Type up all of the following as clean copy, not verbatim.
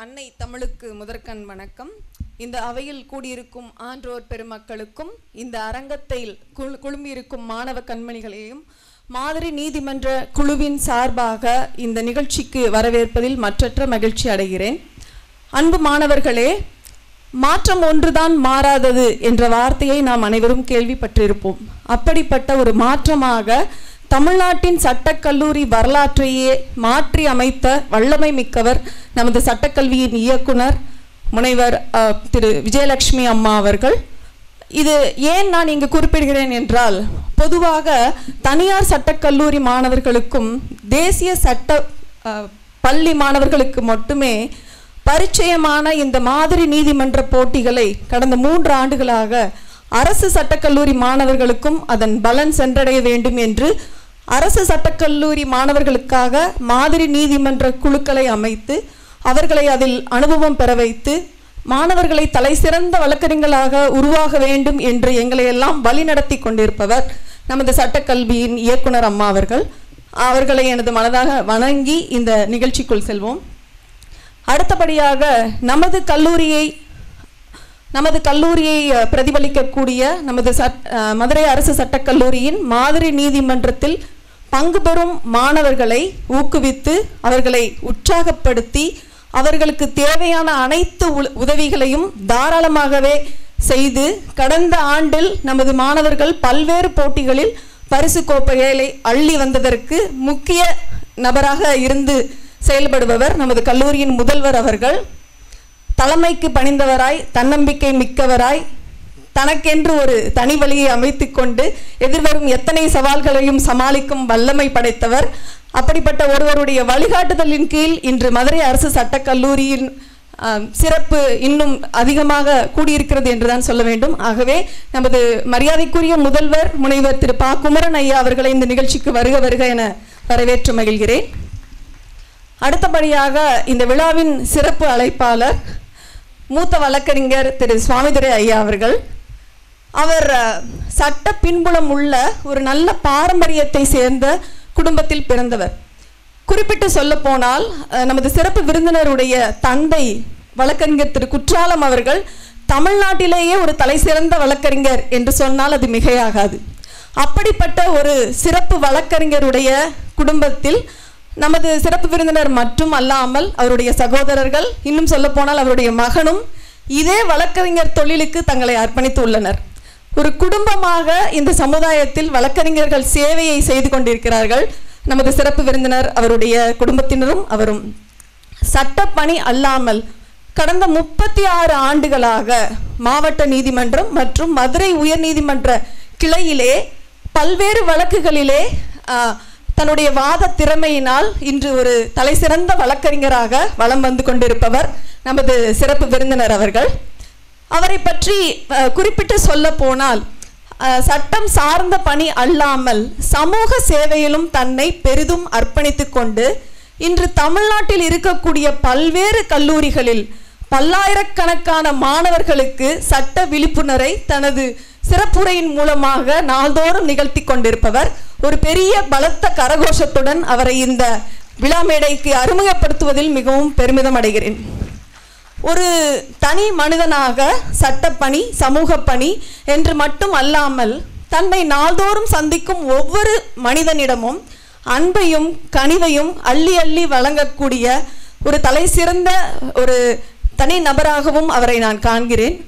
அன்னை தமிழுக்கு முதற்கண் வணக்கம். இந்த அவையில் கூடியிருக்கும் ஆன்றோர் பெருமக்களுக்கும் இந்த அரங்கத்தில் குழுமியிருக்கும் மாணவ கண்மணிகளையும் மாதிரி நீதிமன்ற குழுவின் சார்பாக இந்த நிகழ்ச்சிக்கு வரவேற்பதில் மற்றற்ற மகிழ்ச்சி அடைகிறேன். அன்பு மாணவர்களே, மாற்றம் ஒன்றுதான் மாறாதது என்ற வார்த்தையை நாம் அனைவரும் கேள்விப்பட்டிருப்போம். அப்படிப்பட்ட ஒரு மாற்றமாக தமிழ்நாட்டின் சட்டக்கல்லூரி வரலாற்றையே மாற்றி அமைத்த வல்லமை மிக்கவர் நமது சட்டக்கல்வியின் இயக்குனர் முனைவர் திரு விஜயலட்சுமி அம்மா அவர்கள். இது ஏன் நான் இங்கு குறிப்பிடுகிறேன் என்றால், பொதுவாக தனியார் சட்டக்கல்லூரி மாணவர்களுக்கும் தேசிய சட்ட பள்ளி மாணவர்களுக்கு மட்டுமே பரிச்சயமான இந்த மாதிரி நீதிமன்ற போட்டிகளை கடந்த 3 ஆண்டுகளாக அரசு சட்டக்கல்லூரி மாணவர்களுக்கும் அதன் பலன் சென்றடைய வேண்டும் என்று அரசு சட்டக்கல்லூரி மாணவர்களுக்காக மாதிரி நீதிமன்ற குழுக்களை அமைத்து அவர்களை அதில் அனுபவம் பெற வைத்து மாணவர்களை தலை சிறந்த வழக்கறிஞர்களாக உருவாக வேண்டும் என்று எங்களை எல்லாம் வழிநடத்தி கொண்டிருப்பவர் நமது சட்டக்கல்வியின் இயக்குனர் அம்மா அவர்கள். அவர்களை எனது மனதாக வணங்கி இந்த நிகழ்ச்சிக்குள் செல்வோம். அடுத்தபடியாக நமது கல்லூரியை பிரதிபலிக்கக்கூடிய நமது மதுரை அரசு சட்டக்கல்லூரியின் மாதிரி நீதிமன்றத்தில் பங்கு பெறும் மாணவர்களை ஊக்குவித்து அவர்களை உற்சாகப்படுத்தி அவர்களுக்கு தேவையான அனைத்து உதவிகளையும் தாராளமாகவே செய்து கடந்த ஆண்டில் நமது மாணவர்கள் பல்வேறு போட்டிகளில் பரிசு கோப்பைகளை அள்ளி வந்ததற்கு முக்கிய நபராக இருந்து செயல்படுபவர் நமது கல்லூரியின் முதல்வர் அவர்கள். தலைமைக்கு பணிந்தவராய், தன்னம்பிக்கை மிக்கவராய், தனக்கென்று ஒரு தனி வழியை அமைத்து கொண்டு எதிர்வரும் எத்தனை சவால்களையும் சமாளிக்கும் வல்லமை படைத்தவர். அப்படிப்பட்ட ஒருவருடைய வழிகாட்டுதலின் கீழ் இன்று மதுரை அரசு சட்டக்கல்லூரியின் சிறப்பு இன்னும் அதிகமாக கூடியிருக்கிறது என்றுதான் சொல்ல வேண்டும். ஆகவே நமது மரியாதைக்குரிய முதல்வர் முனைவர் திரு பா. குமரன் ஐயா அவர்களை இந்த நிகழ்ச்சிக்கு வருக வருக என வரவேற்று மகிழ்கிறேன். அடுத்தபடியாக இந்த விழாவின் சிறப்பு அழைப்பாளர் மூத்த வழக்கறிஞர் திரு சுவாமிதுரை ஐயா அவர்கள். அவர் சட்ட பின்புலம் உள்ள ஒரு நல்ல பாரம்பரியத்தை சேர்ந்த குடும்பத்தில் பிறந்தவர். குறிப்பிட்டு சொல்ல போனால் நமது சிறப்பு விருந்தினருடைய தந்தை வழக்கறிஞர் திரு குற்றாலம் அவர்கள் தமிழ்நாட்டிலேயே ஒரு தலை சிறந்த வழக்கறிஞர் என்று சொன்னால் அது மிகையாகாது. அப்படிப்பட்ட ஒரு சிறப்பு வழக்கறிஞருடைய குடும்பத்தில் நமது சிறப்பு விருந்தினர் மட்டும் அல்லாமல் அவருடைய சகோதரர்கள், இன்னும் சொல்ல போனால் அவருடைய மகனும் இதே வழக்கறிஞர் தொழிலுக்கு தங்களை அர்ப்பணித்து உள்ளனர். ஒரு குடும்பமாக இந்த சமுதாயத்தில் வழக்கறிஞர்கள் சேவையை செய்து கொண்டிருக்கிறார்கள். நமது சிறப்பு விருந்தினர் அவருடைய குடும்பத்தினரும் அவரும் சட்டப்பணி அல்லாமல் கடந்த 36 ஆண்டுகளாக மாவட்ட நீதிமன்றம் மற்றும் மதுரை உயர்நீதிமன்ற கிளையிலே பல்வேறு வழக்குகளிலே தன்னுடைய வாத திறமையினால் இன்று ஒரு தலை சிறந்த வழக்கறிஞராக வலம் வந்து கொண்டிருப்பவர் நமது சிறப்பு விருந்தினர் அவர்கள். அவரை பற்றி குறிப்பிட்டு சொல்ல போனால், சட்டம் சார்ந்த பணி அல்லாமல் சமூக சேவையிலும் தன்னை பெரிதும் அர்ப்பணித்து கொண்டு இன்று தமிழ்நாட்டில் இருக்கக்கூடிய பல்வேறு கல்லூரிகளில் பல்லாயிரக்கணக்கான மாணவர்களுக்கு சட்ட விழிப்புணர்வை தனது சிறப்புரையின் மூலமாக நாள்தோறும் நிகழ்த்தி கொண்டிருப்பவர். ஒரு பெரிய பலத்த கரகோஷத்துடன் அவரை இந்த விழா மேடைக்கு அறிமுகப்படுத்துவதில் மிகவும் பெருமிதம் அடைகிறேன். ஒரு தனி மனிதனாக சட்டப்பணி, சமூக பணி என்று மட்டும் அல்லாமல் தன்னை நாள்தோறும் சந்திக்கும் ஒவ்வொரு மனிதனிடமும் அன்பையும் கனிவையும் அள்ளி அள்ளி வழங்கக்கூடிய ஒரு தலை சிறந்த ஒரு தனி நபராகவும் அவரை நான் காண்கிறேன்.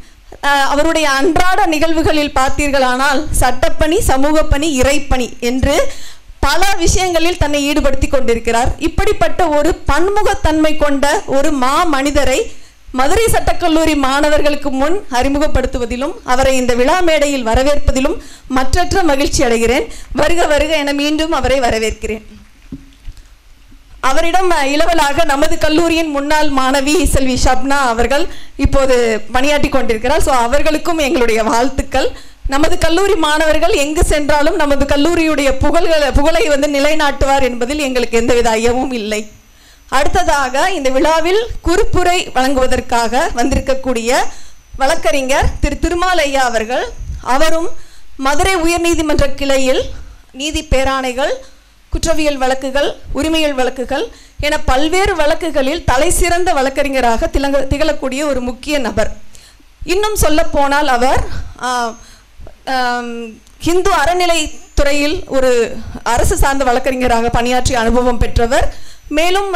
அவருடைய அன்றாட நிகழ்வுகளில் பார்த்தீர்களானால் சட்டப்பணி, சமூக பணி, இறைப்பணி என்று பல விஷயங்களில் தன்னை ஈடுபடுத்தி கொண்டிருக்கிறார். இப்படிப்பட்ட ஒரு பன்முகத்தன்மை கொண்ட ஒரு மனிதரை மதுரை சட்டக்கல்லூரி மாணவர்களுக்கு முன் அறிமுகப்படுத்துவதிலும் அவரை இந்த விழா மேடையில் வரவேற்பதிலும் மற்றற்ற மகிழ்ச்சி அடைகிறேன். வருக வருக என மீண்டும் அவரை வரவேற்கிறேன். அவரிடம் இளவலாக நமது கல்லூரியின் முன்னாள் மாணவி செல்வி ஷப்னா அவர்கள் இப்போது பணியாற்றி கொண்டிருக்கிறார். ஸோ அவர்களுக்கும் எங்களுடைய வாழ்த்துக்கள். நமது கல்லூரி மாணவர்கள் எங்கு சென்றாலும் நமது கல்லூரியுடைய புகழை நிலைநாட்டுவார் என்பதில் எங்களுக்கு எந்தவித ஐயமும் இல்லை. அடுத்ததாக இந்த விழாவில் குறிப்புரை வழங்குவதற்காக வந்திருக்கக்கூடிய வழக்கறிஞர் திரு திருமால் ஐயா அவர்கள். அவரும் மதுரை உயர்நீதிமன்ற கிளையில் நீதி பேராணைகள், குற்றவியல் வழக்குகள், உரிமையல் வழக்குகள் என பல்வேறு வழக்குகளில் தலை சிறந்த வழக்கறிஞராக திகழக்கூடிய ஒரு முக்கிய நபர். இன்னும் சொல்ல போனால் அவர் ஹிந்து அறநிலைத்துறையில் ஒரு அரசு சார்ந்த வழக்கறிஞராக பணியாற்றிய அனுபவம் பெற்றவர். மேலும்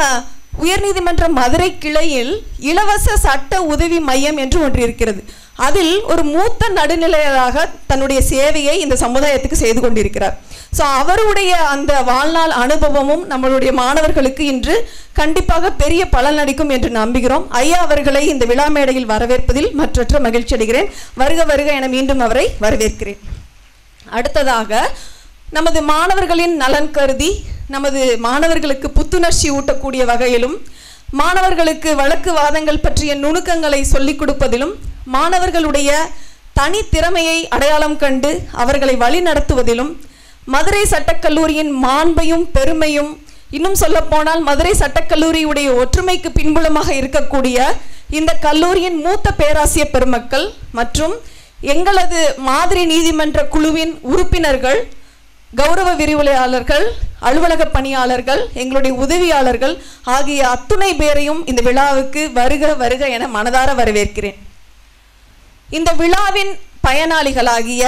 உயர்நீதிமன்ற மதுரை கிளையில் இலவச சட்ட உதவி மையம் என்று ஒன்று இருக்கிறது. அதில் ஒரு மூத்த நடுநிலையராக தன்னுடைய சேவையை இந்த சமுதாயத்துக்கு செய்து கொண்டிருக்கிறார். ஸோ அவருடைய அந்த வாழ்நாள் அனுபவமும் நம்மளுடைய மாணவர்களுக்கு இன்று கண்டிப்பாக பெரிய பலன் அளிக்கும் என்று நம்புகிறோம். ஐயா அவர்களை இந்த விழா மேடையில் வரவேற்பதில் மற்றற்ற மகிழ்ச்சி அடைகிறேன். வருக வருக என மீண்டும் அவரை வரவேற்கிறேன். அடுத்ததாக நமது மாணவர்களின் நலன் கருதி நமது மாணவர்களுக்கு புத்துணர்ச்சி ஊட்டக்கூடிய வகையிலும் மாணவர்களுக்கு வழக்கு வாதங்கள் பற்றிய நுணுக்கங்களை சொல்லிக் கொடுப்பதிலும் மாணவர்களுடைய தனித்திறமையை அடையாளம் கண்டு அவர்களை வழி நடத்துவதிலும் மதுரை சட்டக்கல்லூரியின் மாண்பையும் பெருமையும், இன்னும் சொல்ல போனால் மதுரை சட்டக்கல்லூரியுடைய ஒற்றுமைக்கு பின்புலமாக இருக்கக்கூடிய இந்த கல்லூரியின் மூத்த பேராசிரியர் பெருமக்கள் மற்றும் எங்களது மாதிரி நீதிமன்ற குழுவின் உறுப்பினர்கள், கௌரவ விரிவுரையாளர்கள், அலுவலக பணியாளர்கள், எங்களுடைய உதவியாளர்கள் ஆகிய அத்துணை பேரையும் இந்த விழாவுக்கு வருக வருக என மனதார வரவேற்கிறேன். இந்த விழாவின் பயனாளிகளாகிய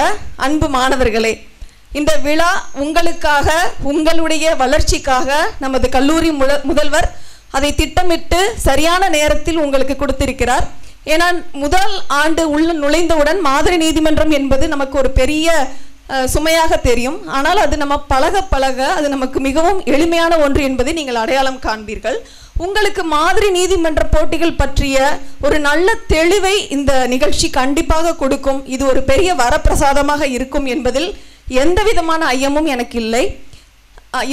அன்பு மாணவர்களே, இந்த விழா உங்களுக்காக, உங்களுடைய வளர்ச்சிக்காக நமது கல்லூரி முதல்வர் அதை திட்டமிட்டு சரியான நேரத்தில் உங்களுக்கு கொடுத்திருக்கிறார். ஏன்னா முதல் ஆண்டு உள்ள நுழைந்தவுடன் மாதிரி நீதிமன்றம் என்பது நமக்கு ஒரு பெரிய சுமையாக தெரியும். ஆனால் அது நம்ம பழக பழக அது நமக்கு மிகவும் எளிமையான ஒன்று என்பதை நீங்கள் அடையாளம் காண்பீர்கள். உங்களுக்கு மாதிரி நீதிமன்ற போட்டிகள் பற்றிய ஒரு நல்ல தெளிவை இந்த நிகழ்ச்சி கண்டிப்பாக கொடுக்கும். இது ஒரு பெரிய வரப்பிரசாதமாக இருக்கும் என்பதில் எந்த விதமான ஐயமும் எனக்கு இல்லை.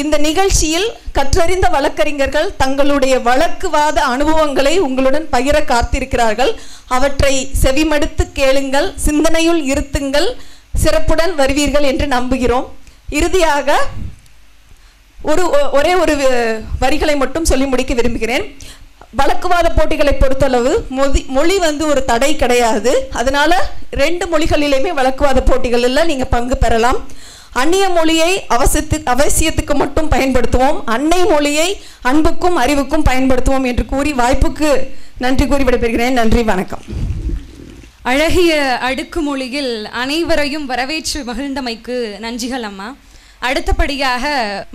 இந்த நிகழ்ச்சியில் கற்றறிந்த வழக்கறிஞர்கள் தங்களுடைய வழக்குவாத அனுபவங்களை உங்களுடன் பகிர காத்திருக்கிறார்கள். அவற்றை செவிமடுத்து கேளுங்கள், சிந்தனையுள் இருத்துங்கள், சிறப்புடன் வருவீர்கள் என்று நம்புகிறோம். இறுதியாக ஒரே ஒரு வரிகளை மட்டும் சொல்லி முடிக்க விரும்புகிறேன். வழக்குவாத போட்டிகளை பொறுத்தளவு மொழி ஒரு தடை கிடையாது. அதனால 2 மொழிகளிலுமே வழக்குவாத போட்டிகளில் நீங்கள் பங்கு பெறலாம். அந்நிய மொழியை அவசியத்துக்கு மட்டும் பயன்படுத்துவோம், அன்னை மொழியை அன்புக்கும் அறிவுக்கும் பயன்படுத்துவோம் என்று கூறி வாய்ப்புக்கு நன்றி கூறி விடைபெறுகிறேன். நன்றி, வணக்கம். அழகிய அடுக்கு மொழியில் அனைவரையும் வரவேற்று மகிழ்ந்தமைக்கு நன்றிகள் அம்மா. அடுத்தபடியாக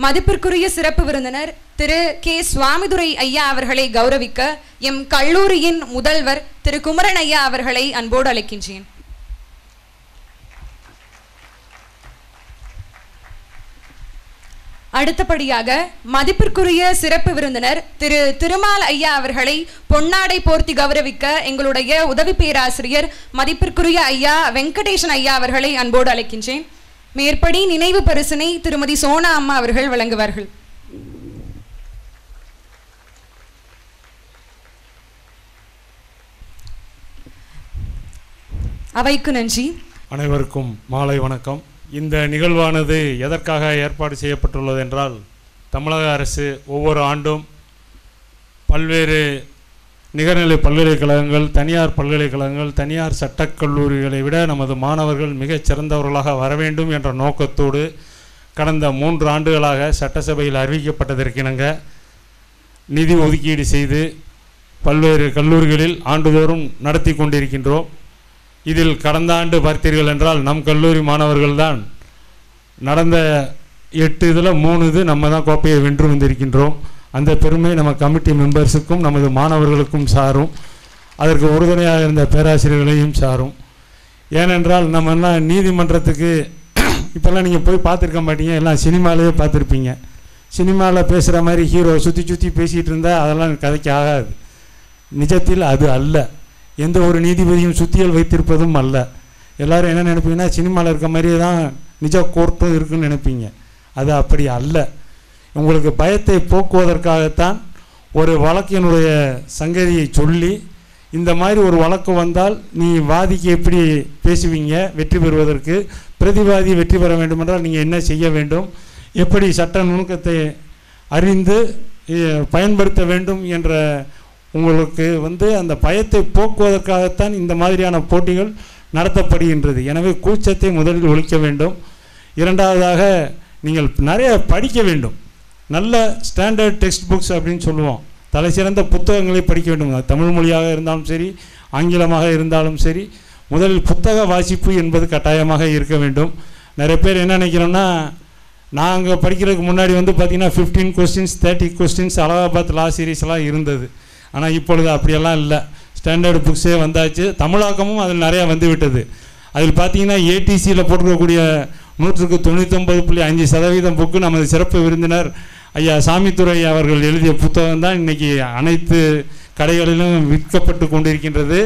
மதிப்பிற்குரிய சிறப்பு விருந்தினர் திரு கே. சுவாமிதுரை ஐயா அவர்களை கௌரவிக்க எம் கல்லூரியின் முதல்வர் திரு குமரன் ஐயா அவர்களை அன்போடு அழைக்கின்றேன். அடுத்தபடியாக மதிப்பிற்குரிய சிறப்பு விருந்தினர் திரு திருமால் ஐயா அவர்களை பொன்னாடை போர்த்தி கௌரவிக்க எங்களுடைய உதவி பேராசிரியர் மதிப்பிற்குரிய ஐயா வெங்கடேசன் ஐயா அவர்களை அன்போடு அழைக்கின்றேன். மேற்படி நினைவு பரிசினை திருமதி சோனா அம்மா அவர்கள் வழங்குவார்கள். அவைக்கு நன்றி. அனைவருக்கும் மாலை வணக்கம். இந்த நிகழ்வானது எதற்காக ஏற்பாடு செய்யப்பட்டுள்ளது என்றால், தமிழக அரசு ஒவ்வொரு ஆண்டும் பல்வேறு நிகர்நிலை பல்கலைக்கழகங்கள், தனியார் பல்கலைக்கழகங்கள், தனியார் சட்டக்கல்லூரிகளை விட நமது மாணவர்கள் மிகச் சிறந்தவர்களாக வர வேண்டும் என்ற நோக்கத்தோடு கடந்த 3 ஆண்டுகளாக சட்டசபையில் அறிவிக்கப்பட்டதற்கிணங்க நிதி ஒதுக்கீடு செய்து பல்வேறு கல்லூரிகளில் ஆண்டுதோறும் நடத்தி கொண்டிருக்கின்றோம். இதில் கடந்த ஆண்டு பார்த்தீர்கள் என்றால் நம் கல்லூரி மாணவர்கள்தான் நடந்த 8 இதில் 3 இது நம்ம தான் கோப்பையை வென்று வந்திருக்கின்றோம். அந்த பெருமை நம்ம கமிட்டி மெம்பர்ஸுக்கும் நமது மாணவர்களுக்கும் சாரும், அதற்கு உறுதுணையாக இருந்த பேராசிரியர்களையும் சாரும். ஏனென்றால் நம்மெல்லாம் நீதிமன்றத்துக்கு இப்போல்லாம் நீங்கள் போய் பார்த்துருக்க மாட்டீங்க, எல்லாம் சினிமாலேயே பார்த்துருப்பீங்க. சினிமாவில் பேசுகிற மாதிரி ஹீரோ சுற்றி பேசிகிட்டு இருந்தால் அதெல்லாம் கதைக்கு ஆகாது. நிஜத்தில் அது அல்ல. எந்த ஒரு நீதிபதியும் சுத்தியல் வைத்திருப்பதும் அல்ல. எல்லோரும் என்ன நினைப்பீங்கன்னா சினிமாவில் இருக்க மாதிரியே தான் நிஜ கோர்ட்டும் இருக்குன்னு நினைப்பீங்க. அது அப்படி அல்ல. உங்களுக்கு பயத்தை போக்குவதற்காகத்தான் ஒரு வழக்கினுடைய சங்கதியை சொல்லி, இந்த மாதிரி ஒரு வழக்கு வந்தால் நீ வாதிக்கு எப்படி பேசுவீங்க வெற்றி பெறுவதற்கு, பிரதிவாதி வெற்றி பெற வேண்டுமென்றால் நீங்கள் என்ன செய்ய வேண்டும், எப்படி சட்ட நுணுக்கத்தை அறிந்து பயன்படுத்த வேண்டும் என்ற உங்களுக்கு அந்த பயத்தை போக்குவதற்காகத்தான் இந்த மாதிரியான போட்டிகள் நடத்தப்படுகின்றது. எனவே கூச்சத்தை முதலில் ஒழிக்க வேண்டும். இரண்டாவதாக நீங்கள் நிறைய படிக்க வேண்டும். நல்ல ஸ்டாண்டர்ட் டெக்ஸ்ட் புக்ஸ் அப்படின்னு சொல்லுவோம், தலை சிறந்த புத்தகங்களை படிக்க வேண்டும். தமிழ் மொழியாக இருந்தாலும் சரி, ஆங்கிலமாக இருந்தாலும் சரி, முதலில் புத்தக வாசிப்பு என்பது கட்டாயமாக இருக்க வேண்டும். நிறைய பேர் என்ன நினைக்கிறோம்னா, நாங்கள் படிக்கிறதுக்கு முன்னாடி வந்து பார்த்திங்கன்னா 15 questions 30 questions அலகாபாத் லா சீரீஸ்லாம் இருந்தது. ஆனால் இப்பொழுது அப்படியெல்லாம் இல்லை, ஸ்டாண்டர்டு புக்ஸே வந்தாச்சு. தமிழாக்கமும் அதில் நிறையா வந்து விட்டது. அதில் பார்த்திங்கன்னா ஏடிசியில் போட்டிருக்கக்கூடிய 99.5% புக்கு நமது சிறப்பு விருந்தினர் ஐயா சாமித்துரை அவர்கள் எழுதிய புத்தகம் தான் இன்றைக்கி அனைத்து கடைகளிலும் விற்கப்பட்டு கொண்டிருக்கின்றது.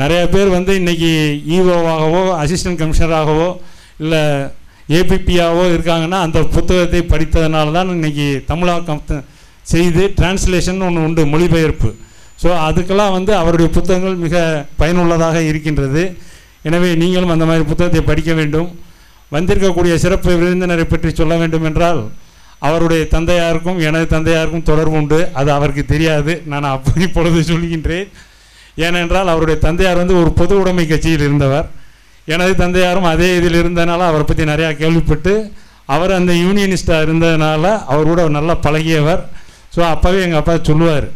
நிறைய பேர் வந்து இன்றைக்கி இஓவாகவோ அசிஸ்டன்ட் கமிஷனராகவோ இல்லை ஏபிபியாவோ இருக்காங்கன்னா அந்த புத்தகத்தை படித்ததுனால தான் இன்றைக்கி தமிழாக்கம் செய்து டிரான்ஸ்லேஷன் ஒன்று உண்டு, மொழிபெயர்ப்பு. ஸோ அதுக்கெல்லாம் வந்து அவருடைய புத்தகங்கள் மிக பயனுள்ளதாக இருக்கின்றது. எனவே நீங்களும் அந்த மாதிரி புத்தகத்தை படிக்க வேண்டும். வந்திருக்கக்கூடிய சிறப்பு விருந்தினரை பற்றி சொல்ல வேண்டும் என்றால், அவருடைய தந்தையாருக்கும் எனது தந்தையாருக்கும் தொடர்பு உண்டு. அது அவருக்கு தெரியாது, நான் இப்பொழுது சொல்கின்றேன். ஏனென்றால் அவருடைய தந்தையார் வந்து ஒரு பொது உடைமை கட்சியில் இருந்தவர். எனது தந்தையாரும் அதே இதில் இருந்ததுனால அவரை பற்றி நிறையா கேள்விப்பட்டு, அவர் அந்த யூனியனிஸ்டாக இருந்ததுனால அவரோட நல்லா பழகியவர். ஸோ அப்போவே எங்கள் அப்பா சொல்லுவார்,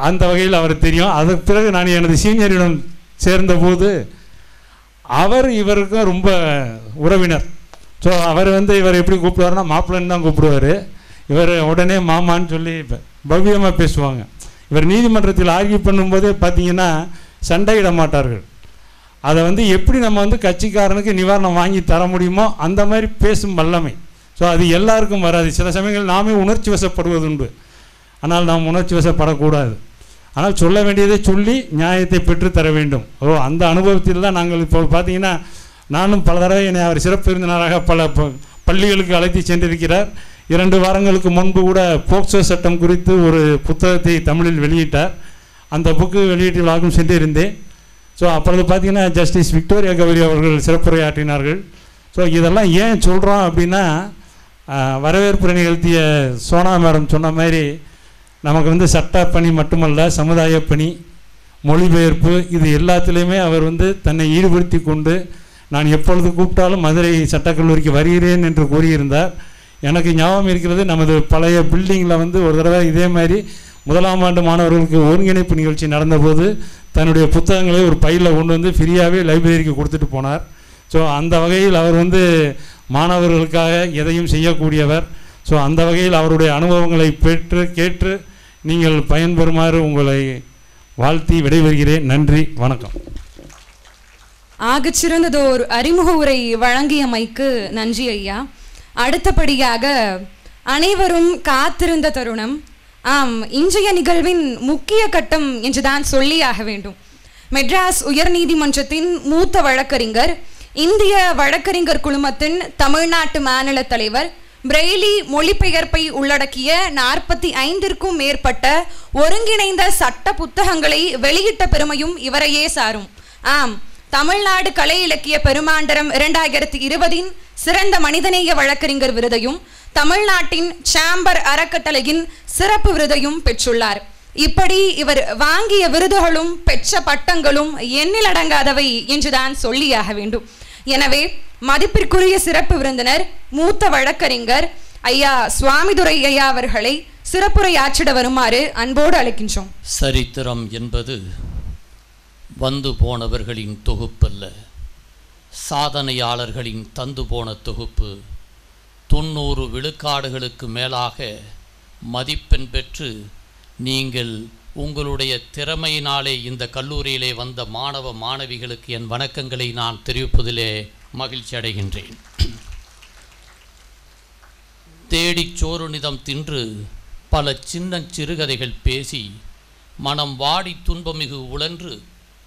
அந்த வகையில் அவர் தெரியும். அதுக்கு பிறகு நான் எனது சீனியரிடம் சேர்ந்தபோது அவர் இவருக்கும் ரொம்ப உறவினர். ஸோ அவர் வந்து இவர் எப்படி கூப்பிடுவார்னா மாப்பிள்ளைன்னு தான் கூப்பிடுவார். இவர் உடனே மாமான்னு சொல்லி பவ்யமாக பேசுவாங்க. இவர் நீதிமன்றத்தில் ஆர்கியூ பண்ணும்போதே பார்த்தீங்கன்னா சண்டையிட மாட்டார்கள். அதை வந்து எப்படி நம்ம வந்து கட்சிக்காரனுக்கு நிவாரணம் வாங்கி தர முடியுமோ அந்த மாதிரி பேசும் வல்லமை. ஸோ அது எல்லாருக்கும் வராது. சில சமயங்கள் நாமே உணர்ச்சி வசப்படுவதுண்டு. ஆனால் நாம் உணர்ச்சி வசப்படக்கூடாது. ஆனால் சொல்ல வேண்டியதை சொல்லி நியாயத்தை பெற்று தர வேண்டும். அந்த அனுபவத்தில் தான் நாங்கள் இப்போ பார்த்தீங்கன்னா, நானும் பல தடவை என்னை அவர் சிறப்பு விருந்தினராக பல பள்ளிகளுக்கு அழைத்து சென்றிருக்கிறார். 2 வாரங்களுக்கு முன்பு கூட போக்சோ சட்டம் குறித்து ஒரு புத்தகத்தை தமிழில் வெளியிட்டார். அந்த புக்கு வெளியீட்டு விழாவுக்கும் சென்றிருந்தேன். ஸோ அப்பொழுது பார்த்திங்கன்னா ஜஸ்டிஸ் விக்டோரியா கௌரி அவர்கள் சிறப்புரையாற்றினார்கள். ஸோ இதெல்லாம் ஏன் சொல்கிறோம் அப்படின்னா, வரவேற்புரை நிகழ்த்திய சோனா மேடம் சொன்ன மாதிரி நமக்கு வந்து சட்ட பணி மட்டுமல்ல, சமுதாய பணி, மொழிபெயர்ப்பு, இது எல்லாத்துலேயுமே அவர் வந்து தன்னை ஈடுபடுத்தி கொண்டு, நான் எப்பொழுது கூப்பிட்டாலும் மதுரை சட்டக்கல்லூரிக்கு வருகிறேன் என்று கூறியிருந்தார். எனக்கு ஞாபகம் இருக்கிறது, நமது பழைய பில்டிங்கில் வந்து ஒரு தடவை இதே மாதிரி 1ஆம் ஆண்டு மாணவர்களுக்கு ஒருங்கிணைப்பு நிகழ்ச்சி நடந்தபோது தன்னுடைய புத்தகங்களை ஒரு பையில் கொண்டு வந்து ஃப்ரீயாகவே லைப்ரரிக்கு கொடுத்துட்டு போனார். ஸோ அந்த வகையில் அவர் வந்து மாணவர்களுக்காக எதையும் செய்யக்கூடியவர். ஸோ அந்த வகையில் அவருடைய அனுபவங்களை பெற்று கேட்டு நீங்கள் பயன்பெறுமாறு உங்களை வாழ்த்தி விடைபெறுகிறேன். நன்றி, வணக்கம். ஆகச்சிறந்ததோர் அறிமுக உரை வழங்கியமைக்கு நன்றி ஐயா. அடுத்தபடியாக அனைவரும் காத்திருந்த தருணம், இன்றைய நிகழ்வின் முக்கிய கட்டம் என்றுதான் சொல்லியாக வேண்டும். மெட்ராஸ் உயர்நீதிமன்றத்தின் மூத்த வழக்கறிஞர், இந்திய வழக்கறிஞர் குழுமத்தின் தமிழ்நாட்டு மாநில தலைவர், பிரெய்லி மொழிபெயர்ப்பை உள்ளடக்கிய 45க்கும் மேற்பட்ட ஒருங்கிணைந்த சட்ட புத்தகங்களை வெளியிட்ட பெருமையும் இவரையே சாரும். தமிழ்நாடு கலை இலக்கிய பெருமாண்டரம் 2020 சிறந்த மனிதநேய வழக்கறிஞர் விருதையும் தமிழ்நாட்டின் சாம்பர் அறக்கட்டளையின் சிறப்பு விருதையும் பெற்றுள்ளார். இப்படி இவர் வாங்கிய விருதுகளும் பெற்ற பட்டங்களும் எண்ணிலடங்காதவை என்றுதான் சொல்லியாக வேண்டும். எனவே மதிப்பிற்குரிய சிறப்பு விருந்தினர், மூத்த வழக்கறிஞர் ஐயா சுவாமிதுரை ஐயா அவர்களை சிறப்புரையாற்றிட வருமாறு அன்போடு அழைக்கின்றோம். சரித்திரம் என்பது வந்து போனவர்களின் தொகுப்பல்ல, சாதனையாளர்களின் தந்து போன தொகுப்பு. 90 விழுக்காடுகளுக்கு மேலாக மதிப்பெண் பெற்று நீங்கள் உங்களுடைய திறமையினாலே இந்த கல்லூரியிலே வந்த மாணவ மாணவிகளுக்கு என் வணக்கங்களை நான் தெரிவிப்பதிலே மகிழ்ச்சி அடைகின்றேன். தேடிச் சோறு நிதம் தின்று பல சின்ன சிறுகதைகள் பேசி மனம் வாடி துன்பமிகு உழன்று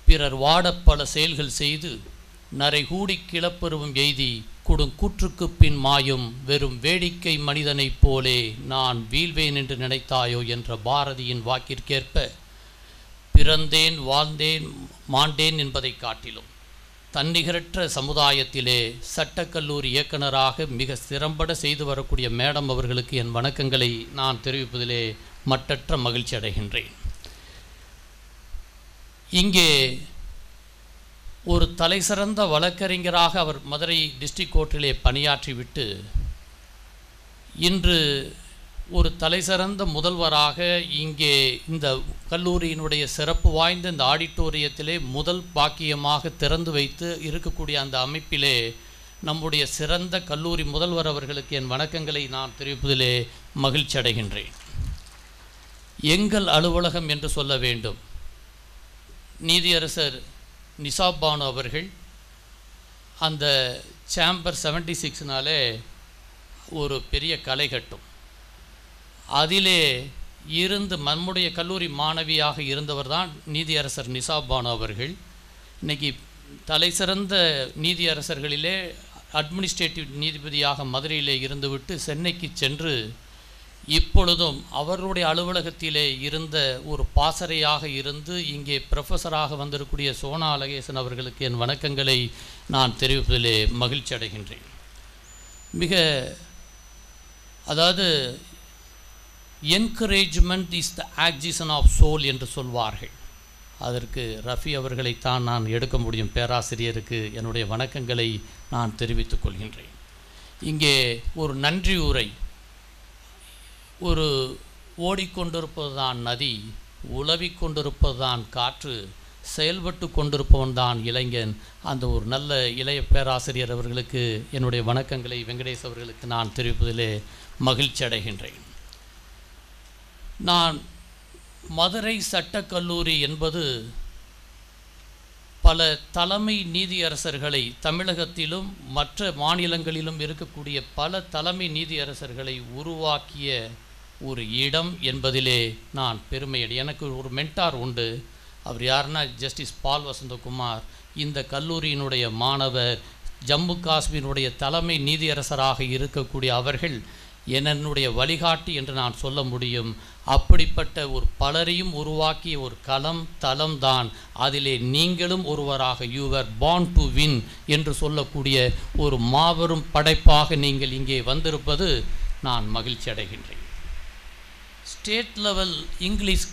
பிறர் வாடப் பல செயல்கள் செய்து நரைகூடி கிளப்பருவம் எய்தி கொடுங்கூற்றுக்கு பின் மாயும் வெறும் வேடிக்கை மனிதனைப் போலே நான் வீழ்வேன் என்று நினைத்தாயோ என்ற பாரதியின் வாக்கிற்கேற்ப பிறந்தேன், வாழ்ந்தேன், மாண்டேன் என்பதை காட்டிலும் தன்னிகரற்ற சமுதாயத்திலே சட்டக்கல்லூரி இயக்குநராக மிக சிறம்பட செய்து வரக்கூடிய மேடம் அவர்களுக்கு என் வணக்கங்களை நான் தெரிவிப்பதிலே மட்டற்ற மகிழ்ச்சி அடைகின்றேன். இங்கே ஒரு தலைசிறந்த வழக்கறிஞராக அவர் மதுரை டிஸ்ட்ரிக்ட் கோர்ட்டிலே பணியாற்றிவிட்டு இன்று ஒரு தலைசிறந்த முதல்வராக இங்கே இந்த கல்லூரியினுடைய சிறப்பு வாய்ந்த இந்த ஆடிட்டோரியத்திலே முதல் பாக்கியமாக திறந்து வைத்து இருக்கக்கூடிய அந்த அமைப்பிலே நம்முடைய சிறந்த கல்லூரி முதல்வர் அவர்களுக்கு என் வணக்கங்களை நான் தெரிவிப்பதிலே மகிழ்ச்சி அடைகின்றேன். எங்கள் அலுவலகம் என்று சொல்ல வேண்டும். நீதியரசர் நிசாப் பானு அவர்கள் அந்த சேம்பர் 76னாலே ஒரு பெரிய கலை கட்டும். அதிலே இருந்து நம்முடைய கல்லூரி மாணவியாக இருந்தவர் தான் நீதியரசர் நிசாப் பானு அவர்கள். இன்றைக்கி தலைசிறந்த நீதியரசர்களிலே அட்மினிஸ்ட்ரேட்டிவ் நீதிபதியாக மதுரையிலே இருந்துவிட்டு சென்னைக்கு சென்று இப்பொழுதும் அவருடைய அலுவலகத்திலே இருந்த ஒரு பாசறையாக இருந்து இங்கே ப்ரொஃபஸராக வந்திருக்கூடிய சோனா அழகேசன் அவர்களுக்கு என் வணக்கங்களை நான் தெரிவிப்பதிலே மகிழ்ச்சி அடைகின்றேன். அதாவது encouragement is the oxygen of soul என்று சொல்வார்கள். அதற்கு ரஃபி அவர்களைத்தான் நான் எடுக்க முடியும். பேராசிரியருக்கு என்னுடைய வணக்கங்களை நான் தெரிவித்துக் கொள்கின்றேன். இங்கே ஒரு நன்றி உரை, ஒரு ஓடிக்கொண்டிருப்பதுதான் நதி, உலவிக் கொண்டிருப்பதுதான் காற்று, செயல்பட்டு கொண்டிருப்பவன் தான் இளைஞன். அந்த ஒரு நல்ல இளைய பேராசிரியர் அவர்களுக்கு என்னுடைய வணக்கங்களை வெங்கடேஷ் அவர்களுக்கு நான் தெரிவிப்பதிலே மகிழ்ச்சி அடைகின்றேன். நான் மதுரை சட்டக்கல்லூரி என்பது பல தலைமை நீதியரசர்களை தமிழகத்திலும் மற்ற மாநிலங்களிலும் இருக்கக்கூடிய பல தலைமை நீதியரசர்களை உருவாக்கிய ஒரு இடம் என்பதிலே நான் பெருமையடை. எனக்கு ஒரு மென்டார் உண்டு. அவர் யாருன்னா ஜஸ்டிஸ் பால் வசந்தகுமார். இந்த கல்லூரியினுடைய மாணவர், ஜம்மு காஷ்மீருடைய தலைமை நீதியரசராக இருக்கக்கூடிய அவர்கள் என்னுடைய வழிகாட்டி என்று நான் சொல்ல முடியும். அப்படிப்பட்ட ஒரு பலரையும் உருவாக்கிய ஒரு தளம் தான். அதிலே நீங்களும் ஒருவராக யூஆர் born to win என்று சொல்லக்கூடிய ஒரு மாபெரும் படைப்பாக நீங்கள் இங்கே வந்திருப்பது நான் மகிழ்ச்சி அடைகின்றேன். State level English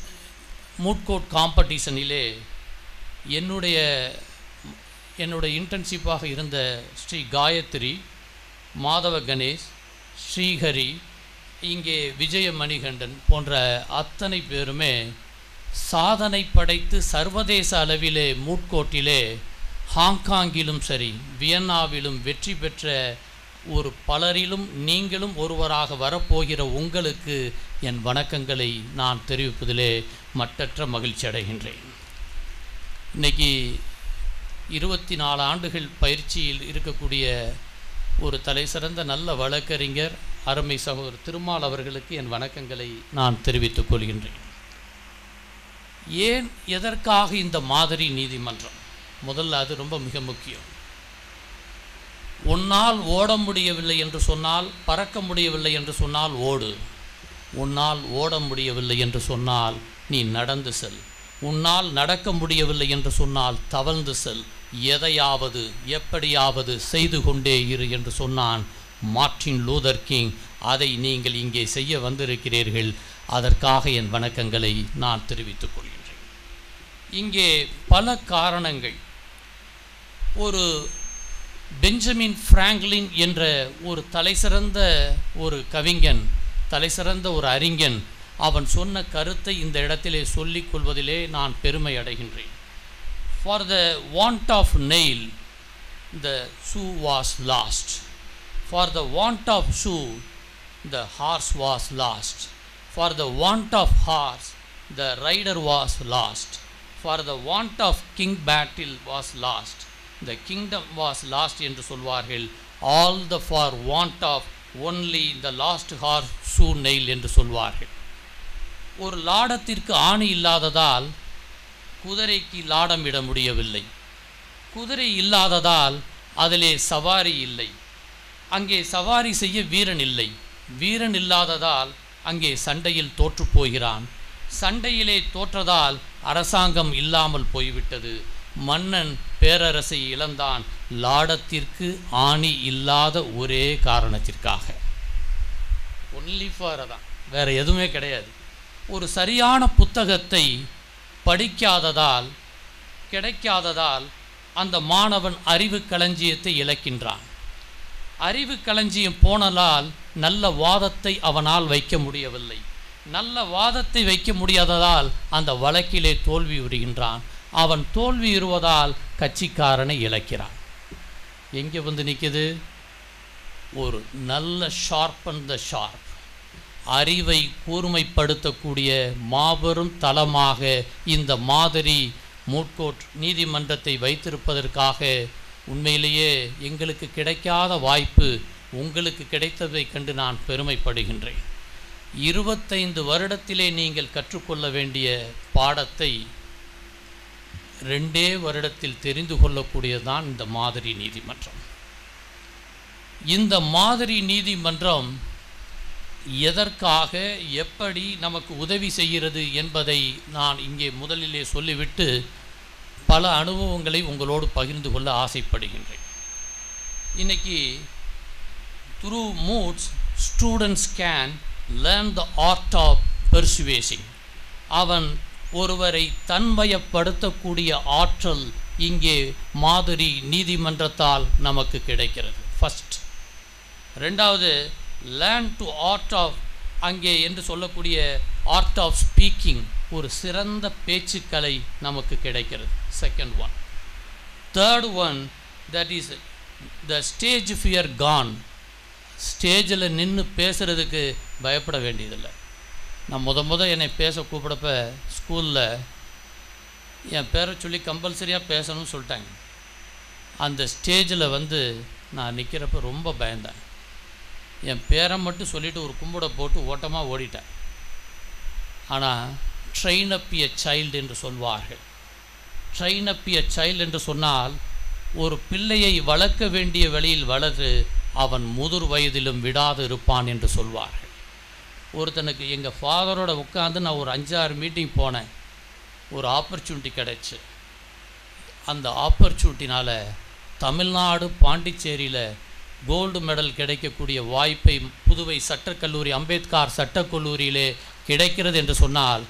moot court காம்படிஷனிலே என்னுடைய இன்டர்ன்ஷிப்பாக இருந்த ஸ்ரீ காயத்ரி, மாதவ கணேஷ், ஸ்ரீஹரி, இங்கே விஜய மணிகண்டன் போன்ற அத்தனை பேருமே சாதனை படைத்து சர்வதேச அளவிலே மூட்கோட்டிலே ஹாங்காங்கிலும் சரி வியன்னாவிலும் வெற்றி பெற்ற ஒரு பலரிலும் நீங்களும் ஒருவராக வரப்போகிற உங்களுக்கு என் வணக்கங்களை நான் தெரிவிப்பதிலே மட்டற்ற மகிழ்ச்சி அடைகின்றேன். இன்றைக்கி 24 ஆண்டுகள் பயிற்சியில் இருக்கக்கூடிய ஒரு தலைசிறந்த நல்ல வழக்கறிஞர் அருமை சகோதரர் திருமால் அவர்களுக்கு என் வணக்கங்களை நான் தெரிவித்துக் கொள்கின்றேன். ஏன் எதற்காக இந்த மாதிரி நீதிமன்றம்? முதல்ல அது ரொம்ப மிக முக்கியம். உன்னால் ஓட முடியவில்லை என்று சொன்னால், பறக்க முடியவில்லை என்று சொன்னால் ஓடு. உன்னால் ஓட முடியவில்லை என்று சொன்னால் நீ நடந்து செல். உன்னால் நடக்க முடியவில்லை என்று சொன்னால் தவழ்ந்து செல். எதையாவது எப்படியாவது செய்து கொண்டே இரு என்று சொன்னான் மார்ட்டின் லூதர் கிங். அதை நீங்கள் இங்கே செய்ய வந்திருக்கிறீர்கள். அதற்காக என் வணக்கங்களை நான் தெரிவித்துக் கொள்கின்றேன். இங்கே பல காரணங்கள். ஒரு பெஞ்சமின் பிராங்க்லின் என்ற ஒரு தலைசிறந்த ஒரு கவிஞன், தலைசிறந்த ஒரு அறிஞன், அவன் சொன்ன கருத்தை இந்த இடத்திலே சொல்லிக் கொள்வதிலே நான் பெருமை அடைகின்றேன். For the want of nail, the shoe was lost. For the want of shoe, the horse was lost. For the want of horse, the rider was lost. For the want of king battle was lost. The kingdom was lost என்று சொல்வார்கள். All the for want of only the lost horse shoe nail என்று சொல்வார்கள். ஒரு லாடத்திற்கு ஆணி இல்லாததால் குதிரைக்கு லாடம் இட முடியவில்லை. குதிரை இல்லாததால் அதிலே சவாரி இல்லை. அங்கே சவாரி செய்ய வீரன் இல்லை. வீரன் இல்லாததால் அங்கே சண்டையில் தோற்று போகிறான். சண்டையிலே தோற்றதால் அரசாங்கம் இல்லாமல் போய்விட்டது. மன்னன் பேரரசை இழந்தான். லாடத்திற்கு ஆணி இல்லாத ஒரே காரணத்திற்காக. ஒன்லி ஃபார் தான், வேறு எதுவுமே கிடையாது. ஒரு சரியான புத்தகத்தை படிக்காததால் கிடைக்காததால் அந்த மாணவன் அறிவு களஞ்சியத்தை இழக்கின்றான். அறிவு களஞ்சியம் போனதால் நல்ல வாதத்தை அவனால் வைக்க முடியவில்லை. நல்ல வாதத்தை வைக்க முடியாததால் அந்த வழக்கிலே தோல்வி உறுகின்றான். அவன் தோல்வியுறுவதால் கட்சிக்காரனை இழக்கிறான். எங்கே வந்து நிற்குது? ஒரு நல்ல ஷார்பன் த ஷார்ப், அறிவை கூர்மைப்படுத்தக்கூடிய மாபெரும் தளமாக இந்த மாதிரி மூட்கோர்ட் நீதிமன்றத்தை வைத்திருப்பதற்காக உண்மையிலேயே எங்களுக்கு கிடைக்காத வாய்ப்பு உங்களுக்கு கிடைத்ததை கண்டு நான் பெருமைப்படுகின்றேன். 25 வருடத்திலே நீங்கள் கற்றுக்கொள்ள வேண்டிய பாடத்தை 2 வருடத்தில் தெரிந்து கொள்ளக்கூடியதுதான் இந்த மாதிரி நீதிமன்றம். இந்த மாதிரி நீதிமன்றம் எதற்காக எப்படி நமக்கு உதவி செய்கிறது என்பதை நான் இங்கே முதலிலே சொல்லிவிட்டு பல அனுபவங்களை உங்களோடு பகிர்ந்து கொள்ள ஆசைப்படுகின்றேன். இன்னைக்கு through moods students can learn the art of persuading. அவன் ஒருவரை தன்வயப்படுத்தக்கூடிய ஆற்றல் இங்கே மாதிரி நீதிமன்றத்தால் நமக்கு கிடைக்கிறது. ஃபர்ஸ்ட். ரெண்டாவது, லேர்ன் டு ஆர்ட் ஆஃப், அங்கே என்று சொல்லக்கூடிய ஆர்ட் ஆஃப் ஸ்பீக்கிங், ஒரு சிறந்த பேச்சுக்கலை நமக்கு கிடைக்கிறது. Second one. Third one, that is the stage fear gone. ஸ்டேஜில் நின்று பேசுகிறதுக்கு பயப்பட வேண்டியதில்லை. நான் என்னை பேச கூப்பிடப்ப ஸ்கூலில் என் பேரை சொல்லி கம்பல்சரியாக பேசணும்னு சொல்லிட்டாங்க. அந்த ஸ்டேஜில் நான் நிற்கிறப்ப ரொம்ப பயந்தேன். என் பேரை மட்டும் சொல்லிவிட்டு ஒரு கும்பிட போட்டு ஓட்டமாக ஓடிட்டேன். ஆனால் ட்ரெயின் அப் எ சைல்டு என்று சொல்வார்கள். ட்ரெயின் அப் எ சைல்டு என்று சொன்னால் ஒரு பிள்ளையை வளர்க்க வேண்டிய வழியில் வளர்த்து அவன் முதிர் வயதிலும் விடாது இருப்பான் என்று சொல்வார்கள். ஒருத்தனுக்கு எங்கள் ஃபாதரோட உட்காந்து நான் ஒரு 5-6 மீட்டிங் போனேன். ஒரு ஆப்பர்ச்சுனிட்டி கிடச்சி. அந்த ஆப்பர்ச்சுனிட்டினால் தமிழ்நாடு பாண்டிச்சேரியில் கோல்டு மெடல் கிடைக்கக்கூடிய வாய்ப்பை புதுவை சட்டக்கல்லூரி, அம்பேத்கர் சட்டக்கல்லூரியிலே கிடைக்கிறது என்று சொன்னால்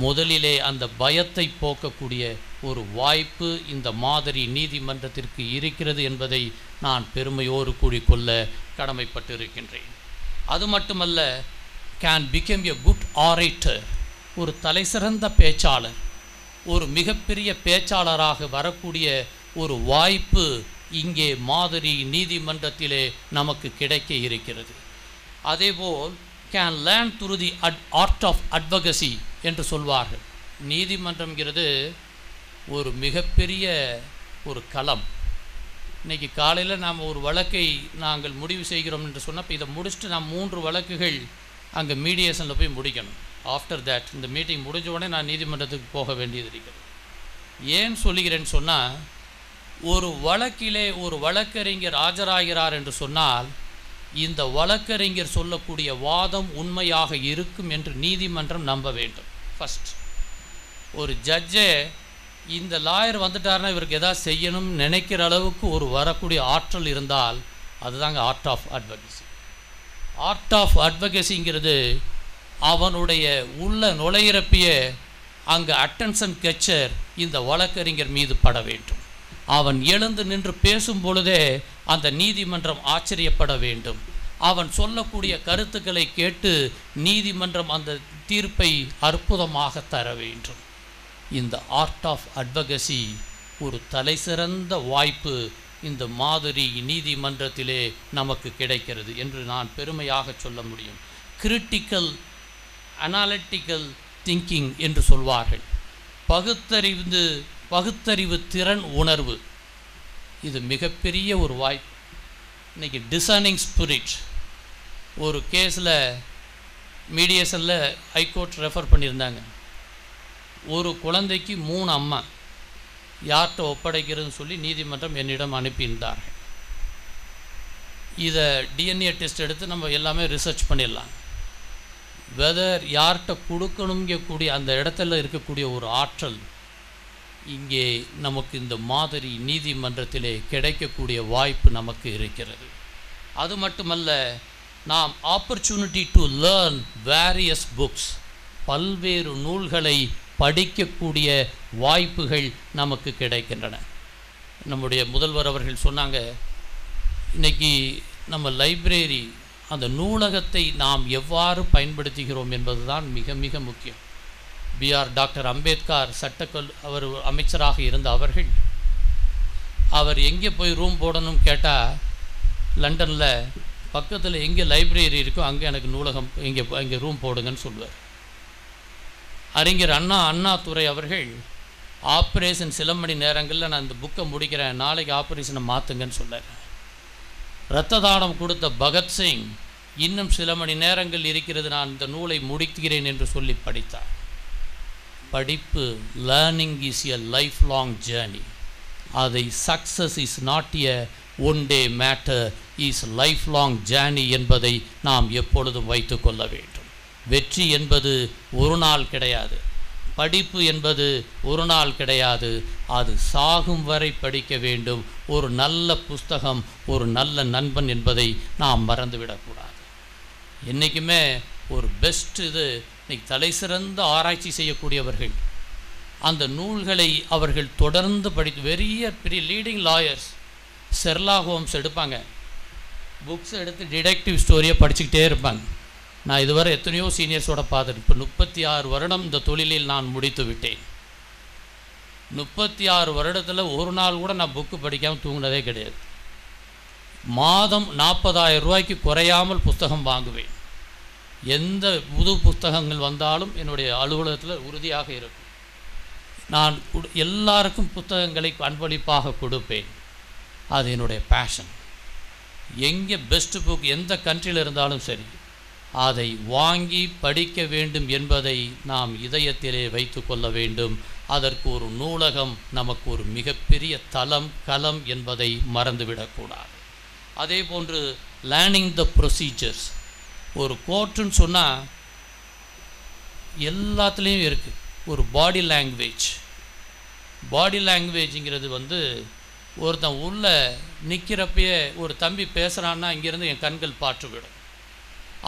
முதலிலே அந்த பயத்தை போக்கக்கூடிய ஒரு வாய்ப்பு இந்த மாதிரி நீதிமன்றத்திற்கு இருக்கிறது என்பதை நான் பெருமையோடு கூறிக்கொள்ள கடமைப்பட்டிருக்கின்றேன். அது மட்டுமல்ல, can become a good orator, ஒரு தலைசிறந்த பேச்சாளர், ஒரு மிகப்பெரிய பேச்சாளராக வரக்கூடிய ஒரு வாய்ப்பு இங்கே மாதிரி நீதிமன்றத்திலே நமக்கு கிடைக்க இருக்கிறது. அதேபோல் can learn through the art of advocacy என்று சொல்வார்கள். நீதிமன்றம்ங்கிறது ஒரு மிகப்பெரிய ஒரு களம். இன்றைக்கி காலையில் நாம் ஒரு வழக்கை நாங்கள் முடிவு செய்கிறோம் என்று சொன்னால், இப்போ இதை முடிச்சுட்டு நான் 3 வழக்குகள் அங்கே மீடியேஷனில் போய் முடிக்கணும். ஆஃப்டர் தேட் இந்த மீட்டிங் முடிஞ்ச உடனே நான் நீதிமன்றத்துக்கு போக வேண்டியது இருக்கிறது. ஏன் சொல்லுகிறேன்னு சொன்னால், ஒரு வழக்கிலே ஒரு வழக்கறிஞர் ஆஜராகிறார் என்று சொன்னால் இந்த வழக்கறிஞர் சொல்லக்கூடிய வாதம் உண்மையாக இருக்கும் என்று நீதிமன்றம் நம்ப வேண்டும். ஃபஸ்ட், ஒரு ஜட்ஜே இந்த லாயர் வந்துட்டாருன்னா இவருக்கு எதாவது செய்யணும்னு நினைக்கிற அளவுக்கு ஒரு வரக்கூடிய ஆற்றல் இருந்தால் அதுதாங்க art of advocacy. Art of அட்வகசிங்கிறது அவனுடைய உள்ள நுழையிறப்பிய அங்கே அட்டென்ஷன் கெச்சர் இந்த வழக்கறிஞர் மீது பட வேண்டும். அவன் எழுந்து நின்று பேசும் பொழுதே அந்த நீதிமன்றம் ஆச்சரியப்பட வேண்டும். அவன் சொல்லக்கூடிய கருத்துக்களை கேட்டு நீதிமன்றம் அந்த தீர்ப்பை அற்புதமாக தர வேண்டும். இந்த ஆர்ட் ஆஃப் அட்வகசி ஒரு தலைசிறந்த வாய்ப்பு இந்த மாதிரி நீதிமன்றத்திலே நமக்கு கிடைக்கிறது என்று நான் பெருமையாக சொல்ல முடியும். கிரிட்டிக்கல் அனாலிட்டிக்கல் திங்கிங் என்று சொல்வார்கள். பகுத்தறிவு திறன் உணர்வு, இது மிகப்பெரிய ஒரு வாய்ப்பு. இன்றைக்கி டிசர்னிங் ஸ்பிரிட், ஒரு கேஸில் மீடியேஷனில் ஹைகோர்ட் ரெஃபர் பண்ணியிருந்தாங்க. ஒரு குழந்தைக்கு 3 அம்மா, யார்கிட்ட ஒப்படைக்கிறதுன்னு சொல்லி நீதிமன்றம் என்னிடம் அனுப்பியிருந்தார்கள். இதை டிஎன்ஏ டெஸ்ட் எடுத்து நம்ம எல்லாமே ரிசர்ச் பண்ணிடலாம். வெதர் யார்கிட்ட கொடுக்கணுங்கக்கூடிய அந்த இடத்துல இருக்கக்கூடிய ஒரு ஆற்றல் இங்கே நமக்கு இந்த மாதிரி நீதிமன்றத்திலே கிடைக்கக்கூடிய வாய்ப்பு நமக்கு இருக்கிறது. அது மட்டுமல்ல, நாம் opportunity to learn various books, பல்வேறு நூல்களை படிக்கக்கூடிய வாய்ப்புகள் நமக்கு கிடைக்கின்றன. நம்முடைய முதல்வர் அவர்கள் சொன்னாங்க, இன்றைக்கி நம்ம லைப்ரரி அந்த நூலகத்தை நாம் எவ்வாறு பயன்படுத்துகிறோம் என்பதுதான் மிக மிக முக்கியம். டாக்டர் அம்பேத்கர் அவர் அமைச்சராக இருந்த அவர் எங்கே போய் ரூம் போடணும் கேட்டால் லண்டனில் பக்கத்தில் எங்கே லைப்ரரி இருக்கோ அங்கே எனக்கு நூலகம் இங்கே ரூம் போடுங்கன்னு சொல்லுவார். அறிஞர் அண்ணாதுரை அவர்கள் ஆப்ரேஷன் சில மணி நேரங்களில் நான் இந்த புக்கை முடிக்கிறேன், நாளைக்கு ஆப்ரேஷனை மாற்றுங்கன்னு சொன்னார். இரத்த தானம் கொடுத்த பகத்சிங் இன்னும் சில மணி நேரங்கள் இருக்கிறது, நான் இந்த நூலை முடிக்கிறேன் என்று சொல்லி படித்தார். படிப்பு learning is a lifelong journey. அதை success is not a one day matter, is lifelong journey என்பதை நாம் எப்பொழுதும் வைத்து கொள்ள வேண்டும். வெற்றி என்பது ஒரு நாள் கிடையாது, படிப்பு என்பது ஒரு நாள் கிடையாது, அது சாகும் வரை படிக்க வேண்டும். ஒரு நல்ல புஸ்தகம், ஒரு நல்ல நண்பன் என்பதை நாம் மறந்துவிடக்கூடாது. என்றைக்குமே ஒரு பெஸ்ட் இன்னைக்கு தலை சிறந்த ஆராய்ச்சி செய்யக்கூடியவர்கள் அந்த நூல்களை அவர்கள் தொடர்ந்து படித்து பெரிய லீடிங் லாயர்ஸ் ஷெர்லாக் ஹோம்ஸ் எடுப்பாங்க, புக்ஸ் எடுத்து டிடெக்டிவ் ஸ்டோரியை படிச்சுக்கிட்டே இருப்பாங்க. நான் இதுவரை எத்தனையோ சீனியர்ஸோட பார்த்துட்டு இப்போ 36 வருடம் இந்த தொழிலில் நான் முடித்து விட்டேன். 36 வருடத்தில் ஒரு நாள் கூட நான் புக்கு படிக்காமல் தூங்கினதே கிடையாது. மாதம் 40,000 ரூபாய்க்கு குறையாமல் புத்தகம் வாங்குவேன். எந்த புது புத்தகங்கள் வந்தாலும் என்னுடைய அலுவலகத்தில் உறுதியாக இருக்கும். நான் எல்லாருக்கும் புத்தகங்களை அன்பளிப்பாக கொடுப்பேன். அது என்னுடைய பேஷன். எங்கே பெஸ்ட் புக் எந்த கண்ட்ரியில் இருந்தாலும் சரி, அதை வாங்கி படிக்க வேண்டும் என்பதை நாம் இதயத்திலே வைத்து கொள்ள வேண்டும். அதற்கு ஒரு நூலகம் நமக்கு ஒரு மிகப்பெரிய களம் என்பதை மறந்துவிடக்கூடாது. அதே போன்று லேர்னிங் த ப்ரொசீஜர்ஸ். ஒரு கோர்ட்டுன்னு சொன்னால் எல்லாத்துலேயும் இருக்குது. ஒரு பாடி லாங்குவேஜுங்கிறது ஒருத்தன் உள்ள நிற்கிறப்பயே ஒரு தம்பி பேசுகிறான்னா இங்கேருந்து என் கண்கள் பாற்றுவிடும்.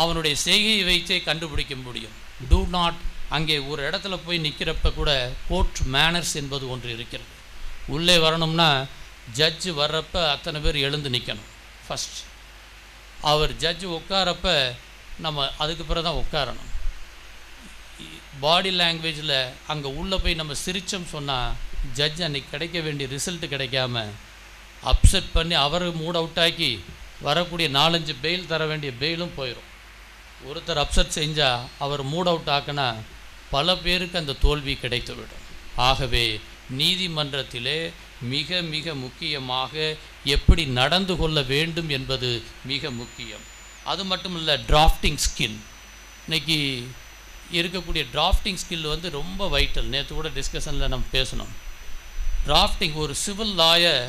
அவனுடைய செய்கையை வைத்தே கண்டுபிடிக்க முடியும். டூ நாட் அங்கே ஒரு இடத்துல போய் நிற்கிறப்ப கூட கோர்ட் மேனர்ஸ் என்பது ஒன்று இருக்கிறது. உள்ளே வரணும்னா ஜட்ஜு வர்றப்ப அத்தனை பேர் எழுந்து நிற்கணும். ஃபஸ்ட் அவர் ஜட்ஜு உட்காரப்ப நம்ம அதுக்கு பிறகு தான் உட்காரணும். பாடி லாங்குவேஜில் அங்கே உள்ளே போய் நம்ம சிரித்தோம் சொன்னால் ஜட்ஜ் அன்றைக்கி கிடைக்க வேண்டிய ரிசல்ட்டு கிடைக்காம அப்செட் பண்ணி அவரை மூட் அவுட் ஆக்கி வரக்கூடிய 4-5 பெயில் தர வேண்டிய பெயிலும் போயிடும். ஒருத்தர் அப்செட் செஞ்சால் அவர் மூட் அவுட் ஆக்கினா பல பேருக்கு அந்த தோல்வி கிடைத்துவிடும். ஆகவே நீதிமன்றத்திலே மிக மிக முக்கியமாக எப்படி நடந்து கொள்ள வேண்டும் என்பது மிக முக்கியம். அது மட்டும் இல்லை, டிராஃப்டிங் ஸ்கில். இன்றைக்கி இருக்கக்கூடிய டிராஃப்டிங் ஸ்கில் ரொம்ப வைட்டல். நேற்று கூட டிஸ்கஷனில் நம்ம பேசணும். டிராஃப்டிங் ஒரு சிவில் லாயர்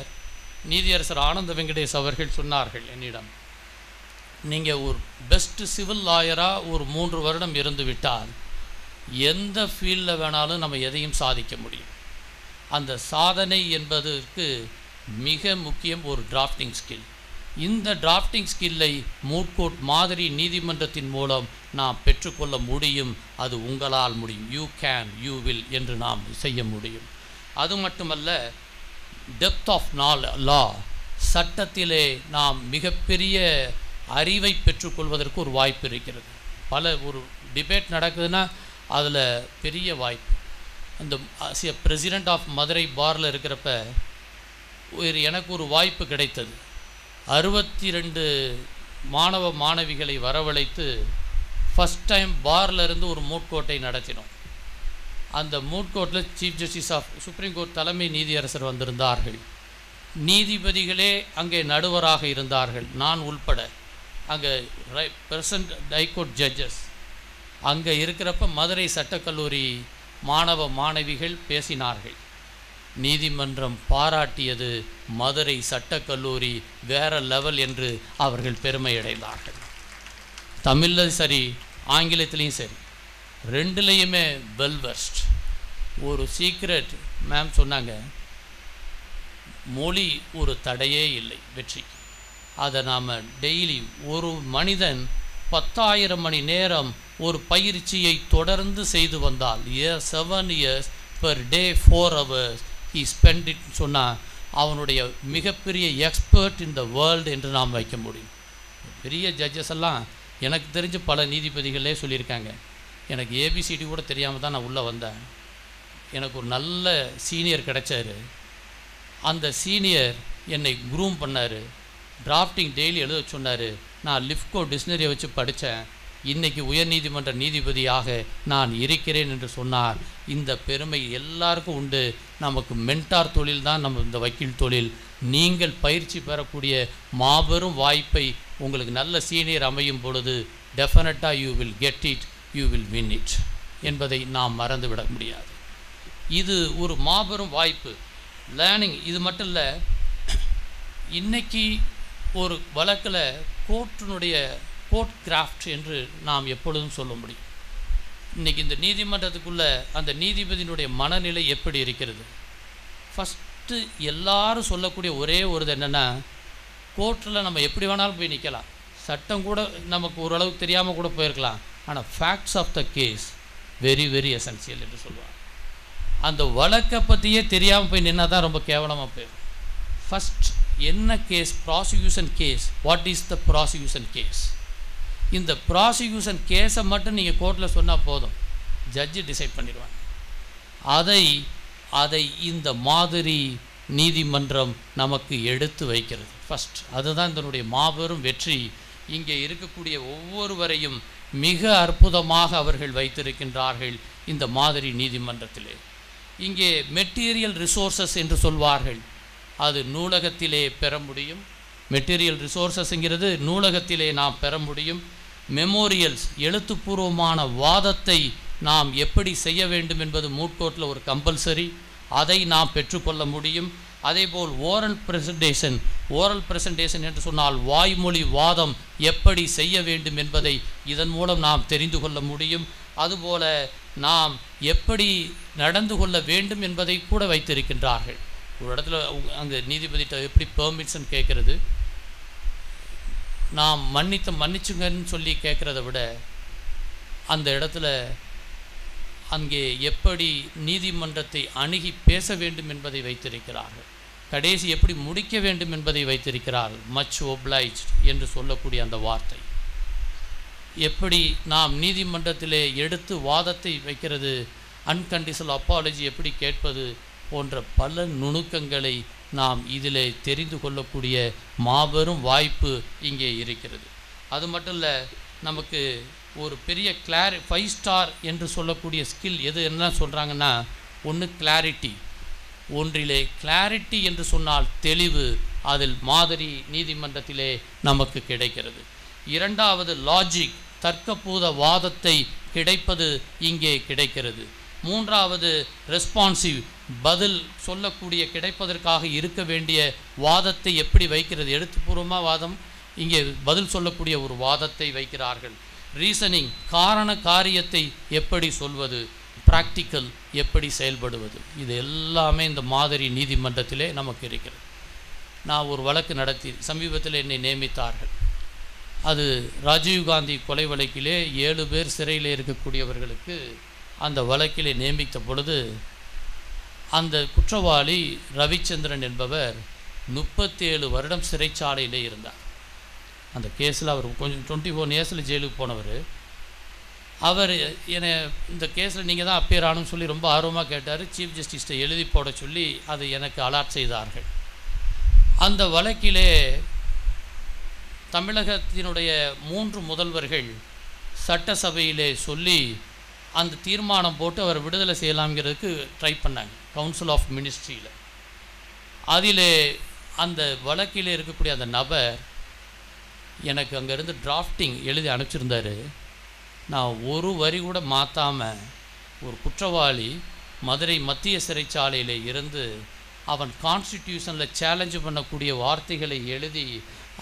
நீதியரசர் ஆனந்த வெங்கடேஷ் அவர்கள் சொன்னார்கள் என்னிடம், நீங்கள் ஒரு பெஸ்ட்டு சிவில் லாயராக ஒரு 3 வருடம் இருந்து விட்டால் எந்த ஃபீல்டில் வேணாலும் நம்ம எதையும் சாதிக்க முடியும். அந்த சாதனை என்பதற்கு மிக முக்கியம் ஒரு டிராஃப்டிங் ஸ்கில். இந்த டிராஃப்டிங் ஸ்கில்லை மூட்கோட் மாதிரி நீதிமன்றத்தின் மூலம் நாம் பெற்றுக்கொள்ள முடியும். அது உங்களால் முடியும். யூ கேன், யூ வில் என்று நாம் செய்ய முடியும். அது மட்டுமல்ல, டெப்த் ஆஃப் லா, சட்டத்திலே நாம் மிகப்பெரிய அறிவை பெற்றுக்கொள்வதற்கு ஒரு வாய்ப்பு இருக்கிறது. ஒரு டிபேட் நடக்குதுன்னா அதில் பெரிய வாய்ப்பு. அந்த பிரசிடெண்ட் ஆஃப் மதுரை பாரில் இருக்கிறப்ப எனக்கு ஒரு வாய்ப்பு கிடைத்தது. 62 மாணவ மாணவிகளை வரவழைத்து ஃபஸ்ட் டைம் பாரில் இருந்து ஒரு மூட்கோட்டை நடத்தினோம். அந்த மூட்கோட்டில் chief justice of supreme court தலைமை நீதியரசர் வந்திருந்தார்கள். நீதிபதிகளே அங்கே நடுவராக இருந்தார்கள், நான் உள்பட. அங்கே பிரசன்ட் ஹைகோர்ட் ஜட்ஜஸ் அங்கே இருக்கிறப்ப மதுரை சட்டக்கல்லூரி மாணவ மாணவிகள் பேசினார்கள். நீதிமன்றம் பாராட்டியது. மதுரை சட்டக்கல்லூரி வேற லெவல் என்று அவர்கள் பெருமையடைந்தார்கள். தமிழில் சரி, ஆங்கிலத்திலையும் சரி, ரெண்டுலேயுமே வெல்வெர்ஸ்ட். ஒரு சீக்ரெட் மேம் சொன்னாங்க, மொழி ஒரு தடையே இல்லை வெற்றிக்கு. அதை நாம் டெய்லி ஒரு மனிதன் 10,000 மணி நேரம் ஒரு பயிற்சியை தொடர்ந்து செய்து வந்தால் 7 years per day 4 hours he spent it சொன்னால் அவனுடைய மிகப்பெரிய எக்ஸ்பர்ட் இன் த வேர்ல்டு என்று நாம் வைக்க முடியும். பெரிய ஜட்ஜஸ் எல்லாம் எனக்கு தெரிஞ்ச பல நீதிபதிகளே சொல்லியிருக்காங்க, எனக்கு ஏபிசிடி கூட தெரியாமல் தான் நான் உள்ளே வந்தேன். எனக்கு ஒரு நல்ல சீனியர் கிடைச்சார். அந்த சீனியர் என்னை க்ரூம் பண்ணார், டிராஃப்டிங் டெய்லி எழுத சொன்னார். நான் லிஃப்கோ டிக்ஷனரியை வச்சு படித்தேன். இன்றைக்கி உயர்நீதிமன்ற நீதிபதியாக நான் இருக்கிறேன் என்று சொன்னார். இந்த பெருமை எல்லாருக்கும் உண்டு. நமக்கு மென்டார் தொழில் தான் நம்ம இந்த வக்கீல் தொழில். நீங்கள் பயிற்சி பெறக்கூடிய மாபெரும் வாய்ப்பை உங்களுக்கு நல்ல சீனியர் அமையும் பொழுது டெஃபினட்டாக you will get it, you will win it என்பதை நாம் மறந்துவிட முடியாது. இது ஒரு மாபெரும் வாய்ப்பு. லேர்னிங் இது மட்டும் இல்லை, இன்றைக்கி ஒரு வழக்கில் கோர்ட் கிராஃப்ட் என்று நாம் எப்பொழுதும் சொல்ல முடியும். இன்றைக்கி இந்த நீதிமன்றத்துக்குள்ளே அந்த நீதிபதியினுடைய மனநிலை எப்படி இருக்கிறது? ஃபஸ்ட்டு எல்லாரும் சொல்லக்கூடிய ஒரே ஒரு இது என்னென்னா, கோர்ட்டில் நம்ம எப்படி வேணாலும் போய் நிற்கலாம், சட்டம் கூட நமக்கு ஓரளவுக்கு தெரியாமல் கூட போயிருக்கலாம், ஆனால் facts of the case very very essential என்று சொல்லுவாங்க. அந்த வழக்கை பற்றியே தெரியாமல் போய் நின்னா தான் ரொம்ப கேவலமாக போயிடும். ஃபஸ்ட் என்ன case? Prosecution case. What is the prosecution case? இந்த ப்ராசிக்யூஷன் கேஸை மட்டும் நீங்கள் கோர்ட்டில் சொன்னால் போதும், ஜட்ஜு டிசைட் பண்ணிடுவாங்க. அதை இந்த மாதிரி நீதிமன்றம் நமக்கு எடுத்து வைக்கிறது. ஃபஸ்ட் அதுதான் இதனுடைய மாபெரும் வெற்றி. இங்கே இருக்கக்கூடிய ஒவ்வொருவரையும் மிக அற்புதமாக அவர்கள் வைத்திருக்கின்றார்கள் இந்த மாதிரி நீதிமன்றத்திலே. இங்கே மெட்டீரியல் ரிசோர்ஸஸ் என்று சொல்வார்கள், அது நூலகத்திலே பெற முடியும். மெட்டீரியல் ரிசோர்ஸஸ்ங்கிறது நூலகத்திலே நாம் பெற முடியும். மெமோரியல்ஸ், எழுத்துப்பூர்வமான வாதத்தை நாம் எப்படி செய்ய வேண்டும் என்பது மூட்கோட்டில் ஒரு கம்பல்சரி, அதை நாம் பெற்றுக்கொள்ள முடியும். அதேபோல் ஓரல் ப்ரெசன்டேஷன் என்று சொன்னால் வாய்மொழி வாதம் எப்படி செய்ய வேண்டும் என்பதை இதன் மூலம் நாம் தெரிந்து கொள்ள முடியும். அதுபோல நாம் எப்படி நடந்து கொள்ள வேண்டும் என்பதை கூட வைத்திருக்கின்றார்கள். ஒரு இடத்துல அங்கே நீதிபதிட்ட எப்படி பெர்மிஷன் கேட்குறது, நாம் மன்னிச்சுங்கன்னு சொல்லி கேட்குறத விட அந்த இடத்துல அங்கே எப்படி நீதிமன்றத்தை அணுகி பேச வேண்டும் என்பதை வைத்திருக்கிறார்கள். கடைசி எப்படி முடிக்க வேண்டும் என்பதை வைத்திருக்கிறார்கள். மச் ஒப்ளைஜ்ட் என்று சொல்லக்கூடிய அந்த வார்த்தை. எப்படி நாம் நீதிமன்றத்திலே எடுத்து வாதத்தை வைக்கிறது, அன்கண்டிஷனல் அப்பாலஜி எப்படி கேட்பது போன்ற பல நுணுக்கங்களை நாம் இதில் தெரிந்து கொள்ளக்கூடிய மாபெரும் வாய்ப்பு இங்கே இருக்கிறது. அது மட்டும் இல்லை, நமக்கு ஒரு பெரிய 5 ஸ்டார் என்று சொல்லக்கூடிய ஸ்கில் எது என்ன சொல்கிறாங்கன்னா, ஒன்று கிளாரிட்டி. ஒன்றிலே கிளாரிட்டி என்று சொன்னால் தெளிவு, அதில் மாதிரி நீதிமன்றத்திலே நமக்கு கிடைக்கிறது. இரண்டாவது லாஜிக், தர்க்கபூத வாதத்தை கிடைப்பது இங்கே கிடைக்கிறது. மூன்றாவது ரெஸ்பான்சிவ், பதில் சொல்லக்கூடிய கிடைப்பதற்காக இருக்க வேண்டிய வாதத்தை எப்படி வைக்கிறது, எழுத்துப்பூர்வமாக வாதம், இங்கே பதில் சொல்லக்கூடிய ஒரு வாதத்தை வைக்கிறார்கள். ரீசனிங், காரண காரியத்தை எப்படி சொல்வது, ப்ராக்டிக்கல் எப்படி செயல்படுவது, இது எல்லாமே இந்த மாதிரி நீதிமன்றத்திலே நமக்கு இருக்கிறது. நான் ஒரு வழக்கு நடத்தி சமீபத்தில் என்னை நியமித்தார்கள். அது ராஜீவ்காந்தி கொலை வழக்கிலே 7 பேர் சிறையில் இருக்கக்கூடியவர்களுக்கு அந்த வழக்கிலே நியமித்த பொழுது அந்த குற்றவாளி ரவிச்சந்திரன் என்பவர் 37 வருடம் சிறைச்சாலையிலே இருந்தார். அந்த கேஸில் அவர் கொஞ்சம் 24 இயர்ஸில் ஜெயிலுக்கு போனவர். அவர் என்னை இந்த கேஸில் நீங்கள் தான் அப்பியர் ஆகணும்னு சொல்லி ரொம்ப ஆர்வமாக கேட்டார். சீஃப் ஜஸ்டிஸ்ட்டை எழுதி போட சொல்லி அது எனக்கு அலாட் செய்தார்கள். அந்த வழக்கிலே தமிழகத்தினுடைய 3 முதல்வர்கள் சட்டசபையிலே சொல்லி அந்த தீர்மானம் போட்டு அவர் விடுதலை செய்யலாம்ங்கிறதுக்கு ட்ரை பண்ணாங்க கவுன்சில் ஆஃப் மினிஸ்ட்ரியில். அதிலே அந்த வழக்கில் இருக்கக்கூடிய அந்த நபர் எனக்கு அங்கேருந்து டிராஃப்டிங் எழுதி அனுப்பிச்சிருந்தார். நான் ஒரு வரி கூட மாற்றாமல் ஒரு குற்றவாளி மதுரை மத்திய சிறைச்சாலையில் இருந்து அவன் கான்ஸ்டிடியூஷனில் சேலஞ்சு பண்ணக்கூடிய வார்த்தைகளை எழுதி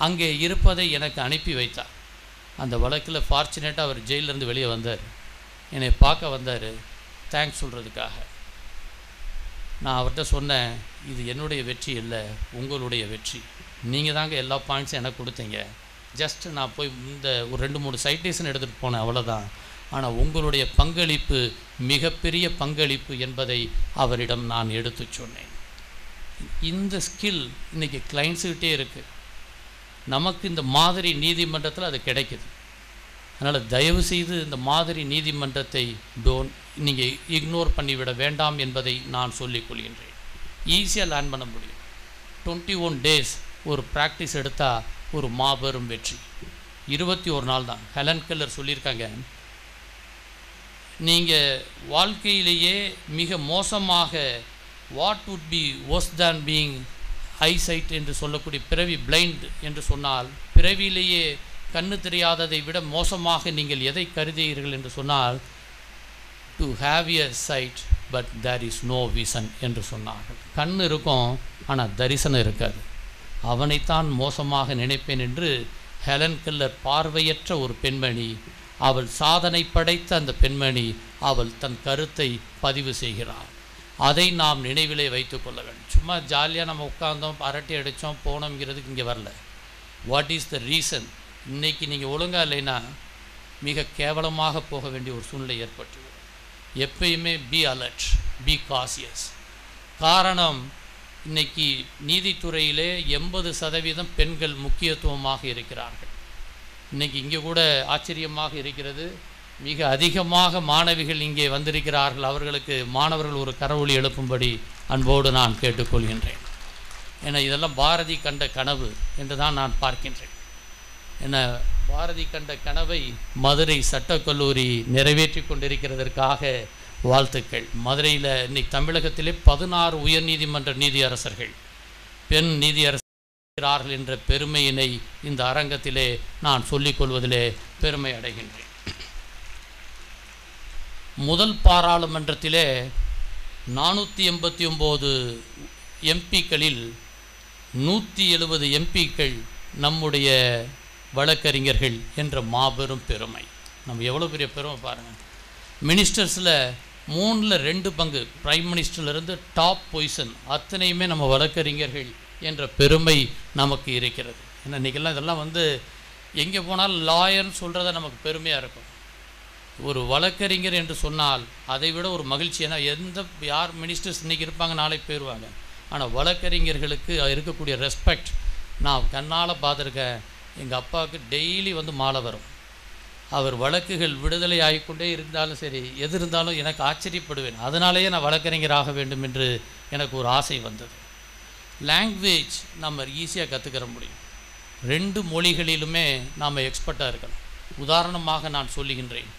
அங்கே இருப்பதை எனக்கு அனுப்பி வைத்தார். அந்த வழக்கில் ஃபார்ச்சுனேட்டாக அவர் ஜெயிலிருந்து வெளியே வந்தார். என்னை பார்க்க வந்தார் தேங்க்ஸ் சொல்கிறதுக்காக. நான் அவர்கிட்ட சொன்னேன், இது என்னுடைய வெற்றி இல்லை, உங்களுடைய வெற்றி. நீங்கள் தாங்க எல்லா பாயிண்ட்ஸும் எனக்கு கொடுத்தீங்க. ஜஸ்ட் நான் போய் இந்த ஒரு 2-3 சைட்டேஷன் எடுத்துகிட்டு போனேன், அவ்வளோதான். ஆனால் உங்களுடைய பங்களிப்பு மிகப்பெரிய பங்களிப்பு என்பதை அவரிடம் நான் எடுத்து சொன்னேன். இந்த ஸ்கில் இன்றைக்கி கிளைண்ட்ஸுக்கிட்டே இருக்குது. நமக்கு இந்த மாதிரி நீதிமன்றத்தில் அது கிடைக்குது. அதனால் தயவு செய்து இந்த மாதிரி நீதிமன்றத்தை நீங்கள் இக்னோர் பண்ணிவிட வேண்டாம் என்பதை நான் சொல்லிக் கொள்கின்றேன். ஈஸியாக லேர்ன் பண்ண முடியும். 21 days ஒரு ப்ராக்டிஸ் எடுத்தால் ஒரு மாபெரும் வெற்றி. 21 நாள் தான். ஹெலன் கெல்லர் சொல்லியிருக்காங்க, நீங்கள் வாழ்க்கையிலேயே மிக மோசமாக what would be worse than being eyesight என்று சொல்லக்கூடிய பிறவி பிளைண்ட் என்று சொன்னால், பிறவியிலேயே கண்ணு தெரியாததை விட மோசமாக நீங்கள் எதை கருதுகிறீர்கள் என்று சொன்னால், to have a sight but there is no vision என்று சொன்னார்கள். கண் இருக்கும் ஆனால் தரிசனம் இருக்காது. அவனைத்தான் மோசமாக நினைப்பேன் என்று ஹெலன் கெல்லர் பார்வையற்ற ஒரு பெண்மணி, அவள் சாதனை படைத்த அந்த பெண்மணி, அவள் தன் கருத்தை பதிவு செய்கிறாள். அதை நாம் நினைவிலே வைத்து கொள்ள வேண்டும். சும்மா ஜாலியாக நம்ம உட்கார்ந்தோம், அரட்டை அடித்தோம், போனோங்கிறதுக்கு இங்கே வரல. What is the reason? இன்றைக்கி நீங்கள் ஒழுங்காக இல்லைன்னா மிக கேவலமாக போக வேண்டிய ஒரு சூழ்நிலை ஏற்பட்டு, எப்பயுமே பி அலர்ட், பி காசியஸ். காரணம், இன்றைக்கி நீதித்துறையிலே 80% பெண்கள் முக்கியத்துவமாக இருக்கிறார்கள். இன்றைக்கி இங்கே கூட ஆச்சரியமாக இருக்கிறது, மிக அதிகமாக மாணவிகள் இங்கே வந்திருக்கிறார்கள். அவர்களுக்கு மாணவர்கள் ஒரு கரவொலி எழுப்பும்படி அன்போடு நான் கேட்டுக்கொள்கின்றேன். ஏன்னா இதெல்லாம் பாரதி கண்ட கனவு என்று தான் நான் பார்க்கின்றேன். ஏன்னா பாரதி கண்ட கனவை மதுரை சட்டக்கல்லூரி நிறைவேற்றி கொண்டிருக்கிறதற்காக வாழ்த்துக்கள். மதுரையில் இன்னைக்கு தமிழகத்திலே 16 உயர்நீதிமன்ற நீதியரசர்கள் பெண் நீதியரசர்கள் என்ற பெருமையினை இந்த அரங்கத்திலே நான் சொல்லிக்கொள்வதிலே பெருமை அடைகின்றேன். முதல் பாராளுமன்றத்திலே 489 எம்பிக்களில் 170 எம்பிக்கள் நம்முடைய வழக்கறிஞர்கள் என்ற மாபெரும் பெருமை. நம்ம எவ்வளோ பெரிய பெருமை பாருங்கள். மினிஸ்டர்ஸில் 3/2 பங்கு, பிரைம் மினிஸ்டர்லேருந்து டாப் பொசிஷன் அத்தனையுமே நம்ம வழக்கறிஞர்கள் என்ற பெருமை நமக்கு இருக்கிறது. ஏன்னா இன்றைக்கெல்லாம் இதெல்லாம் எங்கே போனாலும் லாயர்னு சொல்கிறத நமக்கு பெருமையாக இருக்கும். ஒரு வழக்கறிஞர் என்று சொன்னால் அதை விட ஒரு மகிழ்ச்சி. ஏன்னா யார் மினிஸ்டர்ஸ் இன்றைக்கி இருப்பாங்க, நாளைக்கு போயிடுவாங்க. ஆனால் வழக்கறிஞர்களுக்கு இருக்கக்கூடிய ரெஸ்பெக்ட் நான் கண்ணால் பார்த்துருக்கேன். எங்கள் அப்பாவுக்கு டெய்லி மாலை வரும். அவர் வழக்குகள் விடுதலை ஆகிக்கொண்டே இருந்தாலும் சரி, எது இருந்தாலும் எனக்கு ஆச்சரியப்படுவேன். அதனாலேயே நான் வழக்கறிஞராக வேண்டும் என்று எனக்கு ஒரு ஆசை வந்தது. லாங்குவேஜ் நம்ம ஈஸியாக கற்றுக்கிற முடியும். 2 மொழிகளிலுமே நாம் எக்ஸ்பர்ட்டாக இருக்கணும். உதாரணமாக நான் சொல்லுகின்றேன்,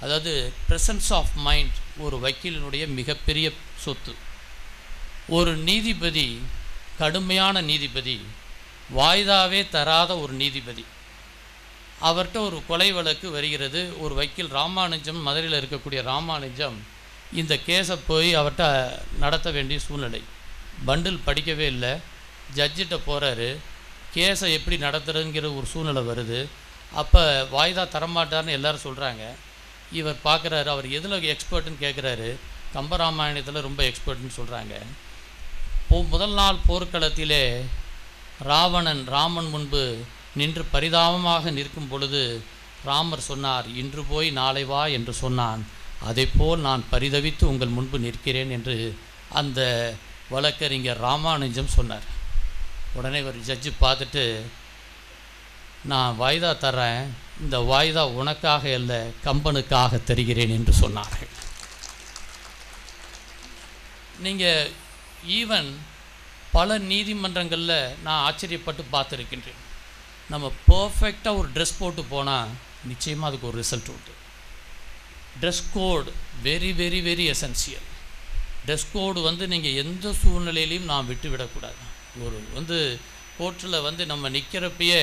அதாவது ப்ரெசன்ஸ் ஆஃப் மைண்ட் ஒரு வக்கீலினுடைய மிகப்பெரிய சொத்து. ஒரு நீதிபதி, கடுமையான நீதிபதி, வாய்தாவே தராத ஒரு நீதிபதி, அவர்கிட்ட ஒரு கொலை வழக்கு வருகிறது. ஒரு வக்கீல் ராமானுஜம், மதுரையில் இருக்கக்கூடிய ராமானுஜம் இந்த கேஸை போய் அவர்கிட்ட நடத்த வேண்டிய சூழ்நிலை. பண்டில் படிக்கவே இல்லை. ஜட்ஜிட்ட போகிறாரு, கேஸை எப்படி நடத்துறதுங்கிற ஒரு சூழ்நிலை வருது. அப்போ வாய்தா தரமாட்டார்னு எல்லோரும் சொல்கிறாங்க. இவர் பார்க்குறாரு, அவர் எதில் எக்ஸ்பர்ட்டுன்னு கேட்குறாரு. கம்பராமாயணத்தில் ரொம்ப எக்ஸ்பர்ட்னு சொல்கிறாங்க. முதல் நாள் போர்க்களத்திலே ராமன் முன்பு நின்று பரிதாபமாக நிற்கும் பொழுது ராமர் சொன்னார், இன்று போய் நாளை வா என்று சொன்னான். அதைப்போல் நான் பரிதவித்து உங்கள் முன்பு நிற்கிறேன் என்று அந்த வழக்கறிஞர் ராமானுஜம் சொன்னார். உடனே ஒரு ஜட்ஜு பார்த்துட்டு, நான் வாய்தா தர்றேன், இந்த வாய்தா உனக்காக அல்ல கம்பனுக்காக தருகிறேன் என்று சொன்னார்கள். நீங்கள் ஈவன் பல நீதிமன்றங்களில் நான் ஆச்சரியப்பட்டு பார்த்துருக்கின்றேன். நம்ம பர்ஃபெக்டாக ஒரு ட்ரெஸ் போட்டு போனால் நிச்சயமாக அதுக்கு ஒரு ரிசல்ட் உண்டு. Dress code very very very essential. Dress code நீங்கள் எந்த சூழ்நிலையிலையும் நான் விட்டு விடக்கூடாது. ஒரு கோர்ட்டில் நம்ம நிற்கிறப்பயே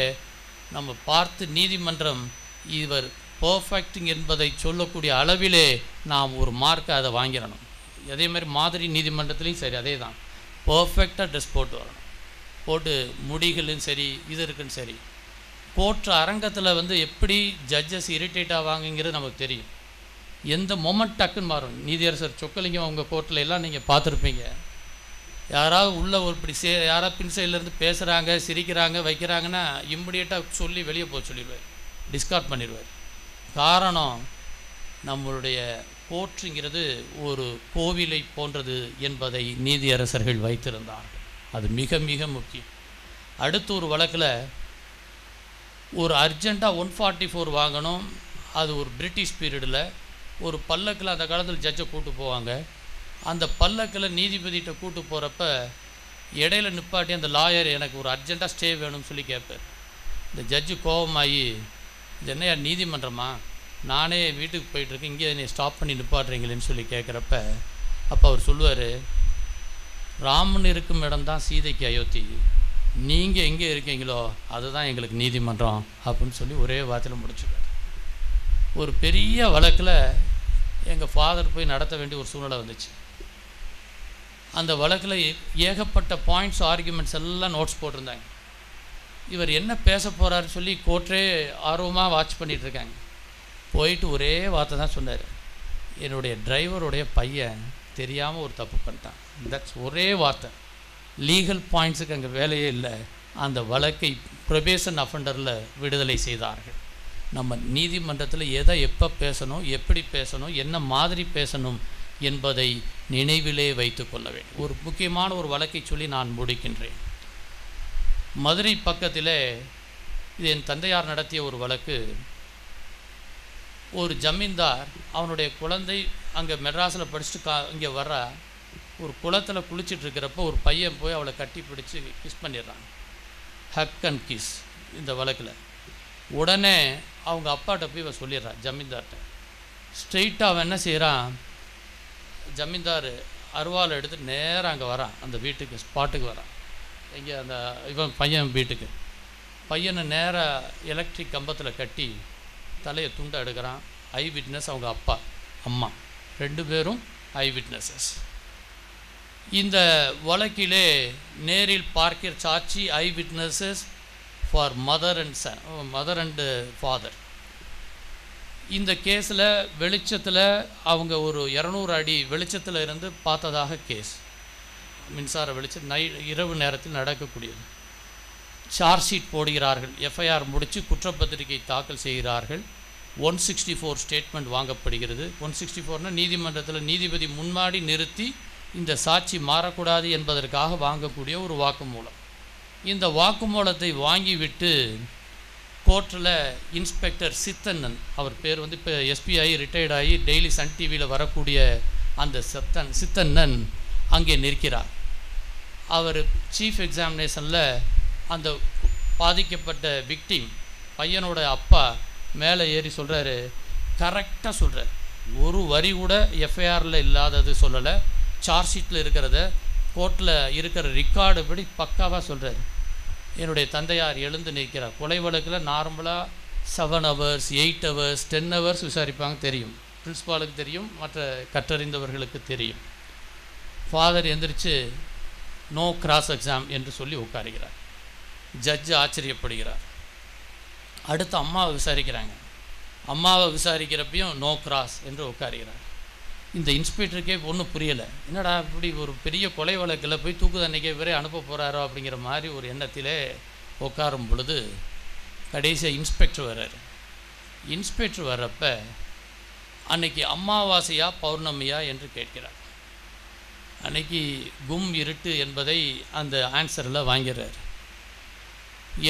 நம்ம பார்த்து நீதிமன்றம் இவர் பர்ஃபெக்ட் என்பதை சொல்லக்கூடிய அளவிலே நாம் ஒரு மார்க்கை அதை வாங்கிடணும். அதே மாதிரி மாதிரி நீதிமன்றத்துலேயும் சரி அதே தான். பர்ஃபெக்டாக ட்ரெஸ் போட்டு வரணும். போட்டு முடிகளும் சரி இது இருக்குன்னு சரி. கோர்ட் அரங்கத்தில் எப்படி ஜட்ஜஸ் இரிட்டேட் ஆவாங்கங்கிறது நமக்கு தெரியும். எந்த மொமெண்ட் டக்குன்னு மாறும். நீதியரசர் சொக்கலிங்கம் அவங்க கோர்ட்டில் எல்லாம் நீங்கள் பார்த்துருப்பீங்க. யாராவது உள்ள இப்படி யாராவது பின் சைட்லேருந்து பேசுகிறாங்க, சிரிக்கிறாங்க, வைக்கிறாங்கன்னா இம்மிடியேட்டாக சொல்லி வெளியே போக சொல்லிடுவார், டிஸ்கார்ட் பண்ணிடுவார். காரணம், நம்மளுடைய கோர்ட்டுங்கிறது ஒரு கோவிலை போன்றது என்பதை நீதியரசர்கள் வைத்திருந்தார்கள். அது மிக மிக முக்கியம். அடுத்த ஒரு வழக்கில் ஒரு அர்ஜெண்ட்டாக 144 வாங்கணும். அது ஒரு பிரிட்டிஷ் பீரியடில் ஒரு பல்லக்கில் அந்த காலத்தில் ஜட்ஜை கூப்பிட்டு போவாங்க. அந்த பல்லக்கில் நீதிபதிகிட்ட கூப்பிட்டு போகிறப்ப இடையில நிப்பாட்டி அந்த லாயர் எனக்கு ஒரு அர்ஜெண்ட்டாக ஸ்டே வேணும்னு சொல்லி கேட்பார். இந்த ஜட்ஜு கோபமாகி, இது என்னையா நீதிமன்றமா, நானே வீட்டுக்கு போயிட்டுருக்கேன், இங்கே என்னை ஸ்டாப் பண்ணி நிப்பாட்டுறீங்களேன்னு சொல்லி கேட்குறப்ப அப்போ அவர் சொல்லுவார், ராமன் இருக்கும் இடம் தான் சீதைக்கு அயோத்தி, நீங்கள் எங்கே இருக்கீங்களோ அதுதான் எங்களுக்கு நீதிமன்றம் அப்படின்னு சொல்லி ஒரே வார்த்தையில் முடிச்சுக்கார். ஒரு பெரிய வழக்கில் எங்கள் ஃபாதர் போய் நடத்த வேண்டிய ஒரு சூழ்நிலை வந்துச்சு. அந்த வழக்கில் ஏகப்பட்ட பாயிண்ட்ஸ் ஆர்குமெண்ட்ஸ் எல்லாம் நோட்ஸ் போட்டிருந்தாங்க. இவர் என்ன பேச போகிறாருன்னு சொல்லி கோர்ட்டே ஆர்வமாக வாட்ச் பண்ணிகிட்ருக்காங்க. போயிட்டு ஒரே வார்த்தை தான் சொன்னார், என்னுடைய டிரைவருடைய பையன் தெரியாமல் ஒரு தப்பு பண்ணிட்டான். தட்ஸ் ஒரே வார்த்தை. லீகல் பாயிண்ட்ஸுக்கு அங்கே வேலையே இல்லை. அந்த வழக்கை ப்ரொபேஷன் அஃபெண்டரில் விடுதலை செய்தார்கள். நம்ம நீதிமன்றத்தில் எதை எப்போ பேசணும், எப்படி பேசணும், என்ன மாதிரி பேசணும் என்பதை நினைவிலே வைத்து கொள்ள வேண்டும். ஒரு முக்கியமான ஒரு வழக்கை சொல்லி நான் முடிக்கின்றேன். மதுரை பக்கத்தில் இது என் தந்தையார் நடத்திய ஒரு வழக்கு. ஒரு ஜமீன்தார் அவனுடைய குழந்தை அங்கே மெட்ராஸில் படிச்சுட்டு இங்கே வர்ற ஒரு குளத்தில் குளிச்சுட்டு இருக்கிறப்போ ஒரு பையன் போய் அவளை கட்டி பிடிச்சி கிஸ் பண்ணிடுறான். ஹக் அண்ட் கிஸ் இந்த வழக்கில். உடனே அவங்க அப்பாட்ட போய் இவன் சொல்லிடுறான் ஜமீன்தார்கிட்ட. ஸ்ட்ரெயிட்டாக அவன் என்ன செய்கிறான், ஜமீன்தார் அருவாலை எடுத்து நேராக அங்கே வரான், அந்த வீட்டுக்கு ஸ்பாட்டுக்கு வரான், இங்கே அந்த இவன் பையன் வீட்டுக்கு. பையனை நேராக எலக்ட்ரிக் கம்பத்தில் கட்டி தலையை துண்டை எடுக்கிறான். ஐ விட்னஸ் அவங்க அப்பா அம்மா 2 பேரும் ஐ விட்னஸஸ். இந்த வழக்கிலே நேரில் பார்க்கிற சாட்சி eyewitnesses for mother and father. இந்த கேஸில் வெளிச்சத்தில் அவங்க ஒரு 200 அடி வெளிச்சத்தில் இருந்து பார்த்ததாக கேஸ். மின்சார வெளிச்சம் இரவு நேரத்தில் நடக்கக்கூடியது. சார்ஜ் ஷீட் போடுகிறார்கள், எஃப்ஐஆர் முடித்து குற்றப்பத்திரிகை தாக்கல் செய்கிறார்கள். 164 ஸ்டேட்மெண்ட் வாங்கப்படுகிறது. 164னால் நீதிமன்றத்தில் நீதிபதி முன்னாடி நிறுத்தி இந்த சாட்சி மாறக்கூடாது என்பதற்காக வாங்கக்கூடிய ஒரு வாக்குமூலம். இந்த வாக்குமூலத்தை வாங்கிவிட்டு கோர்ட்டில் இன்ஸ்பெக்டர் சித்தண்ணன், அவர் பேர் வந்து இப்போ எஸ்பிஐ ரிட்டையர்ட் ஆகி டெய்லி சன் டிவியில் வரக்கூடிய அந்த சித்தண்ணன் அங்கே நிற்கிறார். அவர் சீஃப் எக்ஸாமினேஷனில் அந்த பாதிக்கப்பட்ட விக்டிம் பையனோட அப்பா மேலே ஏறி சொல்கிறாரு, கரெக்டாக சொல்கிறார், ஒரு வரி கூட எஃப்ஐஆரில் இல்லாதது சொல்லலை, சார்ஜ் ஷீட்டில் இருக்கிறத கோர்ட்டில் இருக்கிற ரெக்கார்டு படி பக்காவாக சொல்கிறார். என்னுடைய தந்தையார் எழுந்து நிற்கிறார். கொலை வழக்கில் நார்மலாக 7 hours 8 hours 10 hours விசாரிப்பாங்க, தெரியும், பிரின்ஸ்பாலுக்கு தெரியும், மற்ற கற்றறிந்தவர்களுக்கு தெரியும். ஃபாதர் எந்திரிச்சு நோ கிராஸ் எக்ஸாம் என்று சொல்லி உட்காருகிறார். ஜட்ஜு ஆச்சரியப்படுகிறார். அடுத்து அம்மாவை விசாரிக்கிறாங்க. அம்மாவை விசாரிக்கிறப்பையும் நோ கிராஸ் என்று உட்காருகிறார். இந்த இன்ஸ்பெக்டருக்கே ஒன்றும் புரியலை, என்னடா இப்படி ஒரு பெரிய கொலை வழக்கில் போய் தூக்கு தண்டனைக்கு இவரே அனுப்ப போகிறாரோ அப்படிங்கிற மாதிரி ஒரு எண்ணத்திலே உட்காரும் பொழுது கடைசியாக இன்ஸ்பெக்டர் வர்றார். இன்ஸ்பெக்டர் வர்றப்ப அன்னைக்கு அமாவாசையா பௌர்ணமியா என்று கேட்கிறார். அன்னைக்கு கும் இருட்டு என்பதை அந்த ஆன்சரில் வாங்கிறார்.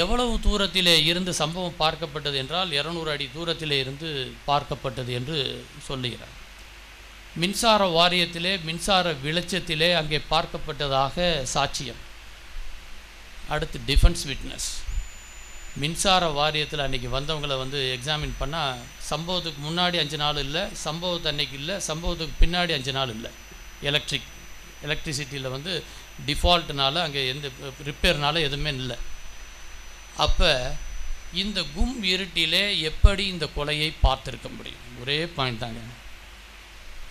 எவ்வளவு தூரத்திலே இருந்து சம்பவம் பார்க்கப்பட்டது என்றால் 200 அடி தூரத்திலே இருந்து பார்க்கப்பட்டது என்று சொல்லுகிறார். மின்சார வாரியத்திலே மின்சார வெளிச்சத்திலே அங்கே பார்க்கப்பட்டதாக சாட்சியம். அடுத்து டிஃபென்ஸ் விட்னஸ். மின்சார வாரியத்தில் அன்றைக்கி வந்தவங்களை வந்து எக்ஸாமின் பண்ணால் சம்பவத்துக்கு முன்னாடி 5 நாள் இல்லை, சம்பவத்து அன்னைக்கு இல்லை, சம்பவத்துக்கு பின்னாடி 5 நாள் இல்லை. எலக்ட்ரிசிட்டியில் வந்து டிஃபால்ட்னால அங்கே எந்த ரிப்பேர்னால எதுவுமே இல்லை. அப்போ இந்த கும் இருட்டிலே எப்படி இந்த கொலையை பார்த்துருக்க முடியும்? ஒரே பாயிண்ட் தாங்க,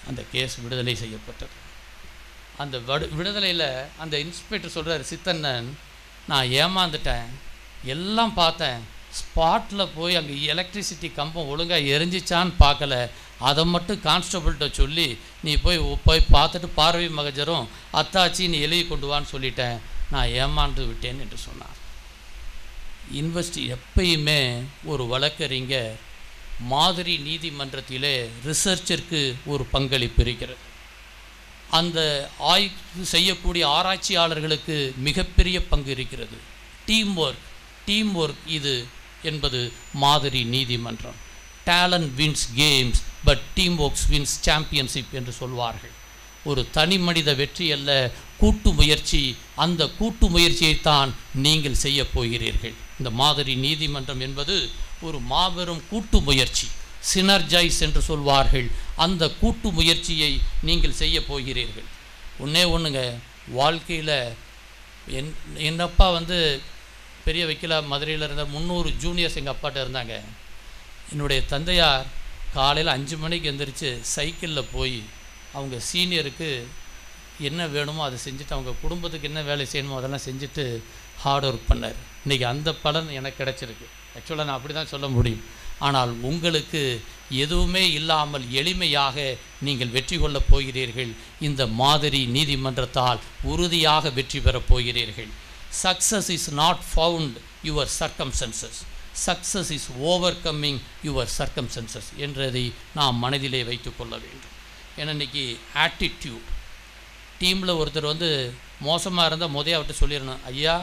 அந்த கேஸ் விடுதலை செய்யப்பட்டது. அந்த விடுதலையில் அந்த இன்ஸ்பெக்டர் சொல்கிறார், சித்தண்ணன், நான் ஏமாந்துட்டேன், எல்லாம் பார்த்தேன், ஸ்பாட்டில் போய் அங்கே எலக்ட்ரிசிட்டி கம்பம் ஒழுங்காக எரிஞ்சிச்சான்னு பார்க்கல, அதை மட்டும் கான்ஸ்டபிள்கிட்ட சொல்லி நீ போய் பார்த்துட்டு பார்வை மகஜரும் அத்தாச்சி நீ எழுதி கொண்டு வான்னு சொல்லிட்டேன், நான் ஏமாந்து விட்டேன் என்று சொன்னார். எப்பயுமே ஒரு வழக்கறிஞர் மாதிரி நீதிமன்றத்திலே ரிசர்ச்சிற்கு ஒரு பங்களிப்பு இருக்கிறது. அந்த ஆய்வு செய்யக்கூடிய ஆராய்ச்சியாளர்களுக்கு மிகப்பெரிய பங்கு இருக்கிறது. டீம் ஒர்க் இது என்பது மாதிரி நீதிமன்றம். Talent wins games but team works wins championship என்று சொல்வார்கள். ஒரு தனி மனித வெற்றி அல்ல, கூட்டு முயற்சி. அந்த கூட்டு முயற்சியைத்தான் நீங்கள் செய்ய போகிறீர்கள். இந்த மாதிரி நீதிமன்றம் என்பது ஒரு மாபெரும் கூட்டு முயற்சி, சினர்ஜைஸ் என்று சொல்வார்கள். அந்த கூட்டு முயற்சியை நீங்கள் செய்ய போகிறீர்கள். ஒன்றே ஒன்றுங்க, வாழ்க்கையில் என் அப்பா பெரிய வக்கீலாக மதுரையில் இருந்த 300 ஜூனியர்ஸ் எங்கள் அப்பாட்ட இருந்தாங்க. என்னுடைய தந்தையார் காலையில் 5 மணிக்கு எழுந்திரிச்சு சைக்கிளில் போய் அவங்க சீனியருக்கு என்ன வேணுமோ அதை செஞ்சுட்டு, அவங்க குடும்பத்துக்கு என்ன வேலை செய்யணுமோ அதெல்லாம் செஞ்சுட்டு ஹார்ட் ஒர்க் பண்ணார். இன்றைக்கி அந்த பலன் எனக்கு கிடச்சிருக்கு. ஆக்சுவலாக நான் அப்படி தான் சொல்ல முடியும். ஆனால் உங்களுக்கு எதுவுமே இல்லாமல் எளிமையாக நீங்கள் வெற்றி கொள்ளப் போகிறீர்கள். இந்த மாதிரி நீதிமன்றத்தால் உறுதியாக வெற்றி பெறப் போகிறீர்கள். Success is not found your circumstances. Success is overcoming your circumstances என்றதை நாம் மனதிலே வைத்து கொள்ள வேண்டும். ஏன்னா இன்றைக்கி ஆட்டிடியூட், டீமில் ஒருத்தர் மோசமாக இருந்தால் அவர்கிட்ட சொல்லிடணும், ஐயா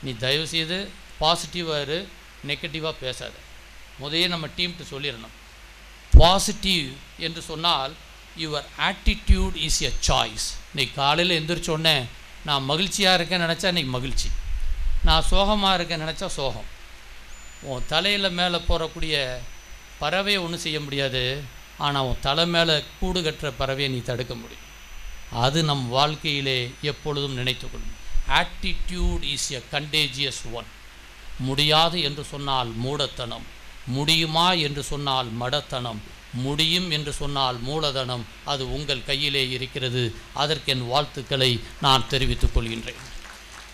நீ தயவுசெய்து பாசிட்டிவாக இரு, நெகட்டிவாக பேசாத. நம்ம டீம்கிட்ட சொல்லிடணும். பாசிட்டிவ் என்று சொன்னால் your attitude is a choice. இன்றைக்கி காலையில் எந்திரிச்சோடனே நான் மகிழ்ச்சியாக இருக்கேன்னு நினச்சா இன்றைக்கி மகிழ்ச்சி, நான் சோகமாக இருக்கேன்னு நினச்சா சோகம். உன் தலையில் மேலே போகக்கூடிய பறவையை ஒன்றும் செய்ய முடியாது, ஆனால் உன் தலை மேலே கூடு கட்டுற பறவையை நீ தடுக்க முடியும். அது நம் வாழ்க்கையிலே எப்பொழுதும் நினைத்து கொள்ளும். Attitude is a contagious one. முடியாது என்று சொன்னால் மூடத்தனம், முடியுமா என்று சொன்னால் மடத்தனம், முடியும் என்று சொன்னால் மூலதனம். அது உங்கள் கையிலே இருக்கிறது. அதற்கு என் வாழ்த்துக்களை நான் தெரிவித்துக் கொள்கின்றேன்.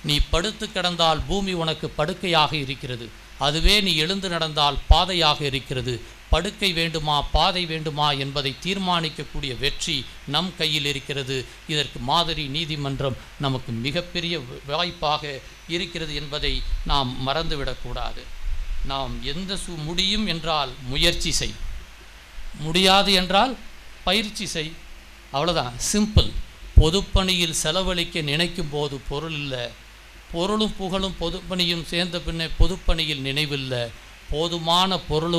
நீ படுத்து கிடந்தால் பூமி உனக்கு படுக்கையாக இருக்கிறது, அதுவே நீ எழுந்து நடந்தால் பாதையாக இருக்கிறது. படுக்கை வேண்டுமா பாதை வேண்டுமா என்பதை தீர்மானிக்கக்கூடிய வெற்றி நம் கையில் இருக்கிறது. இதற்கு மாதிரி நீதிமன்றம் நமக்கு மிகப்பெரிய வாய்ப்பாக இருக்கிறது என்பதை நாம் மறந்துவிடக்கூடாது. நாம் எந்த முடியும் என்றால் முயற்சி செய், முடியாது என்றால் பயிற்சி செய், அவ்வளோதான், சிம்பிள். பொதுப்பணியில் செலவழிக்க நினைக்கும் போது பொருள் இல்லை, பொருளும் புகழும் பொதுப்பணியும் சேர்ந்த பின்னே பொதுப்பணியில் நினைவில்லை. போதுமான பொருள்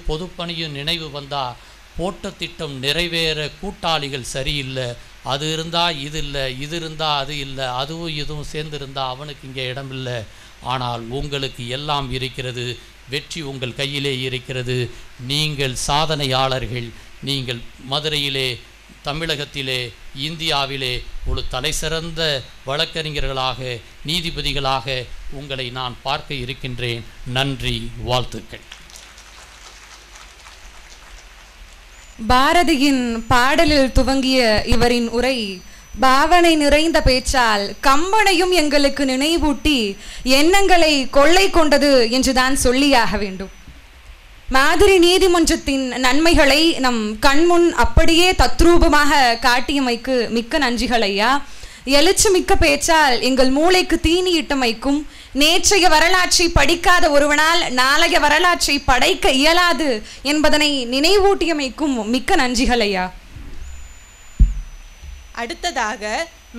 பொதுப்பணியும் நினைவு வந்தால் போட்ட திட்டம் நிறைவேற கூட்டாளிகள் சரியில்லை. அது இருந்தால் இது இல்லை, இது இருந்தால் அது இல்லை, அதுவும் இதுவும் சேர்ந்திருந்தால் அவனுக்கு இங்கே இடமில்லை. ஆனால் உங்களுக்கு எல்லாம் இருக்கிறது, வெற்றி உங்கள் கையிலே இருக்கிறது. நீங்கள் சாதனையாளர்கள். நீங்கள் மதுரையிலே, தமிழகத்திலே, இந்தியாவிலே ஒரு தலைசிறந்த வழக்கறிஞர்களாக, நீதிபதிகளாக உங்களை நான் பார்க்க இருக்கின்றேன். நன்றி, வாழ்த்துக்கள். பாரதியின் பாடலில் துவங்கிய இவரின் உரை பாவனை நிறைந்த பேச்சால் கம்பனையும் எங்களுக்கு நினைவூட்டி எண்ணங்களை கொள்ளை கொண்டது என்றுதான் சொல்லியாக வேண்டும். மாதிரி நீதிமன்றத்தின் நன்மைகளை நம் கண்முன் அப்படியே தத்ரூபமாக காட்டியமைக்கு மிக்க நன்றிகள் ஐயா. எழுச்சி மிக்க பேச்சால் எங்கள் மூளைக்கு தீனியிட்டமைக்கும், நேற்றைய வரலாற்றை படிக்காத ஒருவனால் நாளைய வரலாற்றை படைக்க இயலாது என்பதனை நினைவூட்டியமைக்கும் மிக்க நன்றிகள் ஐயா. அடுத்ததாக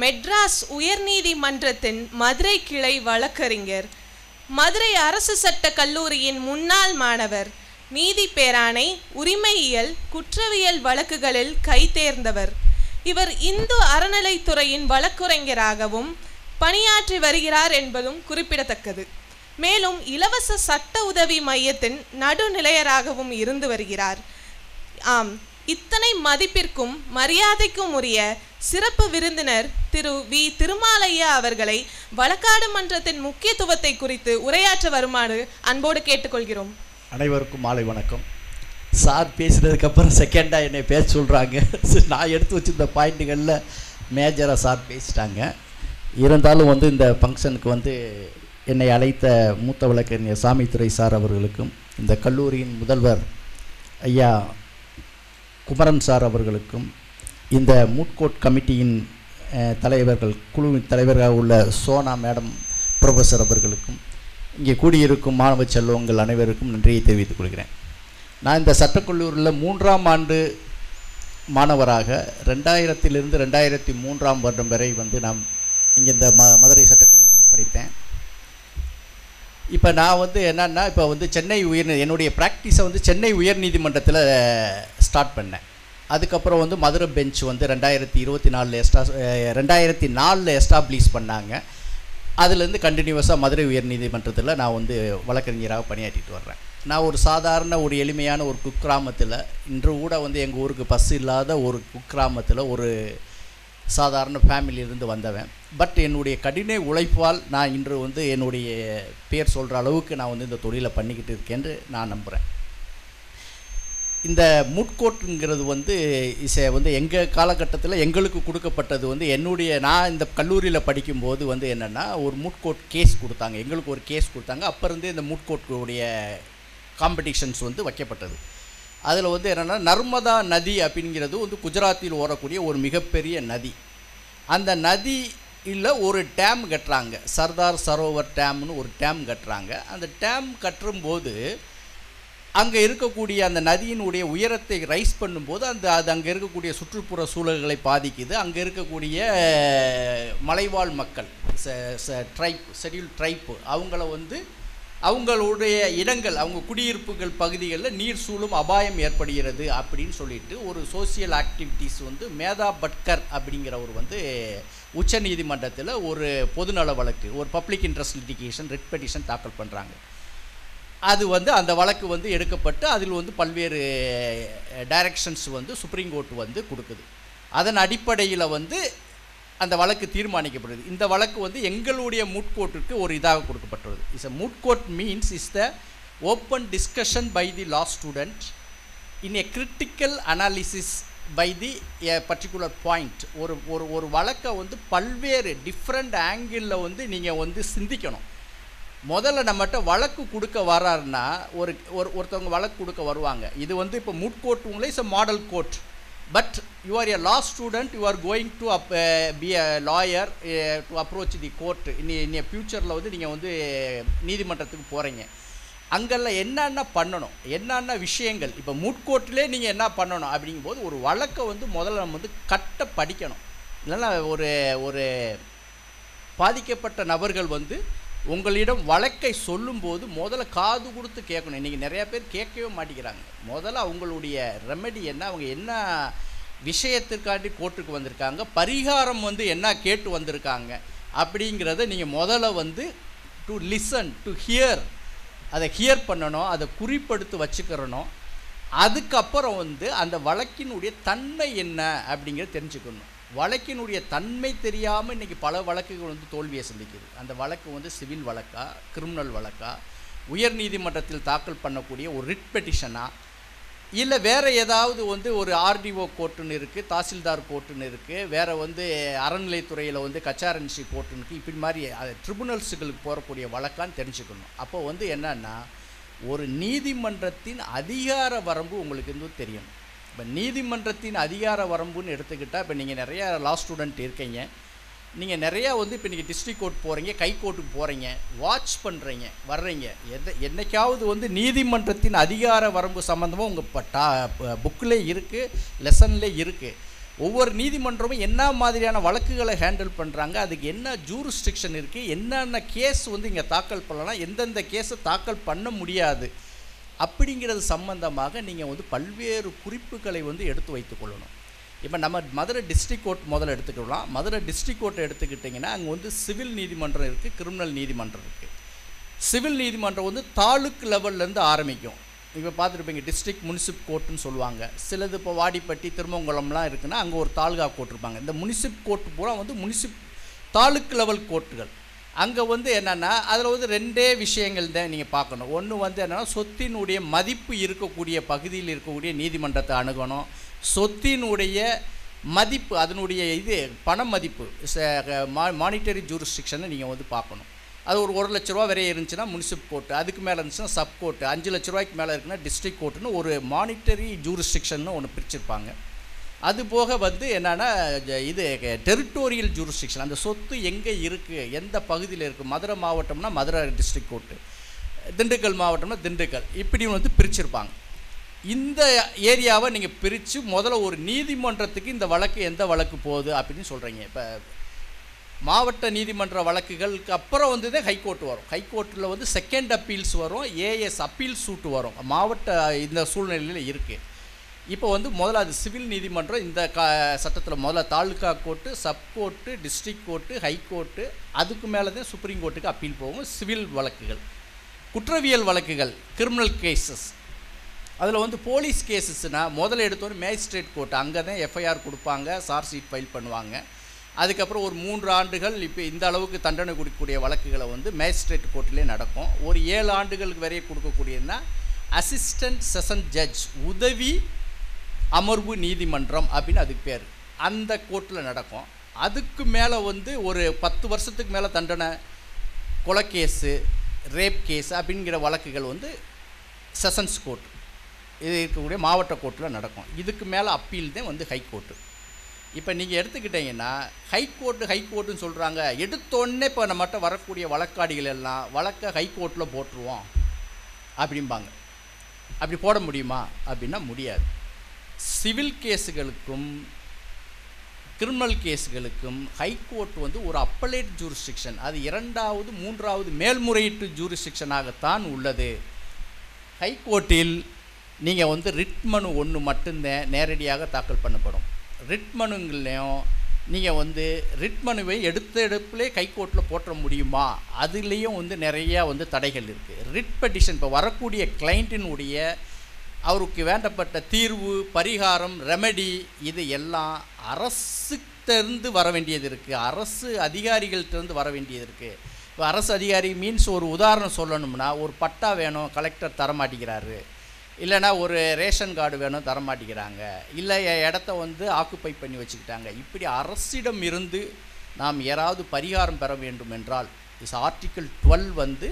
மெட்ராஸ் உயர்நீதிமன்றத்தின் மதுரை கிளை வழக்கறிஞர், மதுரை அரசு சட்ட கல்லூரியின் முன்னாள் மாணவர், நீதி பேராணை, உரிமையியல், குற்றவியல் வழக்குகளில் கைதேர்ந்தவர். இவர் இந்து அறநிலைத்துறையின் வழக்குரைஞராகவும் பணியாற்றி வருகிறார் என்பதும் குறிப்பிடத்தக்கது. மேலும் இலவச சட்ட உதவி மையத்தின் நடுநிலையராகவும் இருந்து வருகிறார். ஆம், இத்தனை மதிப்பிற்கும் மரியாதைக்கும் உரிய சிறப்பு விருந்தினர் திரு வி. திருமாலையா அவர்களை வழக்காடு மன்றத்தின் முக்கியத்துவத்தை குறித்து உரையாற்ற வருமாறு அன்போடு கேட்டுக்கொள்கிறோம். அனைவருக்கும் மாலை வணக்கம். சார் பேசுனதுக்கப்புறம் செகண்டாக என்னை பேச சொல்கிறாங்க. நான் எடுத்து வச்சிருந்த பாயிண்ட்டுகளில் மேஜராக சார் பேசிட்டாங்க. இருந்தாலும் இந்த ஃபங்க்ஷனுக்கு என்னை அழைத்த மூத்த வழக்கறிஞர் சாமித்துரை சார் அவர்களுக்கும், இந்த கல்லூரியின் முதல்வர் ஐயா குமரன் சார் அவர்களுக்கும், இந்த மூட்கோட் கமிட்டியின் தலைவர்கள், குழுவின் தலைவராக உள்ள சோனா மேடம் ப்ரொஃபஸர் அவர்களுக்கும், இங்கே கூடியிருக்கும் மாணவ செல்வங்கள் அனைவருக்கும் நன்றியை தெரிவித்துக் கொள்கிறேன். நான் இந்த சட்டக்கல்லூரியில் 3ஆம் ஆண்டு மாணவராக 2000 2003 வருடம் வரை நான் இங்கே இந்த மதுரை சட்டக்கல்லூரியில் படித்தேன். இப்போ நான் வந்து என்னன்னா, இப்போ வந்து சென்னை என்னுடைய ப்ராக்டிஸை வந்து சென்னை உயர்நீதிமன்றத்தில் ஸ்டார்ட் பண்ணேன். அதுக்கப்புறம் வந்து மதுரை பெஞ்ச் வந்து 2004 எஸ்டாப்ளிஷ் பண்ணாங்க. அதுலேருந்து கண்டினியூஸாக மதுரை உயர்நீதிமன்றத்தில் நான் வந்து வழக்கறிஞராக பணியாற்றிட்டு வர்றேன். நான் ஒரு சாதாரண ஒரு எளிமையான ஒரு குக்கிராமத்தில், இன்று கூட வந்து எங்கள் ஊருக்கு பஸ் இல்லாத ஒரு குக்கிராமத்தில் ஒரு சாதாரண ஃபேமிலியிலிருந்து வந்தவன். பட் என்னுடைய கடின உழைப்பால் நான் இன்று வந்து என்னுடைய பேர் சொல்கிற அளவுக்கு நான் வந்து இந்த தொழிலை பண்ணிக்கிட்டு இருக்கேன்னு நான் நம்புகிறேன். இந்த மூட்கோட்டுங்கிறது வந்து வந்து எங்கள் காலகட்டத்தில் எங்களுக்கு கொடுக்கப்பட்டது வந்து நான் இந்த கல்லூரியில் படிக்கும்போது வந்து என்னென்னா, ஒரு மூட்கோட் கேஸ் கொடுத்தாங்க, எங்களுக்கு ஒரு கேஸ் கொடுத்தாங்க. அப்போ இருந்தே இந்த மூட்கோட்டுடைய காம்படிஷன்ஸ் வந்து வைக்கப்பட்டது. அதில் வந்து என்னென்னா, நர்மதா நதி அப்படிங்கிறது வந்து குஜராத்தில் ஓடக்கூடிய ஒரு மிகப்பெரிய நதி. அந்த நதியில் ஒரு டேம் கட்டுறாங்க, சர்தார் சரோவர் டேம்னு ஒரு டேம் கட்டுறாங்க. அந்த டேம் கட்டும்போது அங்கே இருக்கக்கூடிய அந்த நதியினுடைய உயரத்தை ரைஸ் பண்ணும்போது அது அங்கே இருக்கக்கூடிய சுற்றுப்புற சூழல்களை பாதிக்குது. அங்கே இருக்கக்கூடிய மலைவாழ் மக்கள், ஷெட்யூல் ட்ரைப்பு, அவங்கள வந்து அவங்களுடைய இடங்கள், அவங்க குடியிருப்புகள் பகுதிகளில் நீர் சூழும் அபாயம் ஏற்படுகிறது அப்படின்னு சொல்லிட்டு ஒரு சோசியல் ஆக்டிவிட்டீஸ் வந்து மேதா பட்கர் அப்படிங்கிறவர் வந்து உச்ச நீதிமன்றத்தில் ஒரு பொதுநல வழக்கு, ஒரு public interest litigation writ petition தாக்கல் பண்ணுறாங்க. அது வந்து அந்த வழக்கு வந்து எடுக்கப்பட்டு அதில் வந்து பல்வேறு டைரக்ஷன்ஸ் வந்து சுப்ரீம் கோர்ட் வந்து கொடுக்குது. அதன் அடிப்படையில் வந்து அந்த வழக்கு தீர்மானிக்கப்படுது. இந்த வழக்கு வந்து எங்களுடைய மூட்கோட்டிற்கு ஒரு இதாக கொடுக்கப்பட்டுள்ளது. Is a moot court means is the open discussion by the law student in a critical analysis by the a particular point. ஒரு வழக்கை வந்து பல்வேறு டிஃப்ரெண்ட் ஆங்கிளில் வந்து நீங்கள் வந்து சிந்திக்கணும். முதல்ல நம்மகிட்ட வழக்கு கொடுக்க வர்றாருன்னா, ஒருத்தவங்க வழக்கு கொடுக்க வருவாங்க. இது வந்து இப்போ மூட்கோட் உங்களை is a model court. But you are a law student, you are going to be a lawyer to approach the court. இனி ஃப்யூச்சரில் வந்து நீங்கள் வந்து நீதிமன்றத்துக்கு போகிறீங்க. அங்கெல்லாம் என்னென்ன பண்ணணும், என்னென்ன விஷயங்கள், இப்போ மூட்கோர்ட்டிலே நீங்கள் என்ன பண்ணணும் அப்படிங்கும்போது ஒரு வழக்கை வந்து முதல்ல நம்ம வந்து படிக்கணும். இல்லைன்னா ஒரு பாதிக்கப்பட்ட நபர்கள் வந்து உங்களிடம் வழக்கை சொல்லும்போது முதல்ல காது கொடுத்து கேட்கணும். இன்றைக்கி நிறையா பேர் கேட்கவே மாட்டேங்கிறாங்க. முதல்ல அவங்களுடைய ரெமெடி என்ன, அவங்க என்ன விஷயத்திற்காண்டி கோர்ட்டுக்கு வந்திருக்காங்க, பரிகாரம் வந்து என்ன கேட்டு வந்திருக்காங்க அப்படிங்கிறத நீங்கள் முதல்ல வந்து டு லிசன், டு ஹியர், அதை ஹியர் பண்ணணும், அதை குறிப்பெடுத்து வச்சுக்கிறணும். அதுக்கப்புறம் வந்து அந்த வழக்கினுடைய தன்மை என்ன அப்படிங்கிறத தெரிஞ்சுக்கணும். வழக்கினுடைய தன்மை தெரியாமல் இன்றைக்கி பல வழக்குகள் வந்து தோல்வியை சந்திக்குது. அந்த வழக்கு வந்து சிவில் வழக்கா, கிரிமினல் வழக்கா, உயர் நீதிமன்றத்தில் தாக்கல் பண்ணக்கூடிய ஒரு ரிட் பெட்டிஷனா, இல்லை வேறு ஏதாவது வந்து ஒரு ஆர்டிஓ கோர்ட்டுன்னு இருக்குது, தாசில்தார் கோர்ட்டுன்னு இருக்குது, வேறு வந்து அறநிலைத்துறையில் வந்து கச்சாரன்சி கோர்ட்டுன்னு இருக்குது. இப்படி மாதிரி ட்ரிபுனல்ஸுகளுக்கு போகக்கூடிய வழக்கான்னு தெரிஞ்சுக்கணும். அப்போ வந்து என்னன்னா, ஒரு நீதிமன்றத்தின் அதிகார வரம்பு உங்களுக்கு வந்து தெரியும். இப்போ நீதிமன்றத்தின் அதிகார வரம்புன்னு எடுத்துக்கிட்டால், இப்போ நீங்கள் நிறையா லா ஸ்டூடெண்ட் இருக்கீங்க, நீங்கள் நிறையா வந்து இப்போ நீங்கள் டிஸ்ட்ரிக்ட் கோர்ட் போகிறீங்க, கை கோர்ட்டுக்கு போகிறீங்க, வாட்ச் பண்ணுறீங்க, வர்றீங்க. என்னைக்காவது வந்து நீதிமன்றத்தின் அதிகார வரம்பு சம்மந்தமாக உங்கள் புக்கில் இருக்குது, லெசன்லேயே இருக்குது. ஒவ்வொரு நீதிமன்றமும் என்ன மாதிரியான வழக்குகளை ஹேண்டில் பண்ணுறாங்க, அதுக்கு என்ன ஜூரிஸ்டிக்ஷன் இருக்குது, என்னென்ன கேஸ் வந்து இங்கே தாக்கல் பண்ணலாம், எந்தெந்த கேஸை தாக்கல் பண்ண முடியாது அப்படிங்கிறது சம்பந்தமாக நீங்கள் வந்து பல்வேறு குறிப்புகளை வந்து எடுத்து வைத்துக்கொள்ளணும். இப்போ நம்ம மதுரை டிஸ்ட்ரிக்ட் கோர்ட் முதல்ல எடுத்துக்கலாம். மதுரை டிஸ்ட்ரிக்ட் கோர்ட்டை எடுத்துக்கிட்டிங்கன்னா அங்கே வந்து சிவில் நீதிமன்றம் இருக்குது, கிரிமினல் நீதிமன்றம் இருக்குது. சிவில் நீதிமன்றம் வந்து தாலுக் லெவல்லேருந்து ஆரம்பிக்கும். இப்போ பார்த்துருப்பீங்க, டிஸ்ட்ரிக்ட் முனிசிப் கோர்ட்டுன்னு சொல்லுவாங்க. சிலது இப்போ வாடிப்பட்டி, திருமங்கலம்லாம் இருக்குன்னா அங்கே ஒரு தாலுகா கோர்ட் இருப்பாங்க. இந்த முனிசிப் கோர்ட்டு பூரா வந்து தாலுக் லெவல் கோர்ட்டுகள். அங்கே வந்து என்னென்னா, அதில் வந்து ரெண்டே விஷயங்கள் தான் நீங்கள் பார்க்கணும். ஒன்று வந்து என்னென்னா, சொத்தினுடைய மதிப்பு இருக்கக்கூடிய பகுதியில் இருக்கக்கூடிய நீதிமன்றத்தை அணுகணும். சொத்தினுடைய மதிப்பு, அதனுடைய பண மதிப்பு, மானிட்டரி ஜூரிஸ்டிக்ஷனை நீங்கள் வந்து பார்க்கணும். அது ஒரு 1 லட்ச ரூபா வரையே இருந்துச்சுன்னா முனிசிப் கோர்ட்டு, அதுக்கு மேலே இருந்துச்சுன்னா சப் கோர்ட்டு, 5 லட்ச ரூபாய்க்கு மேலே இருக்குன்னா டிஸ்ட்ரிக்ட் கோர்ட்டுன்னு ஒரு மானிட்டரி ஜூரிஸ்டிக்ஷன்னு ஒன்று பிரிச்சிருப்பாங்க. அதுபோக வந்து என்னென்னா, டெரிட்டோரியல் ஜூரிஸ்டிக்ஷன், அந்த சொத்து எங்கே இருக்குது, எந்த பகுதியில் இருக்குது. மதுரை மாவட்டம்னா மதுரை டிஸ்ட்ரிக்ட் கோர்ட்டு, திண்டுக்கல் மாவட்டம்னா திண்டுக்கல், இப்படி வந்து பிரிச்சிருப்பாங்க. இந்த ஏரியாவை நீங்கள் பிரித்து முதல்ல ஒரு நீதிமன்றத்துக்கு இந்த வழக்கு எந்த வழக்கு போகுது அப்படின்னு சொல்கிறீங்க. இப்போ மாவட்ட நீதிமன்ற வழக்குகளுக்கு அப்புறம் வந்து தான் ஹைகோர்ட் வரும். ஹைகோர்ட்டில் வந்து செகண்ட் அப்பீல்ஸ் வரும், ஏஎஸ் அப்பீல் சூட்டு வரும். மாவட்ட இந்த சூழ்நிலையில் இருக்குது. இப்போ வந்து முதல்ல அது சிவில் நீதிமன்றம் இந்த சட்டத்தில் முதல்ல taluka court, sub court, district court, high court, அதுக்கு மேலே தான் சுப்ரீம் கோர்ட்டுக்கு அப்பீல் போகும். சிவில் வழக்குகள். குற்றவியல் வழக்குகள், கிரிமினல் கேசஸ், அதில் வந்து போலீஸ் கேசஸ்னால் முதல்ல எடுத்தோன்னு மேஜிஸ்ட்ரேட் கோர்ட், அங்கே தான் எஃப்ஐஆர் கொடுப்பாங்க, சார்ஜ் ஷீட் ஃபைல் பண்ணுவாங்க. அதுக்கப்புறம் ஒரு 3 ஆண்டுகள் இப்போ இந்த அளவுக்கு தண்டனை கொடுக்கக்கூடிய வழக்குகளை வந்து மேஜிஸ்ட்ரேட் கோர்ட்டிலே நடக்கும். ஒரு 7 ஆண்டுகளுக்கு வரைய கொடுக்கக்கூடியதுன்னா அசிஸ்டன்ட் செஷன் ஜட்ஜ், உதவி அமர்வு நீதிமன்றம் அப்படின்னு அதுக்கு பேர், அந்த கோர்ட்டில் நடக்கும். அதுக்கு மேலே வந்து ஒரு 10 வருஷத்துக்கு மேலே தண்டனை, கொலை கேஸு, ரேப் கேஸ் அப்படிங்கிற வழக்குகள் வந்து செஷன்ஸ் கோர்ட், இது இருக்கக்கூடிய மாவட்ட கோர்ட்டில் நடக்கும். இதுக்கு மேலே அப்பீல் தான் வந்து ஹைகோர்ட்டு. இப்போ நீங்கள் எடுத்துக்கிட்டிங்கன்னா ஹைகோர்ட்டுன்னு சொல்கிறாங்க. எடுத்தோடனே இப்போ நம்மகிட்ட வரக்கூடிய வழக்காடிகள் எல்லாம் வழக்கை ஹைகோர்ட்டில் போட்டுருவோம் அப்படிம்பாங்க. அப்படி போட முடியுமா அப்படின்னா முடியாது. சிவில் கேஸுகளுக்கும் கிரிமினல் கேஸுகளுக்கும் ஹைகோர்ட் வந்து ஒரு அப்பலேட் ஜூரிஸ்டிக்ஷன், அது 2வது 3வது மேல்முறையீட்டு ஜூரிஸ்டிக்ஷனாகத்தான் உள்ளது. ஹைகோர்ட்டில் நீங்கள் வந்து ரிட் மனு 1 மட்டும்தான் நேரடியாக தாக்கல் பண்ணப்படும். ரிட் மனுங்களையும் நீங்கள் வந்து ரிட் மனுவை எடுப்பிலே ஹைகோர்ட்டில் போட்ட முடியுமா, அதுலேயும் வந்து நிறையா வந்து தடைகள் இருக்குது. ரிட் பெட்டிஷன், இப்போ வரக்கூடிய கிளைண்ட்டினுடைய அவருக்கு வேண்டப்பட்ட தீர்வு, பரிகாரம், ரெமெடி, இது எல்லாம் அரசுகிட்டேருந்து வர வேண்டியது இருக்குது, அரசு அதிகாரிகள்கிட்டருந்து வர வேண்டியது இருக்குது. இப்போ அரசு அதிகாரி மீன்ஸ் ஒரு உதாரணம் சொல்லணும்னா, ஒரு பட்டா வேணும், கலெக்டர் தரமாட்டிக்கிறாரு, இல்லைனா ஒரு ரேஷன் கார்டு வேணும், தரமாட்டிக்கிறாங்க, இல்லை இடத்த வந்து ஆக்குப்பை பண்ணி வச்சுக்கிட்டாங்க. இப்படி அரசிடம் இருந்து நாம் யாராவது பரிகாரம் பெற வேண்டும் என்றால் இஸ் ஆர்டிக்கிள் 12 வந்து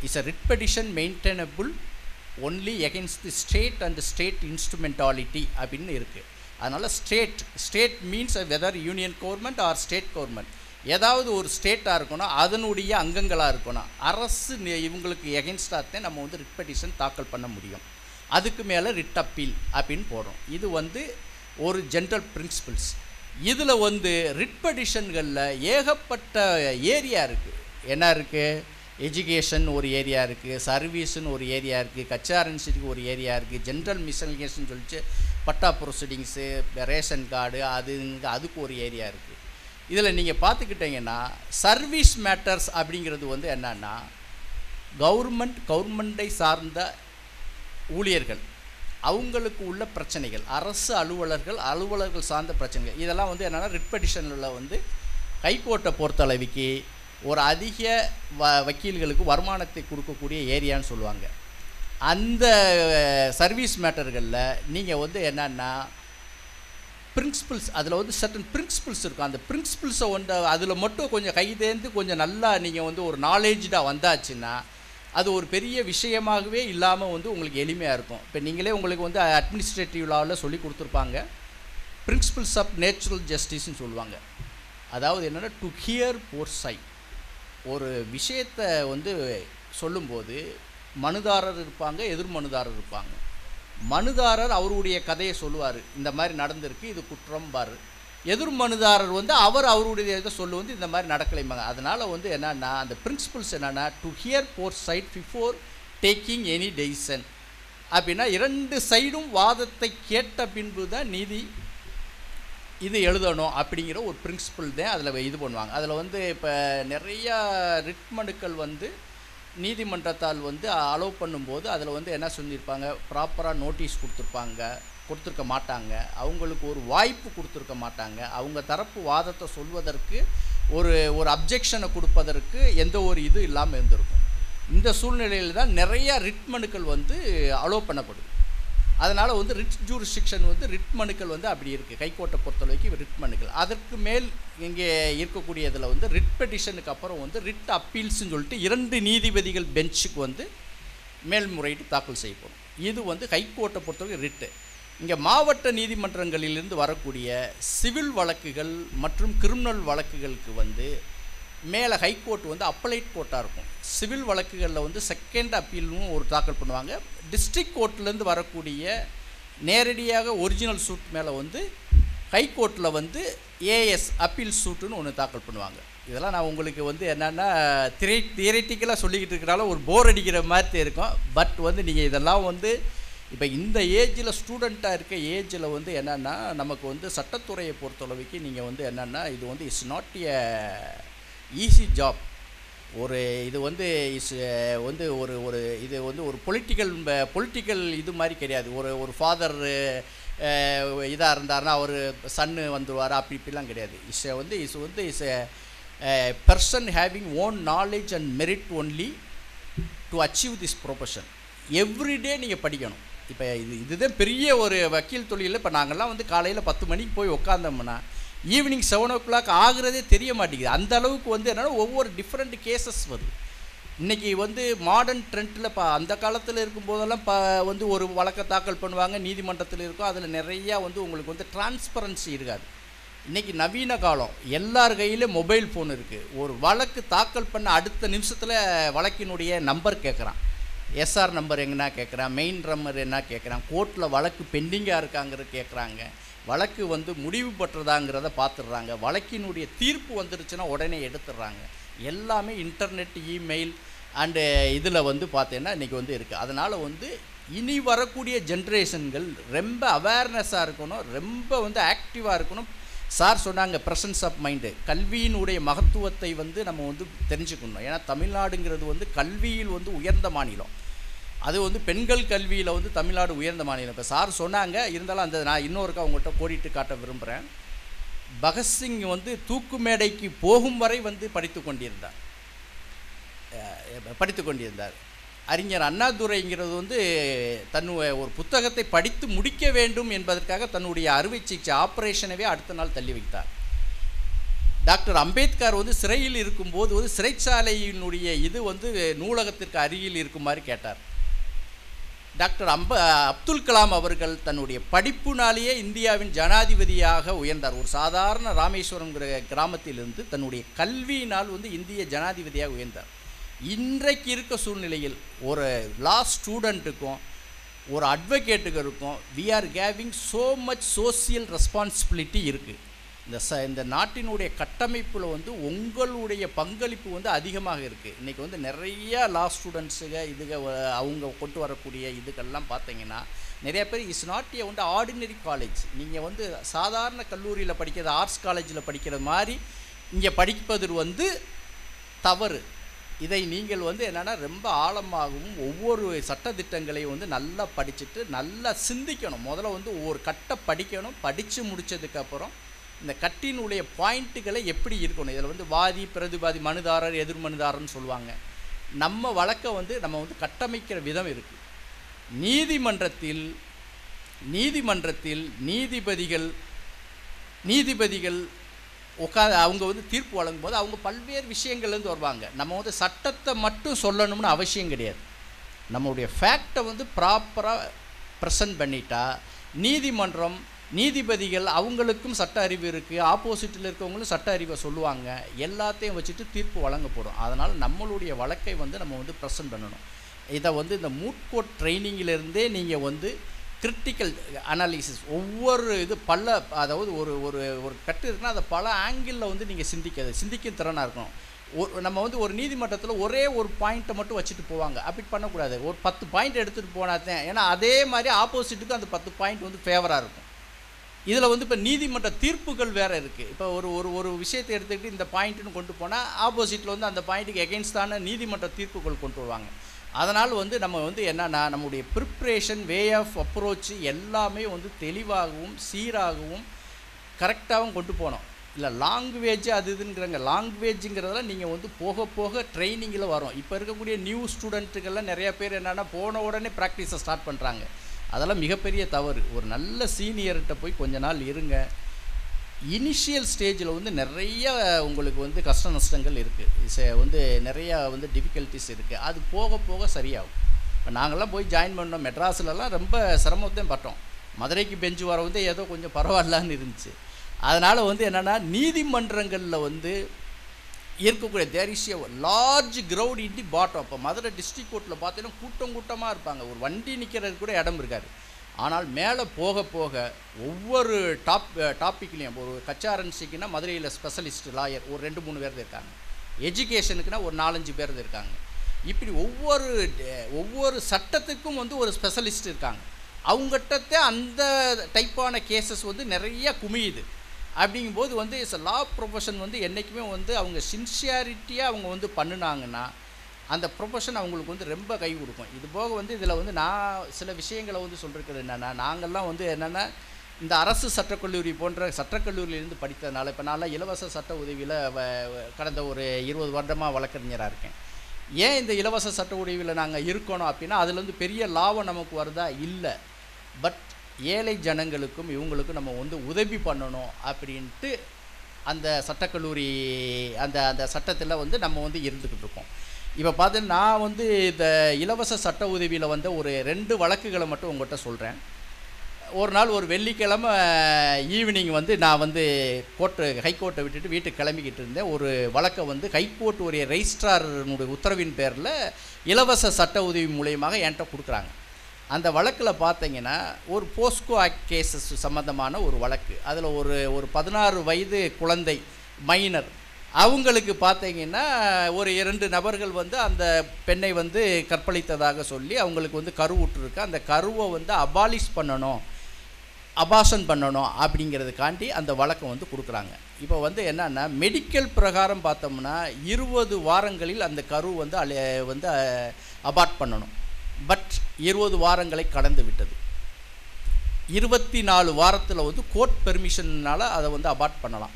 is a writ petition maintainable only against the state and state instrumentality அப்படின்னு இருக்குது. அதனால் state means whether union government or state government, ஏதாவது ஒரு ஸ்டேட்டாக இருக்கணும், அதனுடைய அங்கங்களாக இருக்கணும். அரசு இவங்களுக்கு எகென்ஸ்டாகத்தான் நம்ம வந்து ரிட் பெட்டிஷன் தாக்கல் பண்ண முடியும். அதுக்கு மேலே ரிட் அப்பீல் அப்படின்னு போடுறோம். இது வந்து ஒரு ஜென்ரல் பிரின்சிபிள்ஸ். இதில் வந்து ரிட் பெட்டிஷன்களில் ஏகப்பட்ட ஏரியா இருக்குது. என்ன இருக்குது? எஜுகேஷன் ஒரு ஏரியா இருக்குது, சர்வீஸுன்னு ஒரு ஏரியா இருக்குது, கச்சாரன்சிக்கு ஒரு ஏரியா இருக்குது, ஜென்ரல் மிஸ்செலினியஸ்ன்னு சொல்லிட்டு பட்டா ப்ரொசீடிங்ஸு, ரேஷன் கார்டு, அதுக்கு ஒரு ஏரியா இருக்குது. இதில் நீங்கள் பார்த்துக்கிட்டிங்கன்னா சர்வீஸ் மேட்டர்ஸ் அப்படிங்கிறது வந்து என்னன்னா கவர்மெண்ட்டை சார்ந்த ஊழியர்கள், அவங்களுக்கு உள்ள பிரச்சனைகள், அரசு அலுவலர்கள் சார்ந்த பிரச்சனைகள், இதெல்லாம் வந்து என்னென்னா ரிட் பெட்டிஷனில் வந்து ஹைகோர்ட்டை பொறுத்தளவுக்கு ஒரு அதிக வக்கீல்களுக்கு வருமானத்தை கொடுக்கக்கூடிய ஏரியான்னு சொல்லுவாங்க. அந்த சர்வீஸ் மேட்டர்களில் நீங்கள் வந்து என்னென்னா பிரின்சிபிள்ஸ், அதில் வந்து சர்டன் பிரின்சிபிள்ஸ் இருக்கும். அந்த பிரின்சிபிள்ஸை வந்து அதில் மட்டும் கொஞ்சம் கைதேர்ந்து கொஞ்சம் நல்லா நீங்கள் வந்து ஒரு நாலேஜாக வந்தாச்சுன்னா அது ஒரு பெரிய விஷயமாகவே இல்லாமல் வந்து உங்களுக்கு எளிமையாக இருக்கும். இப்போ நீங்களே உங்களுக்கு வந்து அட்மினிஸ்ட்ரேட்டிவ் லாவில் சொல்லி கொடுத்துருப்பாங்க, பிரின்சிபிள்ஸ் ஆஃப் நேச்சுரல் ஜஸ்டிஸ்ன்னு சொல்லுவாங்க. அதாவது என்னென்னா டு ஹியர் போர் சைட். ஒரு விஷயத்தை வந்து சொல்லும்போது மனுதாரர் இருப்பாங்க, எதிர் மனுதாரர் இருப்பாங்க. மனுதாரர் அவருடைய கதையை சொல்லுவார், இந்த மாதிரி நடந்திருக்கு, இது குற்றம் பாரு. எதிர் மனுதாரர் வந்து அவருடைய இதை சொல்லு வந்து இந்த மாதிரி நடக்கலைம்பாங்க. அதனால் வந்து என்னென்னா அந்த பிரின்சிபிள்ஸ் என்னென்னா to hear both side before taking any decision அப்படின்னா 2 சைடும் வாதத்தை கேட்ட பின்பு தான் நீதி இது எழுதணும் அப்படிங்கிற ஒரு பிரின்சிபிள் தான் அதில் இது பண்ணுவாங்க. அதில் வந்து இப்போ நிறையா ரிட் மனுக்கள் வந்து நீதிமன்றத்தால் வந்து அலோவ் பண்ணும்போது அதில் வந்து என்ன சொல்லியிருப்பாங்க, ப்ராப்பராக நோட்டீஸ் கொடுத்துருக்க மாட்டாங்க, அவங்களுக்கு ஒரு வாய்ப்பு கொடுத்துருக்க மாட்டாங்க, அவங்க தரப்பு வாதத்தை சொல்வதற்கு ஒரு அப்ஜெக்ஷனை கொடுப்பதற்கு எந்த ஒரு இது இல்லாமல் இருந்திருக்கும். இந்த சூழ்நிலையில் தான் நிறையா ரிட் மனுக்கள் வந்து அலோவ் பண்ணப்படுது. அதனால் வந்து ரிட் ஜூரிஸ்டிக்ஷன் வந்து ரிட் மனுக்கள் வந்து அப்படி இருக்குது. ஹைகோர்ட்டை பொறுத்தளவுக்கு ரிட் மனுக்கள். அதற்கு மேல் இங்கே இருக்கக்கூடியதில் வந்து ரிட் பெட்டிஷனுக்கு அப்புறம் வந்து ரிட் அப்பீல்ஸ்ன்னு சொல்லிட்டு 2 நீதிபதிகள் பெஞ்சுக்கு வந்து மேல்முறையீட்டு தாக்கல் செய்யப்படும். இது வந்து ஹைகோர்ட்டை பொறுத்தவரைக்கும் ரிட்டு. இங்கே மாவட்ட நீதிமன்றங்களிலிருந்து வரக்கூடிய சிவில் வழக்குகள் மற்றும் கிரிமினல் வழக்குகளுக்கு வந்து மேலே ஹைகோர்ட் வந்து அப்பலைட் கோர்ட்டாக இருக்கும். சிவில் வழக்குகளில் வந்து செகண்ட் அப்பீலும் ஒரு தாக்கல் பண்ணுவாங்க. டிஸ்ட்ரிக்ட் கோர்ட்லேருந்து வரக்கூடிய நேரடியாக ஒரிஜினல் சூட் மேலே வந்து ஹைகோர்ட்டில் வந்து ஏஎஸ் அப்பீல் சூட்டுன்னு ஒன்று தாக்கல் பண்ணுவாங்க. இதெல்லாம் நான் உங்களுக்கு வந்து என்னென்னா தியரிட்டிக்கலாக சொல்லிக்கிட்டு இருக்கிறாலும் ஒரு போர் அடிக்கிற மாதிரி இருக்கும். பட் வந்து நீங்கள் இதெல்லாம் வந்து இப்போ இந்த ஏஜில் ஸ்டூடெண்ட்டாக இருக்க ஏஜில் வந்து என்னென்னா நமக்கு வந்து சட்டத்துறையை பொறுத்தளவுக்கு நீங்கள் வந்து என்னென்னா இது வந்து it's not a easy job. ஒரு இது வந்து வந்து ஒரு இது வந்து ஒரு பொலிட்டிக்கல் இது மாதிரி கிடையாது. ஒரு ஃபாதர் இதாக இருந்தாருன்னா அவர் சன்னு வந்துடுவார் அப்படி இப்படிலாம் கிடையாது. Is person having own knowledge and merit only to achieve this profession. Everyday நீங்கள் படிக்கணும். இப்போ இதுதான் பெரிய ஒரு வக்கீல் தொழிலில். இப்போ நாங்கள்லாம் வந்து காலையில் 10 மணிக்கு போய் உட்காந்தோம்னா ஈவினிங் 7 o'clock ஆகிறதே தெரிய மாட்டேங்குது. அந்த அளவுக்கு வந்து என்னென்னா ஒவ்வொரு டிஃப்ரெண்ட் கேசஸ் வருது. இன்றைக்கி வந்து மாடர்ன் ட்ரெண்டில் அந்த காலத்தில் இருக்கும்போதெல்லாம் வந்து ஒரு வழக்கை தாக்கல் பண்ணுவாங்க, நீதிமன்றத்தில் இருக்கும். அதில் நிறையா வந்து உங்களுக்கு வந்து டிரான்ஸ்பரன்சி இருக்காது. இன்றைக்கி நவீன காலம், எல்லார் கையிலும் மொபைல் ஃபோன் இருக்குது. ஒரு வழக்கு தாக்கல் பண்ண அடுத்த நிமிஷத்தில் வழக்கினுடைய நம்பர் கேட்குறான், எஸ்ஆர் நம்பர் எங்கன்னா கேட்குறான், மெயின் நம்பர் என்ன கேட்குறான், கோர்ட்டில் வழக்கு பெண்டிங்காக இருக்காங்கிறது கேட்குறாங்க, வழக்கு வந்து முடிவு பெற்றதாங்கிறத பார்த்துடுறாங்க, வழக்கினுடைய தீர்ப்பு வந்துருச்சுன்னா உடனே எடுத்துடுறாங்க. எல்லாமே இன்டர்நெட், இமெயில் அண்டு இதில் வந்து பார்த்தீங்கன்னா இன்றைக்கி வந்து இருக்குது. அதனால் வந்து இனி வரக்கூடிய ஜென்ரேஷன்கள் ரொம்ப அவேர்னஸாக இருக்கணும், ரொம்ப வந்து ஆக்டிவாக இருக்கணும். சார் சொன்னாங்க ப்ரெசன்ஸ் ஆஃப் மைண்டு, கல்வியினுடைய மகத்துவத்தை வந்து நம்ம வந்து தெரிஞ்சுக்கணும். ஏன்னா தமிழ்நாடுங்கிறது வந்து கல்வியில் வந்து உயர்ந்த மாநிலம். அது வந்து பெண்கள் கல்வியில் வந்து தமிழ்நாடு உயர்ந்த மாநிலம். இப்போ சார் சொன்னாங்க, இருந்தாலும் அந்த நான் இன்னொருக்கா அவங்கள்ட்ட கோடிட்டு காட்ட விரும்புகிறேன். பகத்சிங் வந்து தூக்கு மேடைக்கு போகும் வரை வந்து படித்து கொண்டிருந்தார். அறிஞர் அண்ணாதுரைங்கிறது வந்து ஒரு புத்தகத்தை படித்து முடிக்க வேண்டும் என்பதற்காக தன்னுடைய அறுவை சிகிச்சை ஆப்ரேஷனவே அடுத்த நாள் தள்ளி வைத்தார். டாக்டர் அம்பேத்கர் வந்து சிறையில் இருக்கும்போது வந்து சிறைச்சாலையினுடைய இது வந்து நூலகத்திற்கு அருகில் இருக்குமாறு கேட்டார். டாக்டர் அப்துல் கலாம் அவர்கள் தன்னுடைய படிப்புனாலேயே இந்தியாவின் ஜனாதிபதியாக உயர்ந்தார். ஒரு சாதாரண ராமேஸ்வரம்ங்கிற கிராமத்திலிருந்து தன்னுடைய கல்வியினால் வந்து இந்திய ஜனாதிபதியாக உயர்ந்தார். இன்றைக்கு இருக்க சூழ்நிலையில் ஒரு லா ஸ்டூடெண்ட்டுக்கும் ஒரு அட்வொகேட்டுக்கும் இருக்கும் வி ஆர் கேவிங் ஸோ மச் சோசியல் ரெஸ்பான்சிபிலிட்டி இருக்குது. இந்த நாட்டினுடைய கட்டமைப்பில் வந்து உங்களுடைய பங்களிப்பு வந்து அதிகமாக இருக்குது. இன்றைக்கி வந்து நிறையா லா ஸ்டூடெண்ட்ஸுங்க அவங்க கொண்டு வரக்கூடிய இதுக்கெல்லாம் பார்த்தீங்கன்னா நிறைய பேர் இஸ் நாட் ஏ வந்து ஆர்டினரி காலேஜ். நீங்கள் வந்து சாதாரண கல்லூரியில் படிக்கிறது, ஆர்ட்ஸ் காலேஜில் படிக்கிற மாதிரி இங்கே படிப்பது வந்து தவறு. இதை நீங்கள் வந்து என்னென்னா ரொம்ப ஆழமாகவும் ஒவ்வொரு சட்டத்திட்டங்களையும் வந்து நல்லா படிச்சுட்டு நல்லா சிந்திக்கணும். முதல்ல வந்து ஒவ்வொரு கட்டை படிக்கணும். படித்து முடித்ததுக்கப்புறம் இந்த கட்டினுடைய பாயிண்ட்டுகளை எப்படி இருக்கணும், இதில் வந்து வாதி, பிரதிவாதி, மனுதாரர், எதிர்மனுதாரர்னு சொல்லுவாங்க. நம்ம வழக்கை வந்து நம்ம வந்து கட்டமைக்கிற விதம் இருக்குது. நீதிமன்றத்தில் நீதிபதிகள் அவங்க வந்து தீர்ப்பு வழங்கும் போது அவங்க பல்வேறு விஷயங்கள்லேருந்து வருவாங்க. நம்ம வந்து சட்டத்தை மட்டும் சொல்லணும்னு அவசியம் கிடையாது. நம்மளுடைய ஃபேக்டை வந்து ப்ராப்பராக ப்ரெசன்ட் பண்ணிட்டா நீதிபதிகள் அவங்களுக்கும் சட்ட அறிவு இருக்குது, ஆப்போசிட்டில் இருக்கவங்களும் சட்ட அறிவை சொல்லுவாங்க. எல்லாத்தையும் வச்சுட்டு தீர்ப்பு வழங்கப்படும். அதனால் நம்மளுடைய வழக்கை வந்து நம்ம வந்து ப்ரெசன்ட் பண்ணணும். இதை வந்து இந்த மூட் கோர்ட் ட்ரைனிங்கிலிருந்தே நீங்கள் வந்து கிரிட்டிக்கல் அனாலிசிஸ் ஒவ்வொரு இது அதாவது ஒரு கட்டு இருக்குன்னா அதை பல ஆங்கிளில் வந்து நீங்கள் சிந்திக்கும் திறனாக இருக்கணும். நம்ம வந்து ஒரு நீதிமன்றத்தில் ஒரே ஒரு பாயிண்ட்டை மட்டும் வச்சுட்டு போவாங்க. அப்படி பண்ணக்கூடாது. ஒரு 10 பாயிண்ட் எடுத்துகிட்டு போனாதான், ஏன்னா அதே மாதிரி ஆப்போசிட்டுக்கு அந்த 10 பாயிண்ட் வந்து ஃபேவராக இருக்கும். இதில் வந்து இப்போ நீதிமன்ற தீர்ப்புகள் வேறு இருக்குது. இப்போ ஒரு விஷயத்தை எடுத்துக்கிட்டு இந்த பாயிண்ட்டுன்னு கொண்டு போனால் ஆப்போசிட்டில் வந்து அந்த பாயிண்ட்டுக்கு எகென்ஸ்டான நீதிமன்ற தீர்ப்புகள் கொண்டு வருவாங்க. அதனால் வந்து நம்ம வந்து என்னென்னா நம்முடைய ப்ரிப்ரேஷன், வே ஆஃப் அப்ரோச் எல்லாமே வந்து தெளிவாகவும் சீராகவும் கரெக்டாகவும் கொண்டு போகணும். இல்லை லாங்குவேஜ் அது இதுங்கிறாங்க. லாங்குவேஜுங்கிறதெல்லாம் நீங்கள் வந்து போக போக ட்ரைனிங்கில் வரும். இப்போ இருக்கக்கூடிய நியூ ஸ்டூடெண்ட்டுக்கெல்லாம் நிறையா பேர் என்னென்னா போன உடனே ப்ராக்டிஸை ஸ்டார்ட் பண்ணுறாங்க. அதெல்லாம் மிகப்பெரிய தவறு. ஒரு நல்ல சீனியர்கிட்ட போய் கொஞ்ச நாள் இருங்க. இனிஷியல் ஸ்டேஜில் வந்து நிறைய உங்களுக்கு வந்து கஷ்ட நஷ்டங்கள் இருக்குது, வந்து நிறையா வந்து டிஃபிகல்ட்டிஸ் இருக்குது. அது போக போக சரியாகும். இப்போ நாங்கள்லாம் போய் ஜாயின் பண்ணோம், மெட்ராஸ்லலாம் ரொம்ப சிரமத்தையும் பட்டோம். மதுரைக்கு பெஞ்சு வர வந்து ஏதோ கொஞ்சம் பரவாயில்லான்னு இருந்துச்சு. அதனால் வந்து என்னென்னா நீதிமன்றங்களில் வந்து இருக்கக்கூடிய there is a large crowd in the bottom. இப்போ மதுரை டிஸ்ட்ரிக்ட் கோர்ட்டில் பார்த்தீங்கன்னா கூட்டமாக இருப்பாங்க. ஒரு வண்டி நிற்கிறது கூட இடம் இருக்காது. ஆனால் மேலே போக போக ஒவ்வொரு டாப்பிக்லேயும் ஒரு கச்சாரன்சிக்குன்னா மதுரையில் ஸ்பெஷலிஸ்ட் லாயர் ஒரு 2-3 பேர் இருக்காங்க, எஜுகேஷனுக்குன்னா ஒரு 4-5 பேர் இருக்காங்க. இப்படி ஒவ்வொரு சட்டத்துக்கும் வந்து ஒரு ஸ்பெஷலிஸ்ட் இருக்காங்க. அவங்ககிட்ட அந்த டைப்பான கேசஸ் வந்து நிறைய குமியுது. அப்படிங்கும்போது வந்து லா ப்ரொஃபஷன் வந்து என்றைக்குமே வந்து அவங்க சின்சியாரிட்டியாக அவங்க வந்து பண்ணினாங்கன்னா அந்த ப்ரொஃபஷன் அவங்களுக்கு வந்து ரொம்ப கை கொடுக்கும். இது போக வந்து இதில் வந்து நான் சில விஷயங்களை வந்து சொல்லியிருக்கிறது என்னென்னா, நாங்கள்லாம் வந்து என்னென்னா இந்த அரசு சட்டக்கல்லூரி போன்ற சட்டக்கல்லூரியிலேருந்து படித்ததுனால இப்போ நான்லாம் இலவச சட்ட உதவியில் கடந்த ஒரு 20 வருடமாக வழக்கறிஞராக இருக்கேன். ஏன் இந்த இலவச சட்ட உதவியில் நாங்கள் இருக்கணும் அப்படின்னா அதுலேருந்து பெரிய லாபம் நமக்கு வருதா இல்லை, பட் ஏழை ஜனங்களுக்கும் இவங்களுக்கும் நம்ம வந்து உதவி பண்ணணும் அப்படின்ட்டு அந்த சட்டக்கல்லூரி அந்த சட்டத்தில் வந்து நம்ம வந்து இருந்துக்கிட்டு இருக்கோம். இப்போ பார்த்தீங்கன்னா நான் வந்து இந்த இலவச சட்ட உதவியில் வந்து ஒரு 2 வழக்குகளை மட்டும் உங்கள்கிட்ட சொல்கிறேன். ஒரு நாள் ஒரு வெள்ளிக்கிழமை ஈவினிங் வந்து நான் வந்து ஹைகோர்ட்டை விட்டுட்டு வீட்டுக்கு கிளம்பிக்கிட்டு இருந்தேன். ஒரு வழக்கை வந்து ஹைகோர்ட் ஒரு ரெஜிஸ்ட்ராருடைய உத்தரவின் பேரில் இலவச சட்ட உதவி மூலியமாக என்கிட்ட கொடுக்குறாங்க. அந்த வழக்கில் பார்த்தீங்கன்னா ஒரு போஸ்கோ ஆக்ட் கேசஸ் சம்மந்தமான ஒரு வழக்கு. அதில் ஒரு 16 வயது குழந்தை மைனர், அவங்களுக்கு பார்த்தீங்கன்னா ஒரு 2 நபர்கள் வந்து அந்த பெண்ணை வந்து கற்பழித்ததாக சொல்லி அவங்களுக்கு வந்து கருவுற்றிருக்கு. அந்த கருவை வந்து அபாஷன் பண்ணணும் அப்படிங்கிறதுக்காண்டி அந்த வழக்கம் வந்து கொடுக்குறாங்க. இப்போ வந்து என்னென்னா மெடிக்கல் பிரகாரம் பார்த்தோம்னா 20 வாரங்களில் அந்த கரு வந்து அபார்ட் பண்ணணும். பட் 20 வாரங்களை கடந்து விட்டது. 24 வாரத்தில் வந்து கோர்ட் பெர்மிஷன்னால் அதை வந்து அபார்ட் பண்ணலாம்.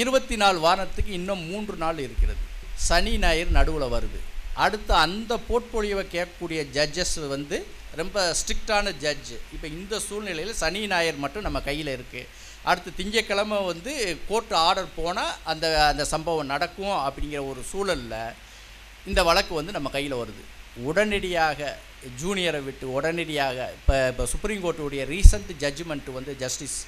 24 வாரத்துக்கு இன்னும் 3 நாள் இருக்கிறது. சனி ஞாயிறு நடுவில் வருது. அடுத்து அந்த போர்ட்போலியோவை கேட்கக்கூடிய ஜட்ஜஸ் வந்து ரொம்ப ஸ்ட்ரிக்டான ஜட்ஜு. இப்போ இந்த சூழ்நிலையில் சனி ஞாயிறு மட்டும் நம்ம கையில் இருக்குது. அடுத்து திங்கட்கிழமை வந்து கோர்ட் ஆர்டர் போனால் அந்த சம்பவம் நடக்கும் அப்படிங்கிற ஒரு சூழலில் இந்த வழக்கு வந்து நம்ம கையில் வருது. உடனடியாக ஜூனியரை விட்டு உடனடியாக இப்போ சுப்ரீம் கோர்ட்டுடைய ரீசன்ட் ஜட்ஜ்மெண்ட் வந்து ஜஸ்டிஸ்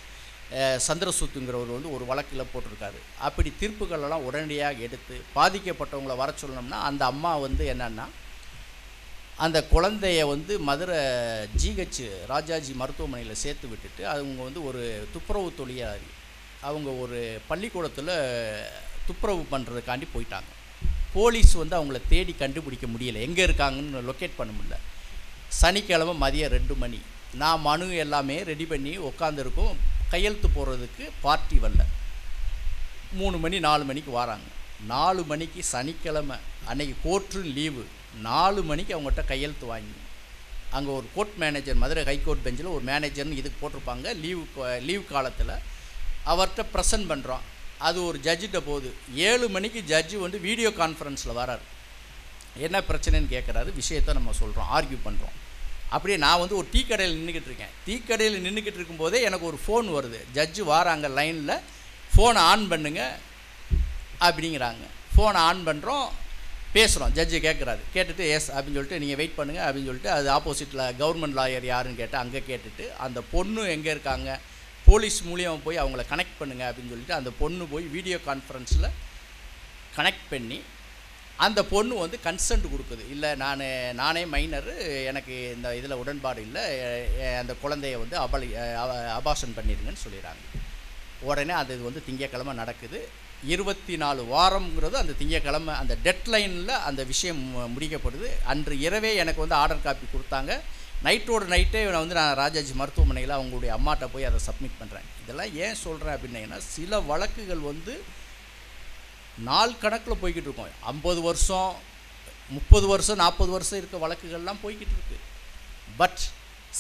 சந்திரசூத்துங்கிறவர் வந்து ஒரு வழக்கில் போட்டிருக்காரு. அப்படி தீர்ப்புகளெல்லாம் உடனடியாக எடுத்து பாதிக்கப்பட்டவங்களை வர சொல்லணும்னா அந்த அம்மா வந்து என்னென்னா அந்த குழந்தைய வந்து மதுரை ஜிஹெச் ராஜாஜி மருத்துவமனையில் சேர்த்து விட்டுட்டு அவங்க வந்து ஒரு துப்புரவு தொழிலாளி, அவங்க ஒரு பள்ளிக்கூடத்தில் துப்புரவு பண்ணுறதுக்காண்டி போயிட்டாங்க. போலீஸ் வந்து அவங்கள தேடி கண்டுபிடிக்க முடியலை, எங்கே இருக்காங்கன்னு லொக்கேட் பண்ண முடியல. சனிக்கிழமை மதியம் 2 மணி நான் மனு எல்லாமே ரெடி பண்ணி உட்காந்துருக்கோம். கையெழுத்து போடுறதுக்கு பார்ட்டி வரல. 3 மணி 4 மணிக்கு வராங்க. 4 மணிக்கு சனிக்கிழமை அன்றைக்கி கோர்ட்டு லீவு. 4 மணிக்கு அவங்ககிட்ட கையெழுத்து வாங்கி அங்கே ஒரு கோர்ட் மேனேஜர், மதுரை ஹைகோர்ட் பெஞ்சில் ஒரு மேனேஜர்னு இதுக்கு போட்டிருப்பாங்க. லீவ் காலத்தில் அவர்கிட்ட ப்ரெசன்ட் பண்ணுறோம். அது ஒரு ஜட்ஜிட்ட போகுது. 7 மணிக்கு ஜட்ஜு வந்து வீடியோ கான்ஃபரன்ஸில் வராரு. என்ன பிரச்சனைன்னு கேட்குறாரு. விஷயத்தை நம்ம சொல்கிறோம், ஆர்கியூ பண்ணுறோம். அப்படியே நான் வந்து ஒரு டீ கடையில் நின்றுக்கிட்டு இருக்கேன். டீ கடையில் நின்றுக்கிட்டு இருக்கும்போதே எனக்கு ஒரு ஃபோன் வருது. ஜட்ஜு வாராங்க லைனில், ஃபோனை ஆன் பண்ணுங்க அப்படிங்கிறாங்க. ஃபோனை ஆன் பண்ணுறோம், பேசுகிறோம். ஜட்ஜு கேட்குறாரு. கேட்டுட்டு எஸ் அப்படின்னு சொல்லிட்டு நீங்கள் வெயிட் பண்ணுங்கள் அப்படின்னு சொல்லிட்டு அது ஆப்போசிட்டில் கவர்மெண்ட் லாயர் யாருன்னு கேட்டால் அங்கே கேட்டுட்டு அந்த பொண்ணு எங்கே இருக்காங்க போலீஸ் மூலியம் போய் அவங்கள கனெக்ட் பண்ணுங்கள் அப்படின்னு சொல்லிட்டு அந்த பொண்ணு போய் வீடியோ கான்ஃபரன்ஸில் கனெக்ட் பண்ணி அந்த பொண்ணு வந்து கன்சென்ட் கொடுக்குது. இல்லை நானே மைனரு, எனக்கு இந்த இதில் உடன்பாடு இல்லை, அந்த குழந்தைய வந்து அபாஷன் பண்ணிடுங்கன்னு சொல்லிடுறாங்க. உடனே அது வந்து திங்கக்கிழமை நடக்குது. 24 வாரம்ங்கிறது அந்த திங்கக்கிழமை அந்த டெட்லைனில் அந்த விஷயம் முடிக்கப்படுது. அன்று இரவே எனக்கு வந்து ஆர்டர் காப்பி கொடுத்தாங்க. நைட்டோட நைட்டே நான் ராஜாஜி மருத்துவமனையில் அவங்களுடைய அம்மாட்ட போய் அதை சப்மிட் பண்ணுறேன். இதெல்லாம் ஏன் சொல்கிறேன் அப்படின்னா சில வழக்குகள் வந்து நாள் கணக்கில் போய்கிட்டு இருக்கோம். 50 வருஷம் 30 வருஷம் 40 வருஷம் இருக்க வழக்குகள்லாம் போய்கிட்டு இருக்கு. பட்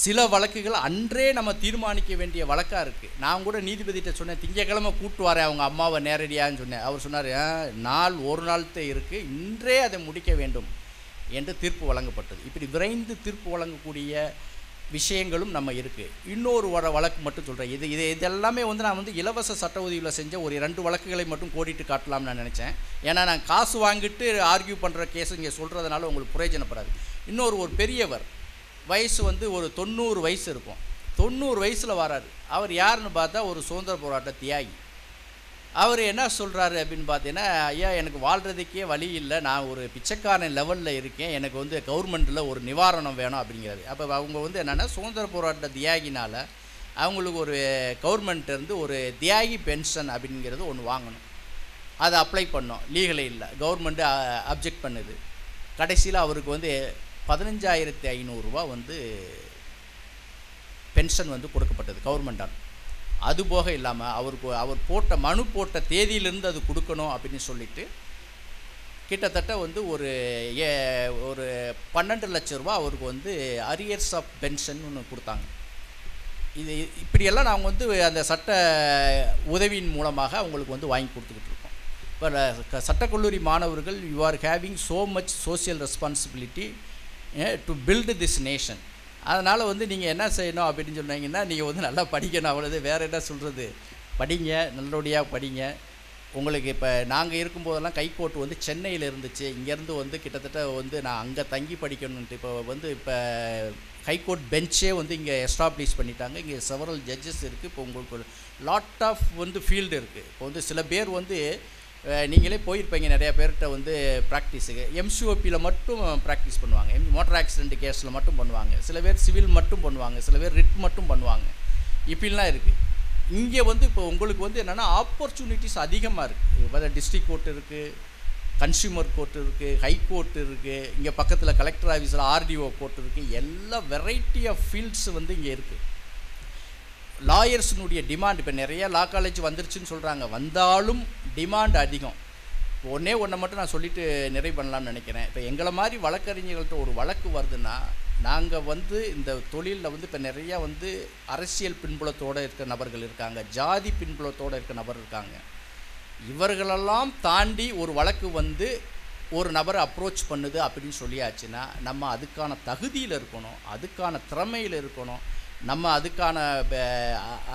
சில வழக்குகள் அன்றே நம்ம தீர்மானிக்க வேண்டிய வழக்காக இருக்குது. நான் கூட நீதிபதிகிட்ட சொன்னேன், திங்கக்கிழமை கூப்பிட்டு வரேன் அவங்க அம்மாவை நேரடியான்னு சொன்னேன். அவர் சொன்னார், ஒரு நாள்தான் இருக்குது, இன்றே அதை முடிக்க வேண்டும் என்று தீர்ப்பு வழங்கப்பட்டது. இப்படி விரைந்து தீர்ப்பு வழங்கக்கூடிய விஷயங்களும் நம்ம இருக்குது. இன்னொரு வழக்கு மட்டும் சொல்கிறேன். இதெல்லாமே வந்து நான் வந்து இலவச சட்ட உதவியில் செஞ்ச ஒரு 2 வழக்குகளை மட்டும் கோடிட்டு காட்டலாம்னு நான் நினச்சேன். ஏன்னா நான் காசு வாங்கிட்டு ஆர்கியூ பண்ணுற கேஸ் இங்கே சொல்கிறதுனால உங்களுக்கு பிரயோஜனப்படாது. ஒரு பெரியவர் வயசு வந்து ஒரு 90 வயசு இருக்கும். 90 வயசில் வராரு. அவர் யாருன்னு பார்த்தா ஒரு சுதந்திர போராட்ட தியாகி. அவர் என்ன சொல்கிறாரு அப்படின்னு பார்த்தீங்கன்னா, ஐயா எனக்கு வாழ்கிறதுக்கே வழி இல்லை, நான் ஒரு பிச்சைக்காரன் லெவலில் இருக்கேன், எனக்கு வந்து கவர்மெண்ட்டில் ஒரு நிவாரணம் வேணும் அப்படிங்கிறாரு. அப்போ அவங்க வந்து என்னென்னா சுதந்திர போராட்ட தியாகினால் அவங்களுக்கு ஒரு கவர்மெண்ட்லேருந்து ஒரு தியாகி பென்ஷன் அப்படிங்கிறது ஒன்று வாங்கணும். அதை அப்ளை பண்ணோம், லீகலே இல்லை, கவர்மெண்ட்டு அப்ஜெக்ட் பண்ணுது. கடைசியில் அவருக்கு வந்து 15,500 ரூபா வந்து பென்ஷன் வந்து கொடுக்கப்பட்டது கவர்மெண்டால். அதுபோக இல்லாமல் அவர் மனு போட்ட தேதியிலிருந்து அது கொடுக்கணும் அப்படின்னு சொல்லிட்டு கிட்டத்தட்ட வந்து ஒரு 12 லட்ச ரூபா அவருக்கு வந்து அரியர்ஸ் ஆஃப் பென்ஷன் ஒன்று கொடுத்தாங்க. இது இப்படியெல்லாம் நாங்கள் வந்து அந்த சட்ட உதவியின் மூலமாக அவங்களுக்கு வந்து வாங்கி கொடுத்துக்கிட்டு இருக்கோம். இப்போ சட்டக்கல்லூரி மாணவர்கள், you are having so much social responsibility to build this nation. அதனால் வந்து நீங்கள் என்ன செய்யணும் அப்படின்னு சொன்னீங்கன்னா, நீங்கள் வந்து நல்லா படிக்கணும், அவ்வளோது. வேறு என்ன சொல்கிறது, படிங்க, நல்லபடியாக படிங்க. உங்களுக்கு இப்போ நாங்கள் இருக்கும்போதெல்லாம் கைகோர்ட் வந்து சென்னையில் இருந்துச்சு, இங்கேருந்து வந்து கிட்டத்தட்ட வந்து நான் அங்கே தங்கி படிக்கணுன்ட்டு இப்போ ஹைகோர்ட் பெஞ்சே வந்து இங்கே எஸ்டாப்ளிஷ் பண்ணிட்டாங்க. இங்கே செவரல் ஜட்ஜஸ் இருக்குது. இப்போ உங்களுக்கு லாட் ஆஃப் வந்து ஃபீல்டு இருக்குது. இப்போ வந்து சில பேர் வந்து நீங்களே போயிருப்பீங்க நிறையா பேர்கிட்ட வந்து ப்ராக்டிஸுக்கு. எம்சிஓபியில் மட்டும் ப்ராக்டிஸ் பண்ணுவாங்க, மோட்டார் ஆக்சிடென்ட் கேஸில் மட்டும் பண்ணுவாங்க, சில பேர் சிவில் மட்டும் பண்ணுவாங்க, சில பேர் ரிட் மட்டும் பண்ணுவாங்க. இப்படிலாம் இருக்குது. இங்கே வந்து இப்போ உங்களுக்கு வந்து என்னென்னா ஆப்பர்ச்சுனிட்டிஸ் அதிகமாக இருக்குது. டிஸ்ட்ரிக்ட் கோர்ட் இருக்குது, கன்சியூமர் கோர்ட் இருக்குது, ஹை கோர்ட் இருக்குது, இங்கே பக்கத்தில் கலெக்டர் ஆஃபீஸில் ஆர்டிஓ கோர்ட் இருக்குது. எல்லா வெரைட்டி ஆஃப் ஃபீல்ட்ஸ் வந்து இங்கே இருக்குது. லாயர்ஸினுடைய டிமாண்ட் இப்போ நிறையா லா காலேஜ் வந்துருச்சுன்னு சொல்கிறாங்க, வந்தாலும் டிமாண்ட் அதிகம். ஒன்றே மட்டும் நான் சொல்லிவிட்டு நிறைவு பண்ணலாம்னு நினைக்கிறேன். இப்போ எங்களை மாதிரி வழக்கறிஞர்கள்ட்ட ஒரு வழக்கு வருதுன்னா, நாங்கள் வந்து இந்த தொழிலில் வந்து இப்போ நிறையா வந்து அரசியல் பின்புலத்தோடு இருக்க நபர்கள் இருக்காங்க, ஜாதி பின்புலத்தோடு இருக்க நபர் இருக்காங்க. இவர்களெல்லாம் தாண்டி ஒரு வழக்கு வந்து ஒரு நபரை அப்ரோச் பண்ணுது அப்படின்னு சொல்லியாச்சுன்னா, நம்ம அதுக்கான தகுதியில் இருக்கணும், அதுக்கான திறமையில் இருக்கணும், நம்ம அதுக்கான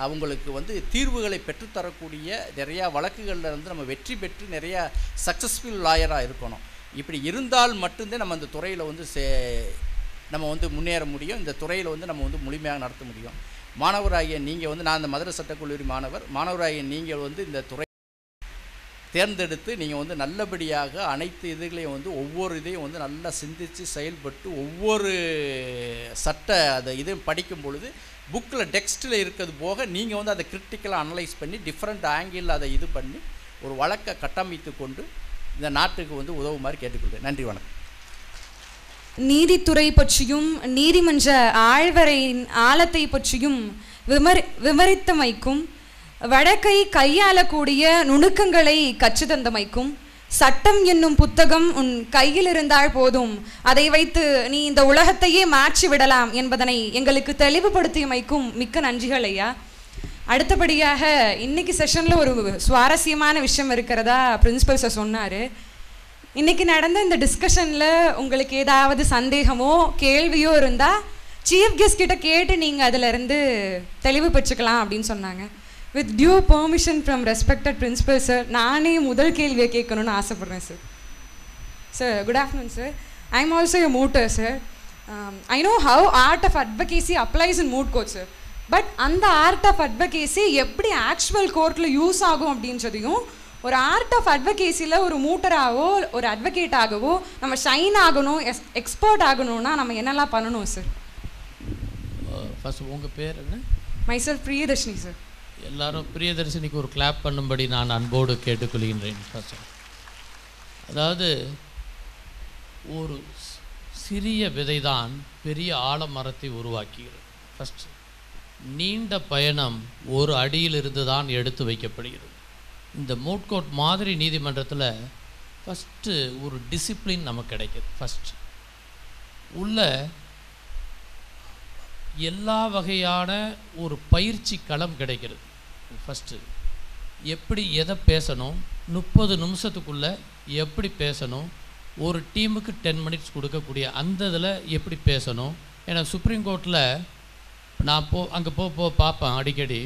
அவங்களுக்கு வந்து தீர்வுகளை பெற்றுத்தரக்கூடிய நிறையா வழக்குகளில் இருந்து நம்ம வெற்றி பெற்று நிறையா சக்ஸஸ்ஃபுல் லாயராக இருக்கணும். இப்படி இருந்தால் மட்டும்தான் நம்ம அந்த துறையில் வந்து நம்ம வந்து முன்னேற முடியும், இந்த துறையில் வந்து நம்ம வந்து முழுமையாக நடத்த முடியும். மாணவராகிய நீங்கள் வந்து, நான் இந்த மதுரை சட்டக்கல்லூரி மாணவராகிய நீங்கள் வந்து இந்த துறை தேர்ந்தெடுத்து நீங்கள் வந்து நல்லபடியாக அனைத்து இதுகளையும் வந்து ஒவ்வொரு இதையும் வந்து நல்லா சிந்தித்து செயல்பட்டு ஒவ்வொரு சட்ட அதை இதையும் படிக்கும் பொழுது புக்கில் டெக்ஸ்ட்டில் இருக்கிறது போக நீங்கள் வந்து அதை கிரிட்டிக்கலாக அனலைஸ் பண்ணி டிஃப்ரெண்ட் ஆங்கிளில் அதை இது பண்ணி ஒரு வழக்கை கட்டமைத்து கொண்டு இந்த நாட்டுக்கு வந்து உதவுமாறு கேட்டுக்கொள்கிறேன். நன்றி, வணக்கம். நீதித்துறை பற்றியும் நீதிமன்ற ஆழ்வரையின் ஆழத்தை பற்றியும் விவரித்தமைக்கும், வழக்கை கையாளக்கூடிய நுணுக்கங்களை கற்றுத்தந்தமைக்கும், சட்டம் என்னும் புத்தகம் உன் கையில் இருந்தால் போதும், அதை வைத்து நீ இந்த உலகத்தையே மாற்றி விடலாம் என்பதனை எங்களுக்கு தெளிவுபடுத்தியமைக்கும் மிக்க நன்றிகள் ஐயா. அடுத்தபடியாக இன்னைக்கு செஷனில் ஒரு சுவாரஸ்யமான விஷயம் இருக்கிறதா பிரின்சிபல் சார் சொன்னார். இன்னைக்கு நடந்த இந்த டிஸ்கஷனில் உங்களுக்கு ஏதாவது சந்தேகமோ கேள்வியோ இருந்தால் சீஃப் கெஸ்ட் கிட்ட கேட்டு நீங்கள் அதிலிருந்து தெளிவு பெற்றுக்கலாம் அப்படின்னு சொன்னாங்க. With due permission from respected principal sir, நானே முதல் கேள்வியை கேட்கணும்னு ஆசைப்பட்றேன் sir. Sir, good afternoon sir. I am also a mooter sir. I know how art of advocacy applies in moot court sir. But அந்த ஆர்ட் ஆஃப் அட்வொகேசி எப்படி actual கோர்ட்டில் use ஆகும் அப்படின்றதையும், ஒரு ஆர்ட் ஆஃப் அட்வொகேசியில் ஒரு மூட்டராகவோ ஒரு அட்வொகேட்டாகவோ நம்ம ஷைன் ஆகணும், எக்ஸ்பர்ட் ஆகணும்னா நம்ம என்னெல்லாம் பண்ணணும் சார்? ஃபர்ஸ்ட் உங்கள் பேர் என்ன? Myself Priyadharshini sir. எல்லாரும் பிரியதர்ஷினிக்கு ஒரு கிளாப் பண்ணும்படி நான் அன்போடு கேட்டுக்கொள்கின்றேன். ஃபர்ஸ்ட், அதாவது ஒரு சிறிய விதை தான் பெரிய ஆலமரத்தை உருவாக்குகிறது. ஃபஸ்ட், நீண்ட பயணம் ஒரு அடியிலிருந்து தான் எடுத்து வைக்கப்படுகிறது. இந்த மூட் கோர்ட் மாதிரி நீதிமன்றத்தில் ஃபஸ்ட்டு ஒரு டிசிப்ளின் நமக்கு கிடைக்கிது. ஃபஸ்ட் உள்ள எல்லா வகையான ஒரு பயிற்சி களம் கிடைக்கிறது. ஃபஸ்ட்டு எப்படி எதை பேசணும், 30 நிமிஷத்துக்குள்ளே எப்படி பேசணும், ஒரு டீமுக்கு 10 மினிட்ஸ் கொடுக்கக்கூடிய அந்த இதில் எப்படி பேசணும். ஏன்னா சுப்ரீம் கோர்ட்டில் நான் அங்கே பார்ப்பேன் அடிக்கடி,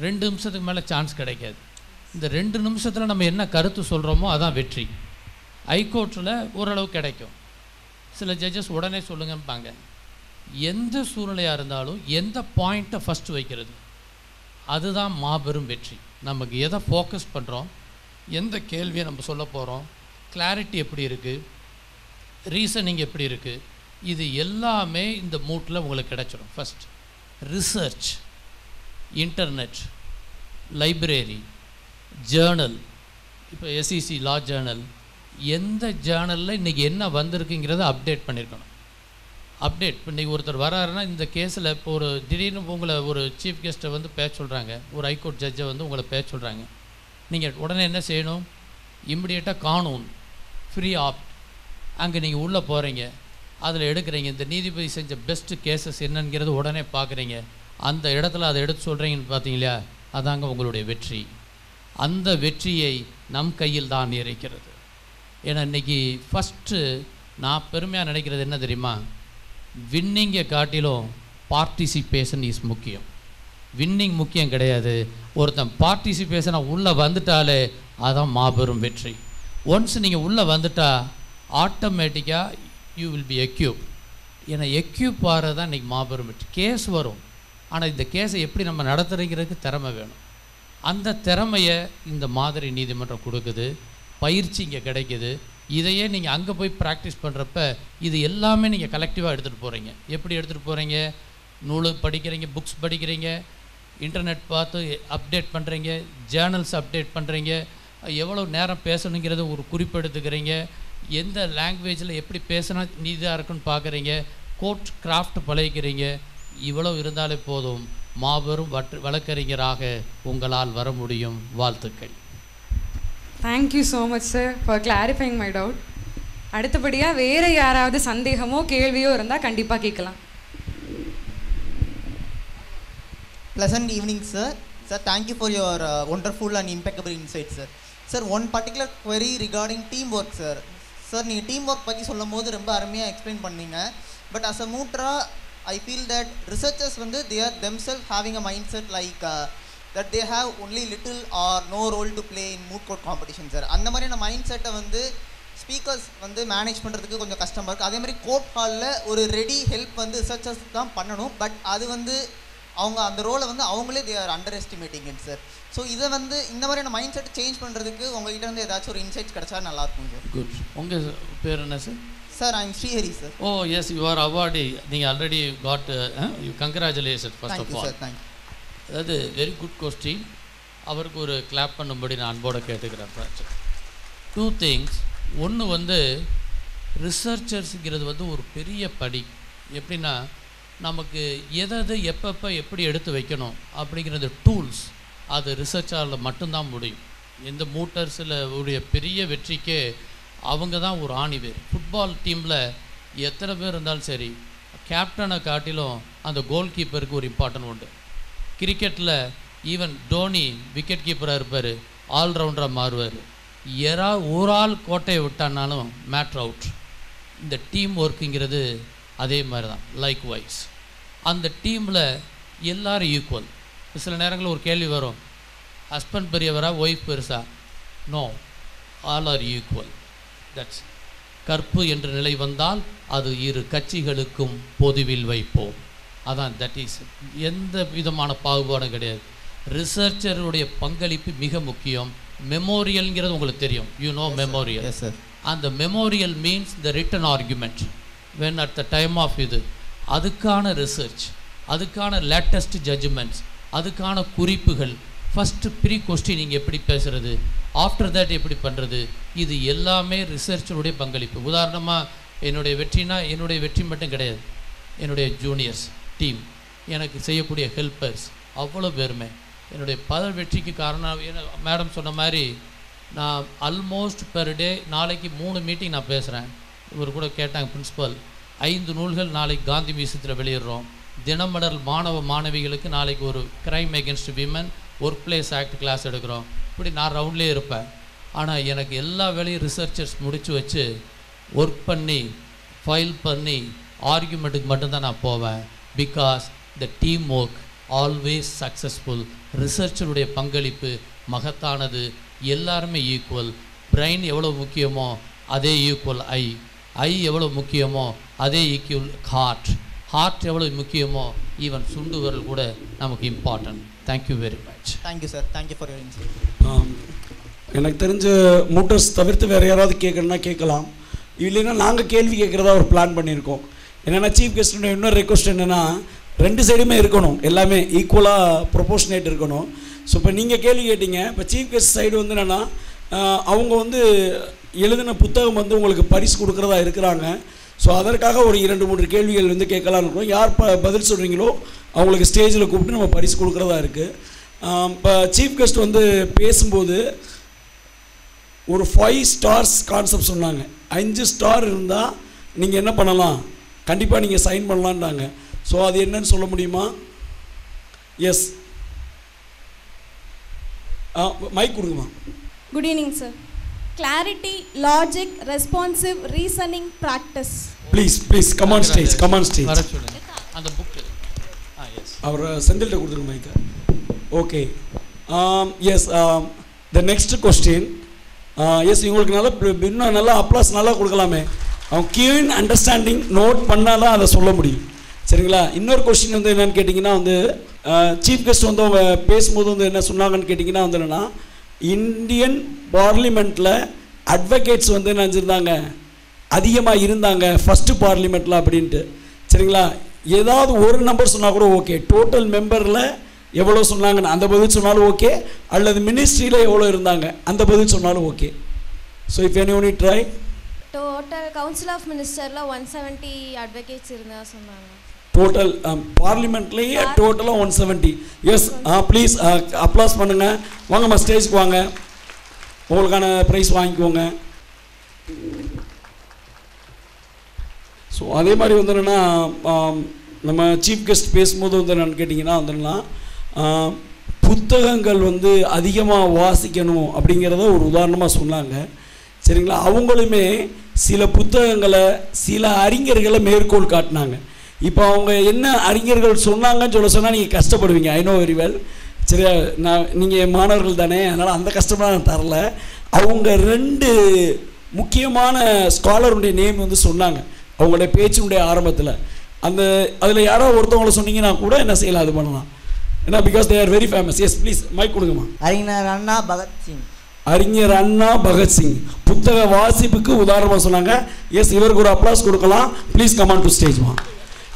2 நிமிஷத்துக்கு மேலே சான்ஸ் கிடைக்காது. இந்த 2 நிமிஷத்தில் நம்ம என்ன கருத்து சொல்கிறோமோ அதான் வெற்றி. ஹைகோர்ட்டில் ஓரளவு கிடைக்கும். சில ஜட்ஜஸ் உடனே சொல்லுங்கப்பாங்க. எந்த சூழ்நிலையாக இருந்தாலும் எந்த பாயிண்ட்டை ஃபஸ்ட்டு வைக்கிறது, அதுதான் மாபெரும் வெற்றி. நமக்கு எதை ஃபோக்கஸ் பண்ணுறோம், எந்த கேள்வியை நம்ம சொல்ல போகிறோம், கிளாரிட்டி எப்படி இருக்குது, ரீசனிங் எப்படி இருக்குது, இது எல்லாமே இந்த மூட்டில் உங்களுக்கு கிடச்சிடும். First research, internet, library, Journal. இப்போ எஸ்இசி லா ஜேர்னல், எந்த ஜேர்னலில் இன்றைக்கி என்ன வந்திருக்குங்கிறத அப்டேட் பண்ணியிருக்கணும். அப்டேட் இப்போ இன்றைக்கி ஒருத்தர் வராருன்னா இந்த கேஸில் இப்போ ஒரு திடீர்னு உங்களை ஒரு சீஃப் கெஸ்ட்டை வந்து பேச சொல்கிறாங்க, ஒரு ஹைகோர்ட் ஜட்ஜை வந்து உங்களை பேச சொல்கிறாங்க. நீங்கள் உடனே என்ன செய்யணும், இம்மிடியேட்டாக கானூன் ஃப்ரீ ஆப்ட் அங்கே நீங்கள் உள்ளே போகிறீங்க, அதில் எடுக்கிறீங்க, இந்த நீதிபதி செஞ்ச பெஸ்ட்டு கேசஸ் என்னங்கிறது உடனே பார்க்குறீங்க, அந்த இடத்துல அதை எடுத்து சொல்கிறீங்கன்னு பார்த்தீங்களா, அதாங்க உங்களுடைய வெற்றி. அந்த வெற்றியை நம் கையில் தான் இருக்கிறது. ஏன்னா இன்றைக்கி ஃபஸ்ட்டு நான் பெருமையாக நினைக்கிறது என்ன தெரியுமா, வின்னிங்கை காட்டிலும் பார்ட்டிசிபேஷன் இஸ் முக்கியம். வின்னிங் முக்கியம் கிடையாது, ஒருத்தன் பார்ட்டிசிபேஷனாக உள்ளே வந்துட்டாலே அதான் மாபெரும் வெற்றி. ஒன்ஸ் நீங்கள் உள்ளே வந்துட்டால் ஆட்டோமேட்டிக்காக யூ வில் பி எக்யூப். ஏன்னா எக்யூப் ஆகிறது தான் இன்றைக்கி மாபெரும் வெற்றி. கேஸ் வரும், ஆனால் இந்த கேஸை எப்படி நம்ம நடத்துகிறதுக்கு திறமை வேணும். அந்த திறமையை இந்த மாதிரி நீதிமன்றம் கொடுக்குது, பயிற்சி இங்கே கிடைக்குது. இதையே நீங்கள் அங்கே போய் ப்ராக்டிஸ் பண்ணுறப்ப இது எல்லாமே நீங்கள் கலெக்டிவாக எடுத்துகிட்டு போகிறீங்க. எப்படி எடுத்துகிட்டு போகிறீங்க, நூல் படிக்கிறீங்க, புக்ஸ் படிக்கிறீங்க, இன்டர்நெட் பார்த்து அப்டேட் பண்ணுறீங்க, ஜேர்னல்ஸ் அப்டேட் பண்ணுறீங்க, எவ்வளோ நேரம் பேசணுங்கிறத ஒரு குறிப்பு எடுத்துக்கிறீங்க, எந்த லாங்குவேஜில் எப்படி பேசினா நீதியாக இருக்குன்னு பார்க்குறீங்க, கோர்ட் கிராஃப்ட் பழகிக்கிறீங்க. இவ்வளோ இருந்தாலே போதும், மாபெரும் வழக்கறிஞராக உங்களால் வர முடியும். வாழ்த்துக்கள். Thank you so much sir for clarifying my doubt. அடுத்தபடியாக வேறு யாராவது சந்தேகமோ கேள்வியோ இருந்தால் கண்டிப்பாக கேட்கலாம். Pleasant evening, sir. Sir, thank you for your wonderful and impeccable insights, sir. Sir, one particular query regarding teamwork, sir. Sir, நீங்கள் டீம்ஒர்க் பற்றி சொல்லும் போது ரொம்ப அருமையாக எக்ஸ்பிளைன் பண்ணீங்க. But as a mooter I feel that researchers வந்து they are themselves having a mindset like that they have only little or no role to play in moot court competition, sir. அந்த மாதிரியான mind செட்டை வந்து speakers வந்து manage பண்ணுறதுக்கு கொஞ்சம் கஷ்டமாக இருக்குது. அதே மாதிரி கோர்ட் ஹாலில் ஒரு ரெடி ஹெல்ப் வந்து ரிசர்ச்சர்ஸ் தான் பண்ணணும். பட் அது வந்து அவங்க அந்த ரோலை வந்து அவங்களே they are underestimating it, sir. So இதை வந்து இந்த மாதிரியான மைண்ட் செட் சேஞ்ச் பண்ணுறதுக்கு உங்கள்கிட்ட வந்து ஏதாச்சும் ஒரு இன்சைட்ஸ் கிடச்சா நல்லாயிருக்கும் சார். குட். உங்கள் பேர் என்ன sir? Sir, I am Srihari sir. Oh yes, you are awardee. நீங்கள் already got you congratulation first of all. Thank you. அதாவது வெரி குட் கொஸ்டின். அவருக்கு ஒரு கிளாப் பண்ணும்படி நான் அன்போடு கேட்டுக்கிறேன். 2 things. ஒன்று வந்து ரிசர்ச்சர்ஸுங்கிறது வந்து ஒரு பெரிய படி. எப்படின்னா நமக்கு எதை எப்பப்போ எப்படி எடுத்து வைக்கணும் அப்படிங்கிறது டூல்ஸ் அது ரிசர்ச்சால் மட்டும்தான் முடியும். எந்த மூட்டர்ஸில் உடைய பெரிய வெற்றிக்கே அவங்க தான் ஒரு ஆணிவேர். ஃபுட்பால் டீமில் எத்தனை பேர் இருந்தாலும் சரி, கேப்டனை காட்டிலும் அந்த கோல் கீப்பருக்கு ஒரு இம்பார்ட்டன்ட் உண்டு. கிரிக்கெட்டில் ஈவன் டோனி விக்கெட் கீப்பராக இருப்பார், ஆல்ரவுண்டராக மாறுவார். ஒரு ஆள் கோட்டையை விட்டானாலும் மேட்ரு அவுட். இந்த டீம் ஒர்க்குங்கிறது அதே மாதிரி தான். லைக் வைஸ் அந்த டீமில் எல்லோரும் ஈக்குவல். சில நேரங்களில் ஒரு கேள்வி வரும், ஹஸ்பண்ட் பெரியவரா ஒய்ஃப் பெருசா? No, all are equal. That's கற்பு என்ற நிலை வந்தால் அது இரு கட்சிகளுக்கும் பொதுவில் வைப்போம். அதான் தட் இஸ். எந்த விதமான பாகுபாடும் கிடையாது. ரிசர்ச்சருடைய பங்களிப்பு மிக முக்கியம். மெமோரியல்ங்கிறது உங்களுக்கு தெரியும். You know memorial. அந்த memorial means the written argument when at the time of இது. அதுக்கான ரிசர்ச், அதுக்கான லேட்டஸ்ட் ஜட்ஜ்மெண்ட்ஸ், அதுக்கான குறிப்புகள், ஃபஸ்ட்டு ப்ரீ கொஸ்டினிங் எப்படி பேசுகிறது, ஆஃப்டர் தேட் எப்படி பண்ணுறது, இது எல்லாமே ரிசர்ச்சருடைய பங்களிப்பு. உதாரணமாக என்னுடைய வெற்றினா என்னுடைய வெற்றி மட்டும் கிடையாது, என்னுடைய ஜூனியர்ஸ் டீம், எனக்கு செய்யக்கூடிய ஹெல்ப்பர்ஸ், அவ்வளோ பேருமே என்னுடைய பல வெற்றிக்கு காரணம். மேடம் சொன்ன மாதிரி நான் ஆல்மோஸ்ட் பெர் டே நாளைக்கு 3 மீட்டிங் நான் பேசுகிறேன். இவர் கூட கேட்டாங்க பிரின்ஸிபல், 5 நூல்கள் நாளைக்கு காந்தி மியூசியத்தில் வெளியிடுறோம். தினமலர் மாணவ மாணவிகளுக்கு நாளைக்கு ஒரு crime against women work place act class எடுக்கிறோம். இப்படி நான் ரவுண்ட்லேயே இருப்பேன். ஆனால் எனக்கு எல்லா வேலையும் ரிசர்ச்சர்ஸ் முடித்து வச்சு ஒர்க் பண்ணி ஃபைல் பண்ணி ஆர்கியூமெண்ட்டுக்கு மட்டும்தான் நான் போவேன். Because the team work always successful. ரிசர்ச்சருடைய பங்களிப்பு மகத்தானது. எல்லாருமே ஈக்குவல். பிரெயின் எவ்வளோ முக்கியமோ அதே ஈக்குவல் ஐ எவ்வளோ முக்கியமோ அதே ஈக்குவல் ஹார்ட் எவ்வளோ முக்கியமோ ஈவன் சுண்டுவரல் கூட நமக்கு important. Thank you very much. Thank you sir. Thank you for your inside. எனக்கு தெரிஞ்ச மூட்டர்ஸ் தவிர்த்து வேறு யாராவது கேட்கணுன்னா கேட்கலாம். இல்லைன்னா நாங்கள் கேள்வி கேட்குறதா ஒரு பிளான் பண்ணியிருக்கோம். என்னென்னா சீஃப் கெஸ்ட்டுடைய இன்னொரு ரெக்வஸ்ட் என்னென்னா 2 சைடுமே இருக்கணும், எல்லாமே ஈக்குவலாக ப்ரொபோஷனேட் இருக்கணும். ஸோ இப்போ நீங்கள் கேள்வி கேட்டீங்க, இப்போ சீஃப் கெஸ்ட் சைடு வந்து என்னென்னா அவங்க வந்து எழுதின புத்தகம் வந்து உங்களுக்கு பரிசு கொடுக்குறதா இருக்கிறாங்க. ஸோ அதற்காக ஒரு 2-3 கேள்விகள் வந்து கேட்கலான்னு இருக்கோம். யார் பதில் சொல்கிறீங்களோ அவங்களுக்கு ஸ்டேஜில் கூப்பிட்டு நம்ம பரிசு கொடுக்குறதா இருக்குது. இப்போ சீஃப் கெஸ்ட் வந்து பேசும்போது ஒரு 5 ஸ்டார்ஸ் கான்செப்ட் சொன்னாங்க. 5 ஸ்டார் இருந்தால் நீங்கள் என்ன பண்ணலாம், கண்டிப்பாக நீங்கள் சைன் பண்ணலான்றாங்க. ஸோ அது என்னன்னு சொல்ல முடியுமா? எஸ், மைக் கொடுங்கம்மா. Good evening sir. Clarity, logic, responsive, reasoning, practice. Please come on stage. வர சொல்லுங்க. அந்த புக் எஸ் அவர் செந்தில்கிட்ட கொடுத்துருங்க மைக்கை. Okay, yes, the next question. Yes, இவங்களுக்கு நல்லா இன்னும் நல்லா அப்ளாஸ் நல்லா கொடுக்கலாமே. அவங்க கீன் அண்டர்ஸ்டாண்டிங் நோட் பண்ணால் தான் அதை சொல்ல முடியும். சரிங்களா? இன்னொரு கொஸ்டின் வந்து என்னென்னு கேட்டிங்கன்னா வந்து சீஃப் கெஸ்ட் வந்து அவங்க பேசும்போது வந்து என்ன சொன்னாங்கன்னு கேட்டிங்கன்னா வந்து என்னென்னா, இந்தியன் பார்லிமெண்ட்டில் அட்வொகேட்ஸ் வந்து என்ன செஞ்சுருந்தாங்க, அதிகமாக இருந்தாங்க ஃபஸ்ட்டு பார்லிமெண்ட்டில் அப்படின்ட்டு. சரிங்களா? ஏதாவது ஒரு நம்பர் சொன்னால் கூட ஓகே, டோட்டல் மெம்பரில் எவ்வளோ சொன்னாங்கன்னு அந்த பதில் சொன்னாலும் ஓகே, அல்லது மினிஸ்ட்ரியில் எவ்வளோ இருந்தாங்க அந்த பதில் சொன்னாலும் okay. So if any try. Total council of மினிஸ்டரில் 170 அட்வொகேட்ஸ் இருந்தா சொன்னாங்க. டோட்டல் பார்லிமெண்ட்லேயே டோட்டலாக 170. எஸ், ப்ளீஸ் அப்ளாஸ் பண்ணுங்கள். வாங்கம்மா ஸ்டேஜ்க்கு வாங்க, உங்களுக்கான ப்ரைஸ் வாங்கிக்கோங்க. ஸோ அதே மாதிரி வந்து என்னென்னா நம்ம சீஃப் கெஸ்ட் பேசும்போது வந்து என்னென்னு கேட்டிங்கன்னா வந்துன்னா புத்தகங்கள் வந்து அதிகமாக வாசிக்கணும் அப்படிங்கிறத ஒரு உதாரணமாக சொன்னாங்க. சரிங்களா? அவங்களுமே சில புத்தகங்களை சில அறிஞர்களை மேற்கோள் காட்டினாங்க. இப்போ அவங்க என்ன அறிஞர்கள் சொன்னாங்கன்னு சொன்னால் நீங்கள் கஷ்டப்படுவீங்க. I know very well. சரியா? நீங்கள் மாணவர்கள் தானே, அதனால் அந்த கஷ்டமாக நான் தரல. அவங்க 2 முக்கியமான ஸ்காலருடைய நேம் வந்து சொன்னாங்க அவங்களுடைய பேச்சினுடைய ஆரம்பத்தில். அதில் யாரோ ஒருத்தவங்களை சொன்னீங்கன்னா கூட என்ன செய்யலாம், அது பண்ணலாம். ஏன்னா because they are very famous. Yes, please mike கொடுங்கம்மா. அறிஞர் அண்ணா பகத்சிங். அறிஞர் அண்ணா பகத்சிங் புத்தக வாசிப்புக்கு உதாரணமாக சொன்னாங்க. எஸ், இவருக்கு ஒரு அப்ளாஸ் கொடுக்கலாம். ப்ளீஸ் கம் ஆன் டு ஸ்டேஜ்மா.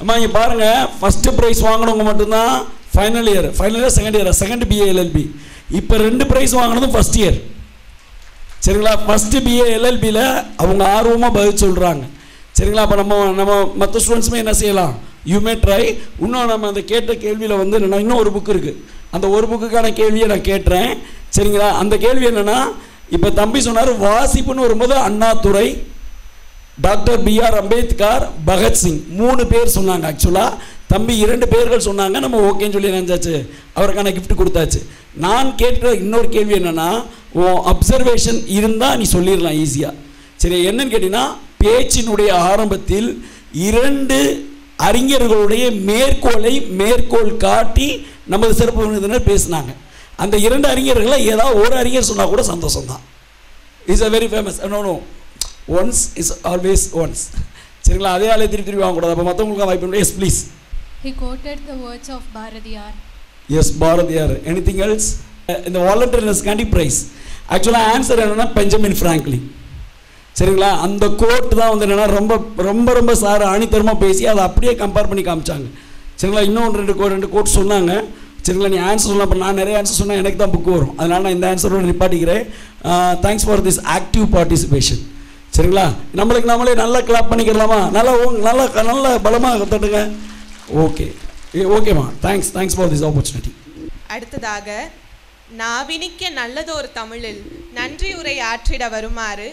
அம்மா இங்கே பாருங்கள், ஃபஸ்ட்டு ப்ரைஸ் வாங்கினவங்க மட்டும்தான் final year, second BA LLB. இப்போ 2 ப்ரைஸ் வாங்கினதும் ஃபஸ்ட் இயர். சரிங்களா? ஃபஸ்ட்டு BA LLBயில் அவங்க ஆர்வமாக பதில் சொல்கிறாங்க. சரிங்களா? அப்போ நம்ம மற்ற ஸ்டூடெண்ட்ஸுமே என்ன செய்யலாம், யூ மே ட்ரை. இன்னும் நம்ம அந்த கேட்ட கேள்வியில் வந்து என்னென்னா இன்னும் ஒரு புக் இருக்குது, அந்த ஒரு புக்குக்கான கேள்வியை நான் கேட்டுறேன். சரிங்களா? அந்த கேள்வி என்னென்னா, இப்போ தம்பி சொன்னார் வாசிப்புன்னு வரும்போது அண்ணாதுரை, டாக்டர் BR அம்பேத்கர், பகத்சிங் 3 பேர் சொன்னாங்க. ஆக்சுவலாக தம்பி 2 பேர்கள் சொன்னாங்க. நம்ம ஓகேன்னு சொல்லி நினைச்சாச்சு, அவருக்கான கிஃப்ட் கொடுத்தாச்சு. நான் கேட்குற இன்னொரு கேள்வி என்னென்னா, அப்சர்வேஷன் இருந்தால் நீ சொல்லிடலாம் ஈஸியாக. சரி, என்னன்னு கேட்டிங்கன்னா, பேச்சினுடைய ஆரம்பத்தில் 2 அறிஞர்களுடைய மேற்கோள் காட்டி நமது சிறப்பு விருந்தினர் பேசினாங்க. அந்த 2 அறிஞர்களை ஏதாவது ஒரு அறிஞர் சொன்னால் கூட சந்தோஷம்தான். Is a very famous. No once is always once. சரிங்களா? அதே ஆளே திருப்பி வாங்கக்கூடாது. அப்போ மற்றவங்களுக்கு வாய்ப்பு உண்டு. Yes please. He quoted the words of Bharadiyar. Yes, Bharathiyar. Anything else? இந்த வாலண்டியர்னஸ்காண்டி ப்ரைஸ். ஆக்சுவலாக ஆன்சர் என்னென்னா பெஞ்சமின் ஃப்ராங்க்லின். சரிங்களா? அந்த கோட் தான் வந்து என்னென்னா ரொம்ப ரொம்ப ரொம்ப சார் ஆணித்தரமாக பேசி அதை அப்படியே கம்பேர் பண்ணி காமிச்சாங்க. சரிங்களா? இன்னும் 2 கோட் சொன்னாங்க. சரிங்களா? நீ ஆன்சர் சொல்லலாம். இப்போ நான் நிறைய ஆன்சர் சொன்னால் எனக்கு தான் புக்கு வரும். அதனால் நான் இந்த ஆன்சரோட நிப்பாட்டிக்கிறேன். Thanks for this active participation. சரிங்களா? நம்மளே நல்லா கிளாப் பண்ணிக்கிறலாமா? நல்லா பலமாக தட்டுங்க. ஓகேம்மா, தேங்க்ஸ் ஃபார் திஸ் ஆப்பர்ச்சுனிட்டி. அடுத்ததாக நாவினிக்க நல்லதொரு தமிழில் நன்றி உரை ஆற்றிட வருமாறு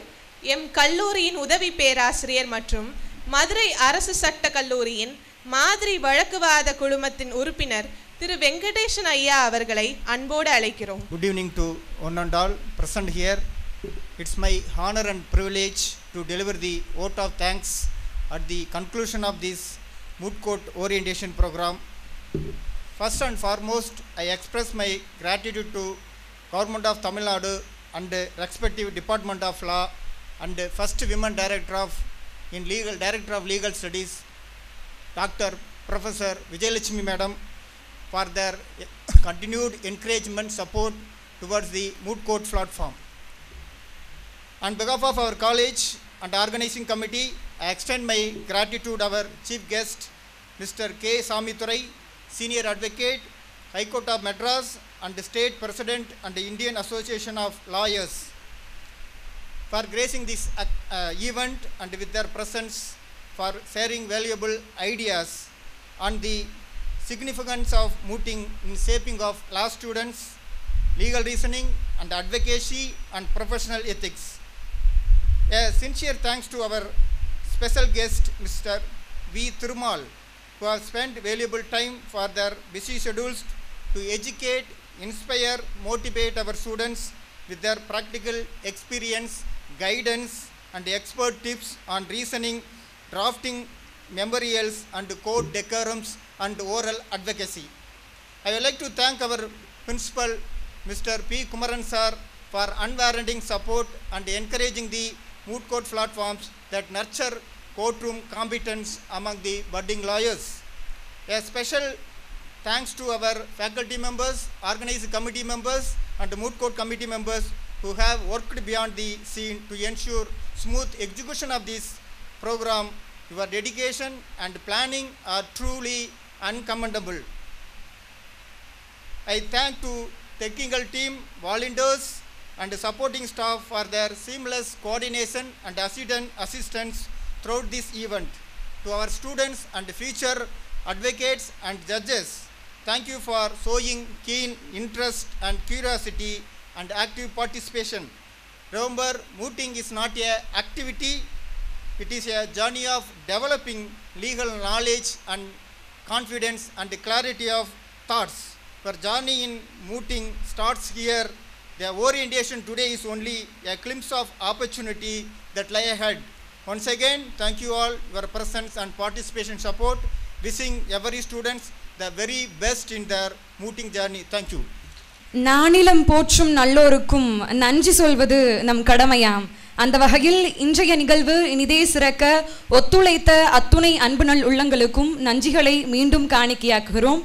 எம் கல்லூரியின் உதவி பேராசிரியர் மற்றும் மதுரை அரசு சட்ட கல்லூரியின் மாதிரி வழக்குவாத குழுமத்தின் உறுப்பினர் திரு வெங்கடேசன் ஐயா அவர்களை அன்போடு அழைக்கிறோம். Good evening to one and all present here. It's my honor and privilege to deliver the vote of thanks at the conclusion of this moot court orientation program. First and foremost, I express my gratitude to Government of Tamil Nadu and respective Department of Law and first women Director of Legal Studies, Dr. Professor Vijayalakshmi Madam for their continued encouragement support towards the moot court platform. On behalf of our college and organizing committee, I extend my gratitude to our chief guest, Mr. K. Samithurai, Senior Advocate, High Court of Madras and the State President and the Indian Association of Lawyers, for gracing this event and with their presence for sharing valuable ideas on the significance of mooting in shaping of law students, legal reasoning and advocacy and professional ethics. A sincere thanks to our special guest, Mr. V. Thirumal, who have spent valuable time for their busy schedules to educate, inspire, motivate our students with their practical experience, guidance and expert tips on reasoning, drafting memorials and court decorums and oral advocacy. I would like to thank our principal, Mr. P. Kumaran sir, for unwarranted support and encouraging the moot court platforms that nurture courtroom competence among the budding lawyers. A special thanks to our faculty members, organizing committee members and moot court committee members who have worked beyond the scene to ensure smooth execution of this program. Your dedication and planning are truly uncommendable. I thank to technical team, volunteers and supporting staff for their seamless coordination and assistance throughout this event. To our students and future advocates and judges, thank you for showing keen interest and curiosity and active participation. Remember, mooting is not an activity, it is a journey of developing legal knowledge and confidence and clarity of thoughts. Your journey in mooting starts here. The orientation today is only a glimpse of opportunity that lie ahead. Once again, thank you all for your presence and participation support. Wishing every students the very best in their mooting journey. Thank you. நானிலம் போற்றும் நல்லோருக்கும் நன்றி சொல்வது நம் கடமையாம். அந்த வகையில் இன்றைய நிகழ்வு இனிதே சிறக்க ஒத்துழைத்த அத்துணை அன்பு நல் உள்ளங்களுக்கும் நன்றிகளை மீண்டும் காணிக்கையாக்குகிறோம்.